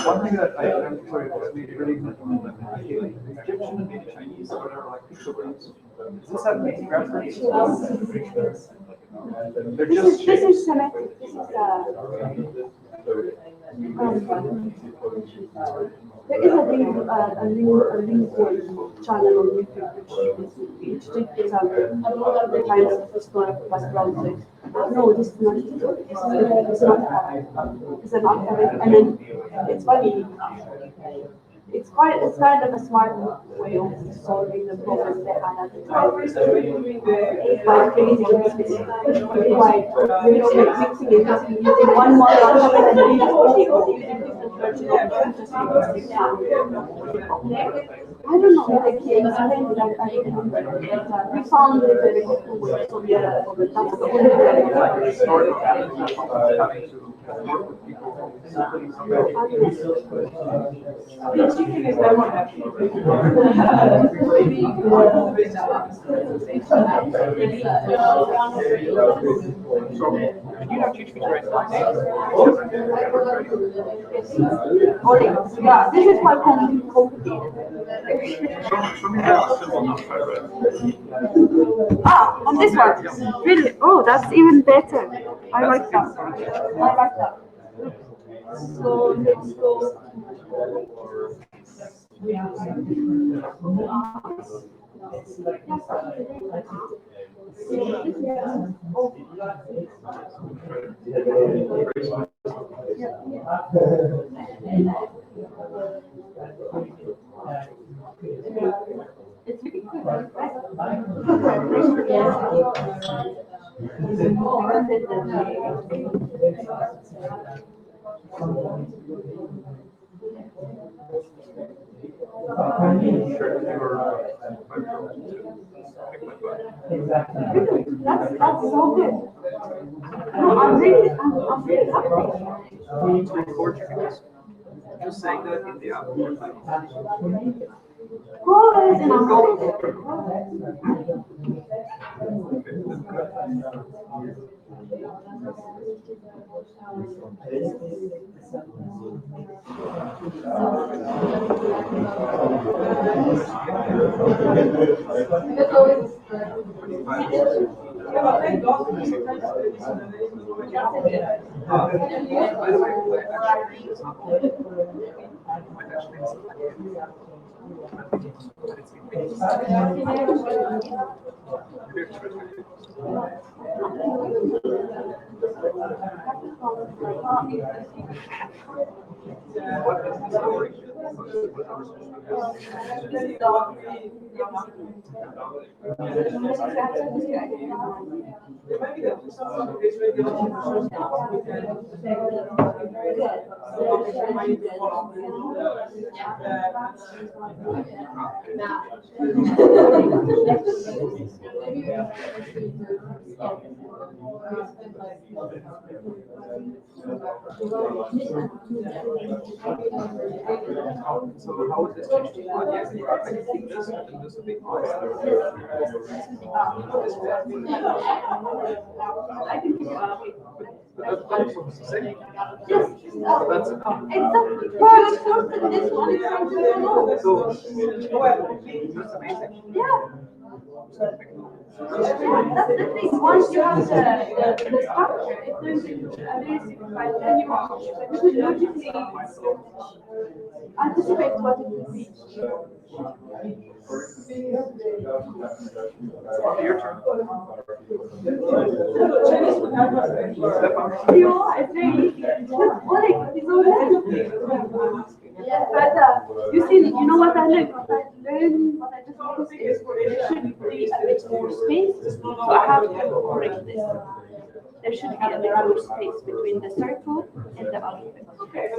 One thing that I'm sorry, really Egyptian and Chinese or whatever, like picture frames. Does this have any reference? They're just This is Semitic. This is there is a lingual channel on YouTube which takes up the kind of historical background to it. No, this is not it. It's not Arabic. It's an Arabic, and then it's funny. It's kind of a smart way of solving the problems they had at the time. By creating a business, by mixing it using one model alphabet and then using different versions of I don't know if I can explain it. I don't know. But we found it very different ways of that's the only Chicken is very happy. Yeah, this is quite complicated. On this one? Really? Oh, that's even better. I like that. I like that. So let's go. It's really good, That's so good. No, I'm really happy. We need to record you because just saying that in the app. Go ahead So how is this changing? Yes, I think this is a big part. I think But that's almost the same. yes, So that's exactly. But for this one, so that's amazing. yeah. Yeah, that's the thing. Once you have the structure, it's going to be very simplified. Then you could logically anticipate what it will be. Your turn. You are, it's very easy. Oleg, it's already. Yeah, but you see, you know what I learned? What I just noticed is there should be a bit more space, so I have to correct this. There should be a bit more space between the circle and the alphabet. Okay.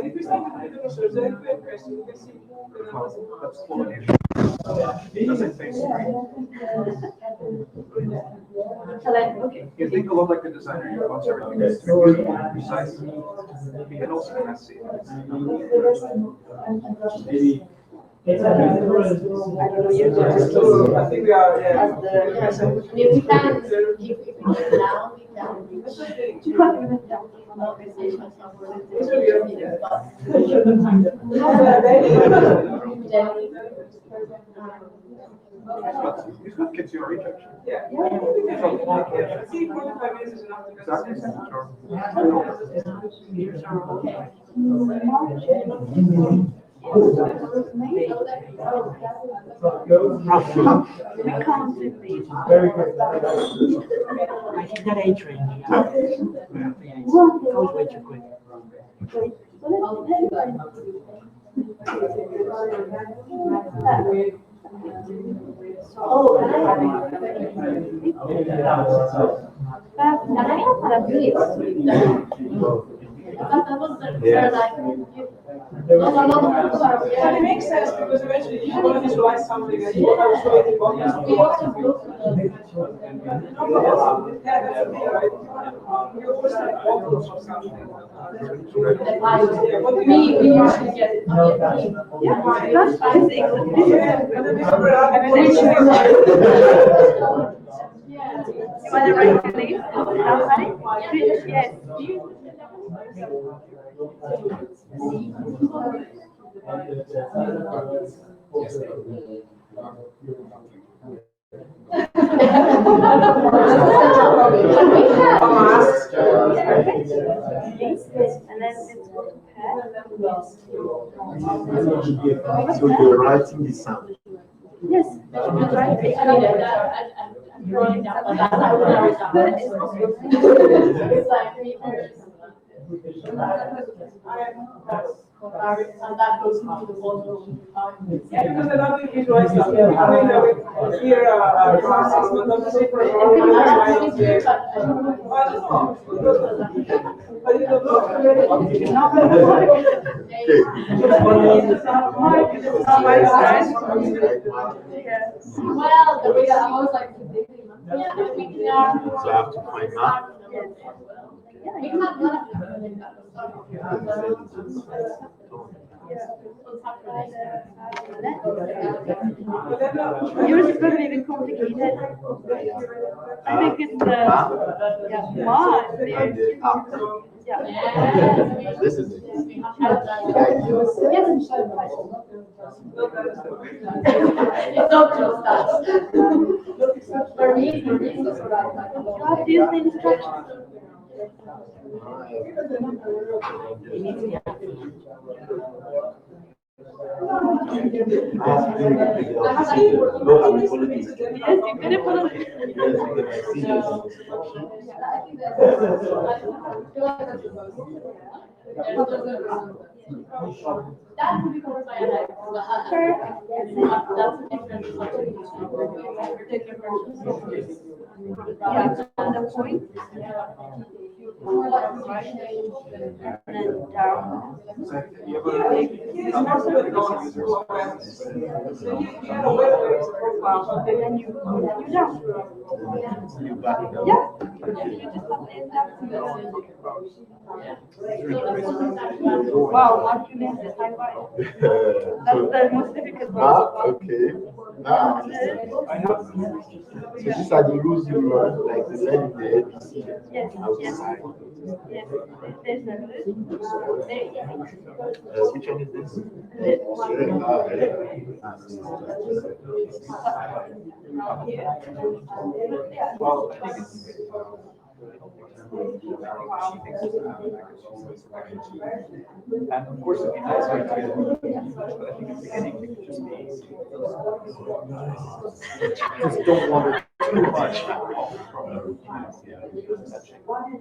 You think a lot like the designer, you want everything to be precise and also messy. I think we are, yeah. If we can, if we can now, we You've got kids your age, actually. Yeah. See, 45 minutes is enough to Very good. I think that age range goes way too quick. But it makes sense because eventually you want to visualize something and you want to show it in bodies. Yeah, that's the thing, right? You always have photos of something. we usually get it. You want to write your name? Yes. And then it's So you're writing the sound. yes. Drawing down, but that's how we know it's done. It's like and that goes into the photo. Yeah, because I don't think visualize stuff. I mean, here, classes, but not the same for well, the way I was like, yeah, we can. So I have to find map. We can have one of them. Yours is going to be a bit complicated. I think it's yeah. This is it. It's not just that. For me, it's How do you think instructions? That would be covered by a life. That's different. Yeah, and the point. And then down. And then you down. Yeah. Wow, what you mean is high five. That's the most difficult part. Okay. So these are the rules you learn, like the learning the ABC. Yes, outside. yes. There's a Which one is this? And of course, it'd be nice to get but I think at the beginning it could just be just don't wander too much.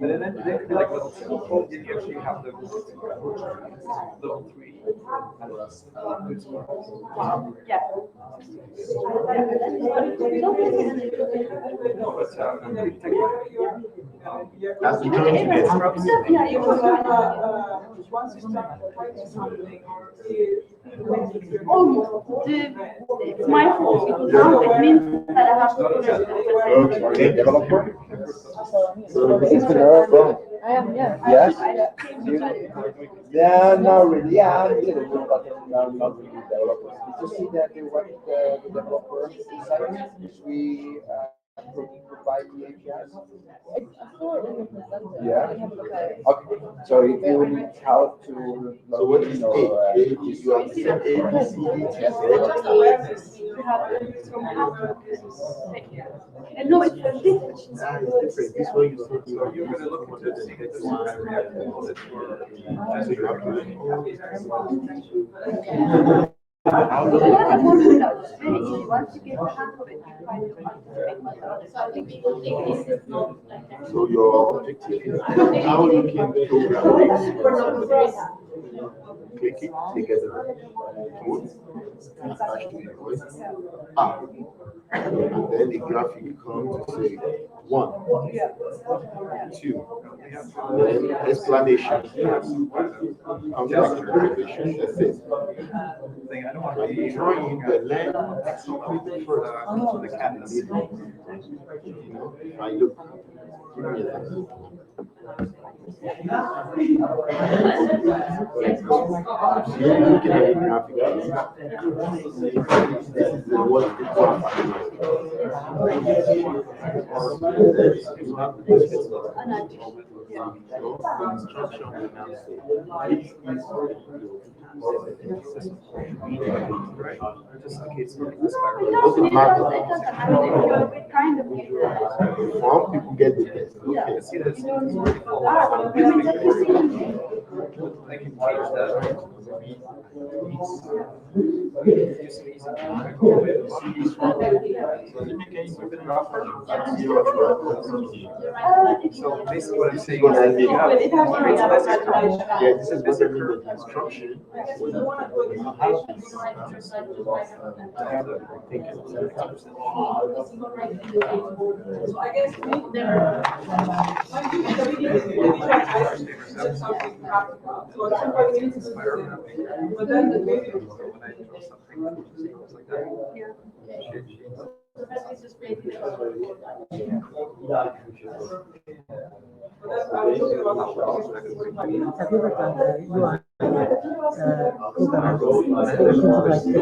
But then it could be like level 2. You actually have the level 3. Yeah. That's the joint Yeah, you can Once you start writing something, almost. It's my fault because now it means that I have to put it. Okay, developer. So this is where from? I am, yes. Yes? Yeah, not really. Yeah, I'm a little bit, but not really developers. Did you see that what the developer decided? We provide the APIs. Yeah. Okay. So if you need help to log in or you have the same No, it's different. It's different. This one you said you are You're going to look into it, see this one. How do you have more without? It's very easy. Once you get the hang of it, you find it hard to make much of it. So your objective is how you can program click it together. And then the graphic comes to say 1, 2, then explanation. Explanation. That's it. Drawing the land executed first. The canvas. You know, I look. Give me a second. You're looking at the graphic. This is the what the instruction will now say form people get the test. Okay. See this? I can change that. So basically what I'm saying is that you have this is what I mean with instruction. When you have this, So I guess we never. When you did the video, you said something practical. So it's something we need to do. But then the video. Have you ever done the UI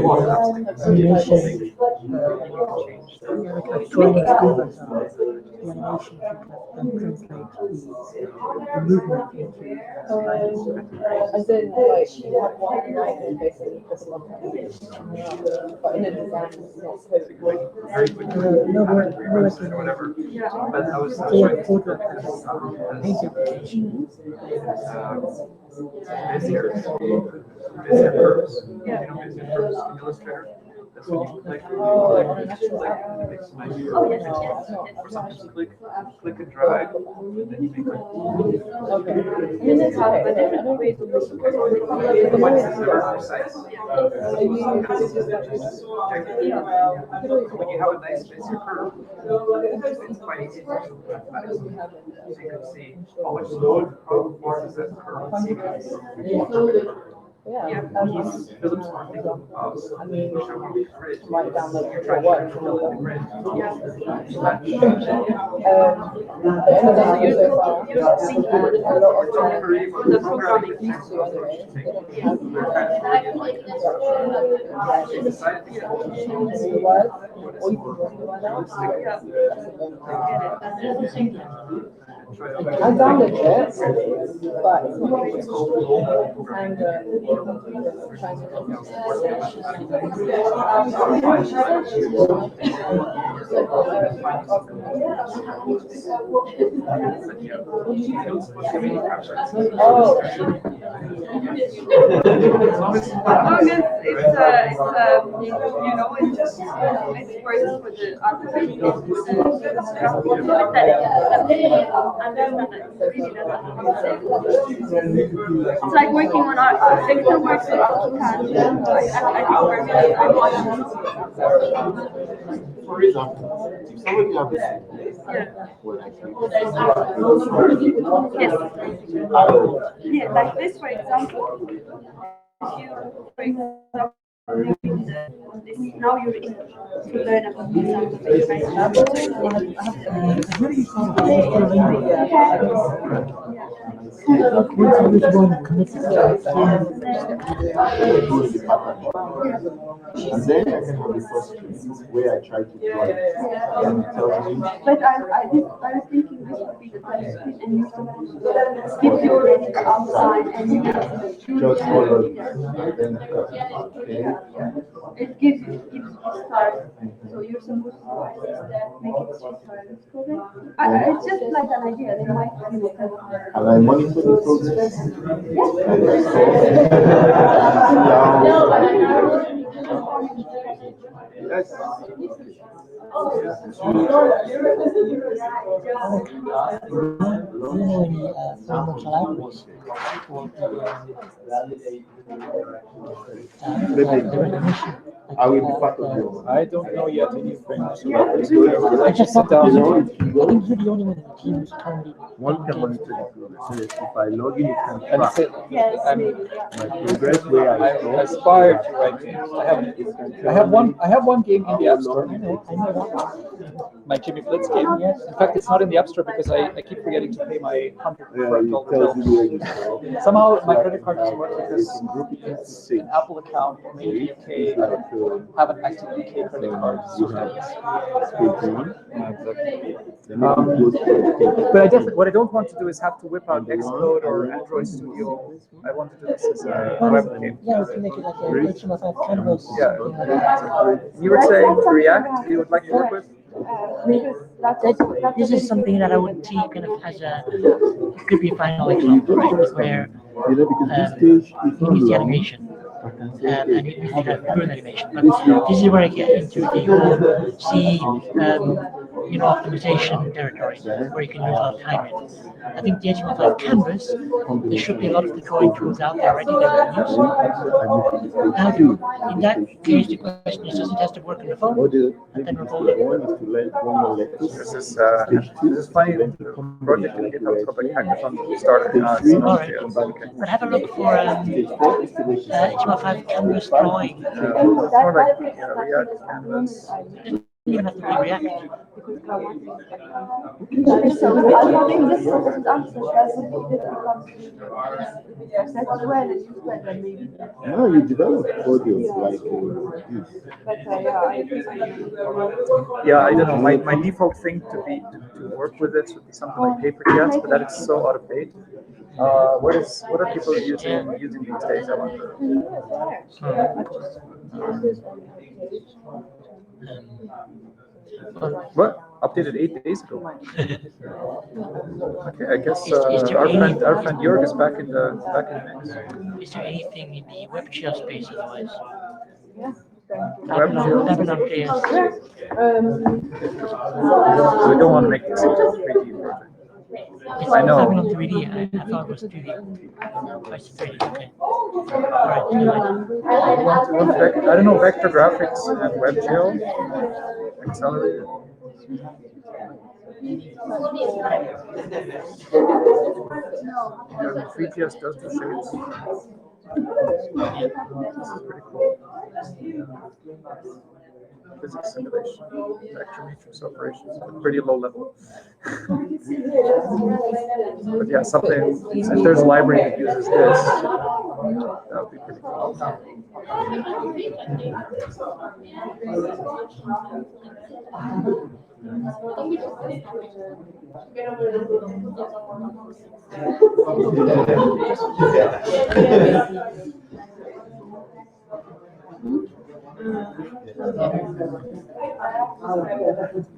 program animation? Like drawing a scuba the animation and translate the movement into As in, like, you have one line and basically just one but in a design, it's not supposed to be. no whatever. But I was Photo paint application. easier. Visit curves. You know, visit curves in Illustrator. That's when you click, or sometimes click and drag, and then you make like. The point is never precise. When you have a nice basic curve, it's quite easy to do mathematics. So you can see how much far is that curve. Philip's Martin showing the grid. You're trying to control the grid. I found it, yes, but and It's like working on art. Victor works with AutoCAD. For example, if somebody has Yeah, like this, for example. If you, for example, now you're in to learn about and then I can have the first place where I try to draw it. And it tells me. But I was thinking this would be the touch screen, and you're supposed to skip your already outside and you Just follow it. Then okay. It gives you stars. So you're supposed to make it 3 times. It's just like an idea. They might And I monitor the progress. And I yes. I will be part of you. I don't know yet anything. I just sit down. One can monitor the progress. So if I log in, it can track my progress where I aspire to write games. I have one game in the App Store. My Jimmy Blitz game. In fact, it's not in the App Store because I keep forgetting to pay my $100. Somehow my credit card doesn't work because it's an Apple account made in the UK. I don't have an active UK credit card. But what I don't want to do is have to whip out Xcode or Android Studio. I want to do this as a web game. yeah, we can make it like a HTML5 canvas. Yeah. You were saying React you would like to work with? This is something that I would see kind of as a, it could be a final example, right, where you need the animation. And you need to pure animation. But this is where I get into the whole C, optimization territory, where you can use a lot of time in. I think the HTML5 canvas, there should be a lot of the drawing tools out there already that we use. Now, in that case, the question is, does it have to work on the phone? And then remote it. This is funny. Project in GitHub called like Hackathon started. All right. But have a look for HTML5 canvas drawing. More like React canvas. You don't even have to be React. No, you develop audios like this. Yeah, I don't know. My default thing to work with it would be something like Paper.js, but that is so out of date. What are people using these days? I wonder. What? Updated 8 days ago. Okay, I guess Is there our any- friend Jörg is back in the mix. Is there anything in the WebGL space otherwise? WebGL? Babylon.js. We don't want to make this into a 3D project. It's I know. Babylon 3D. I thought it was 2D. Oh, it's 3D. Okay. All right. Never mind. I don't know, vector graphics and WebGL accelerated. Yeah, 3GS does the shapes. This is pretty cool. Physics simulation, vector matrix operations, pretty low level. But yeah, something, if there's a library that uses this, that would be pretty cool.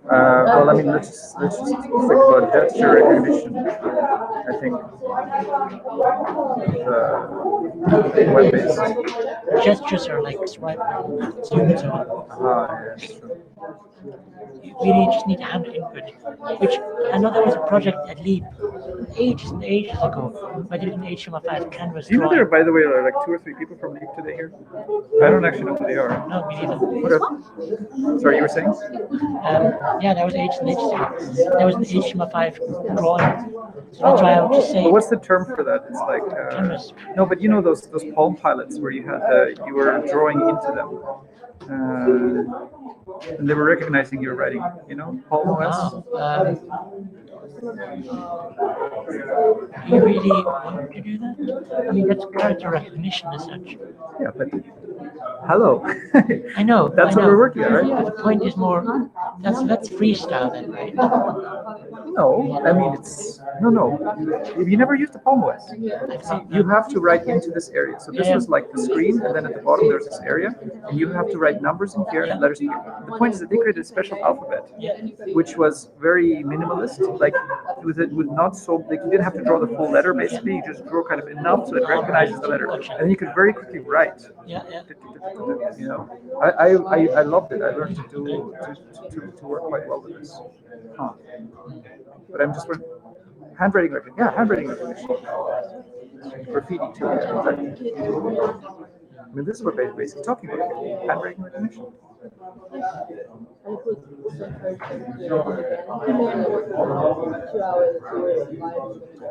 Well, I mean, let's just think about gesture recognition. I think web-based. Gestures are like swipe, zoom, and so on. Yeah, true. You really just need hand input, which I know there was a project at Leap ages and ages ago. I did an HTML5 canvas Do you know drawing. there, by the way, are like 2 or 3 people from Leap today here? I don't actually know who they are. No, me neither. Okay. Sorry, you were saying? Yeah, that was ages and ages ago. There was an HTML5 drawing. So that's why I would just say. But what's the term for that? It's like no, but you know those Palm Pilots where you had you were drawing into them, and they were recognizing your writing. You know, Palm OS. You really want to do that? I mean, that's character recognition as such. Yeah, but hello. I know. That's what we're working on, right? The point is more. That's freestyle then, right? No, I mean it's no. You never used the Palm OS. You have to write into this area. So this was like the screen, and then at the bottom there's this area, and you have to write numbers in here and letters in here. The point is that they created a special alphabet, which was very minimalist. Like with not so like you didn't have to draw the full letter. Basically, you just draw kind of enough so it recognizes the letter, and then you could very quickly write. Yeah. You know, I loved it. I learned to work quite well with this. But I'm just handwriting recognition. Yeah, handwriting recognition. Graffiti too. Yeah, exactly. I mean, this is what we're basically talking about. Handwriting recognition.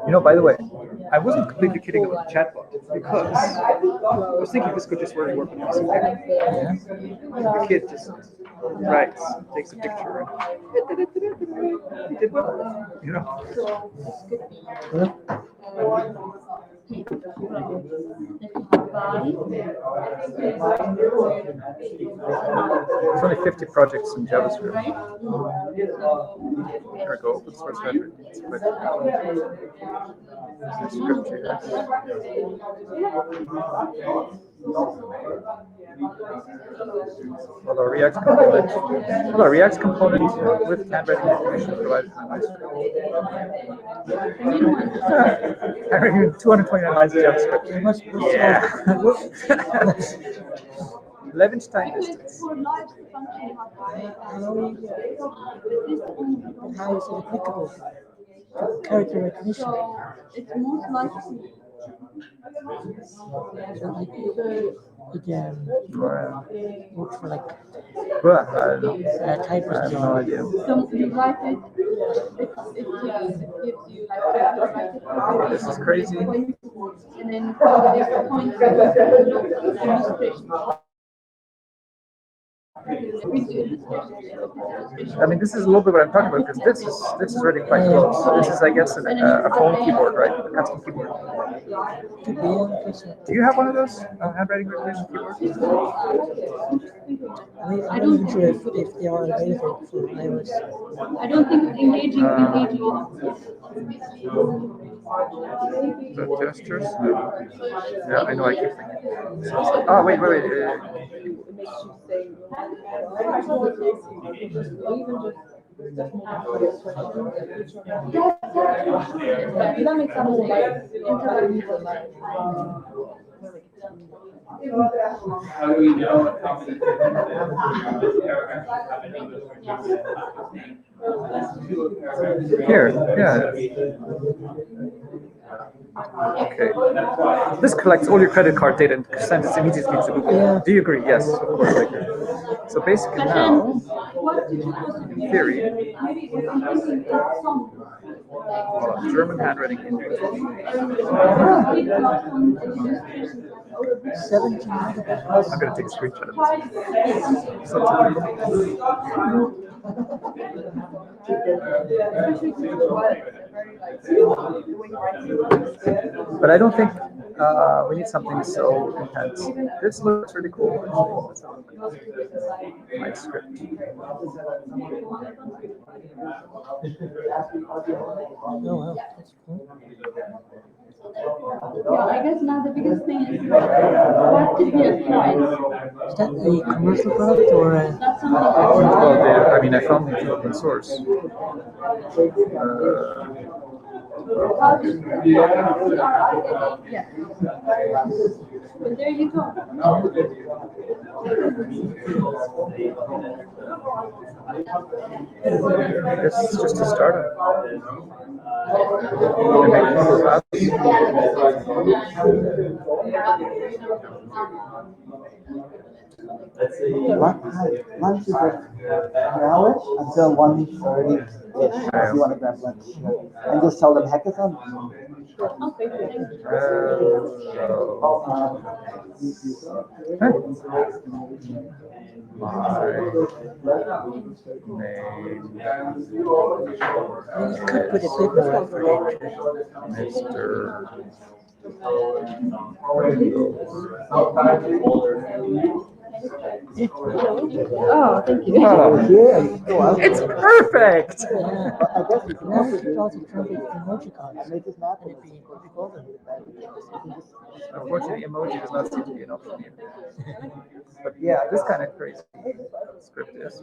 You know, by the way, I wasn't completely kidding about the chatbot because I was thinking this could just really work with this. The kid just writes, takes a picture, he did well, you know. There's only 50 projects in JavaScript. There we go, open source library. Although React component with handwriting recognition provided in nice. 229 lines of JavaScript. Yeah. Leven's time distance. How is it applicable to character recognition? It's most likely. It works for like typos. I have no idea. So you write it, it gives you like This is crazy. and then there's a point illustration. I mean, this is a little bit what I'm talking about because this is already quite close. This is, I guess, a phone keyboard, right? A custom keyboard. Do you have one of those handwriting recognition keyboards? I'm not even sure if they are available for iOS. I don't think engaging with AG. The gestures? Yeah, I know, I keep thinking. Oh, wait. It makes you say, that makes sense. Here, yeah. Okay. This collects all your credit card data and sends it immediately to Google. Yeah. Do you agree? Yes, of course I agree. So basically now, in theory, German handwriting individually. 17 megabytes. I'm going to take a screenshot of this. So typical. But I don't think we need something so intense. This looks really cool. My script. Oh, wow. That's cool. Yeah, I guess now the biggest thing is what could be a price. Is that a commercial product or a... That's something Well, I found it open source. Yeah. But there you go. It's just a startup. Lunch is like an hour until 1:30-ish. If you want to grab lunch, and just tell them hackathon. Okay, thank You could put a bit more effort Oh, thank you. It's perfect! I guess you can also translate emojicons. Make this map and it'd be golden. Unfortunately, emoji does not seem to be an option here. But yeah, this kind of crazy script is.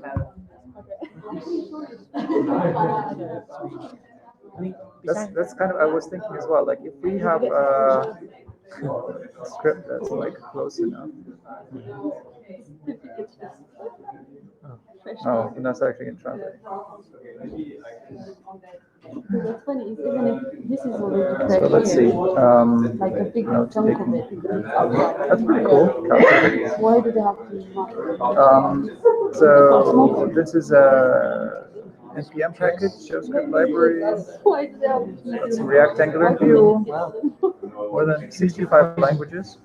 That's kind of, I was thinking as well, like if we have a script that's like close enough. Oh, and that's actually in translate. What's funny is even if this is already correct So let's see. like a big chunk of it. That's pretty cool. Why do they have to mark it? So this is a NPM package, JavaScript library. Why do they have to That's a React Angular view. More than 65 languages.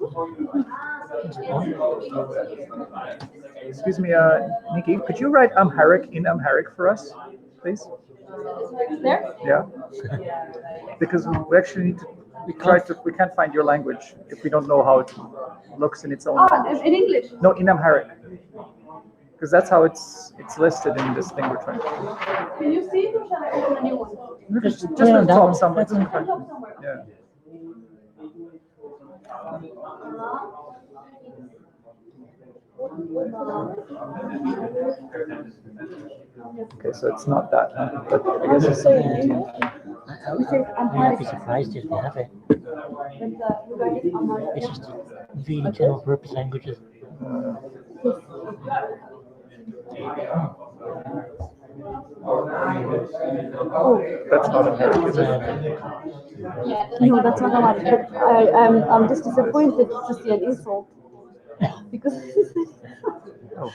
Excuse me, Nikki, could you write Amharic in Amharic for us, please? There? Yeah. Because we actually need to. We can't find your language if we don't know how it looks in its own language. In English? No, in Amharic. Because that's how it's listed in this thing we're trying to do. Can you see it or shall I open a new one? Just the top somewhere. Yeah. Okay, so it's not that, huh? But I guess it's I would be surprised if they have it. It's just really general purpose languages. That's not Amharic, is it? No, that's not Amharic. I'm just disappointed to see an insult. Because Oh.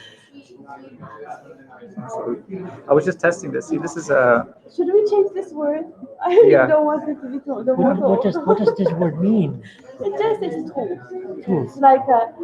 I was just testing this. See, this is a. Should we change this word? I really Yeah. don't want it to be told. What does this word mean? It just is tool. Tool. It's like a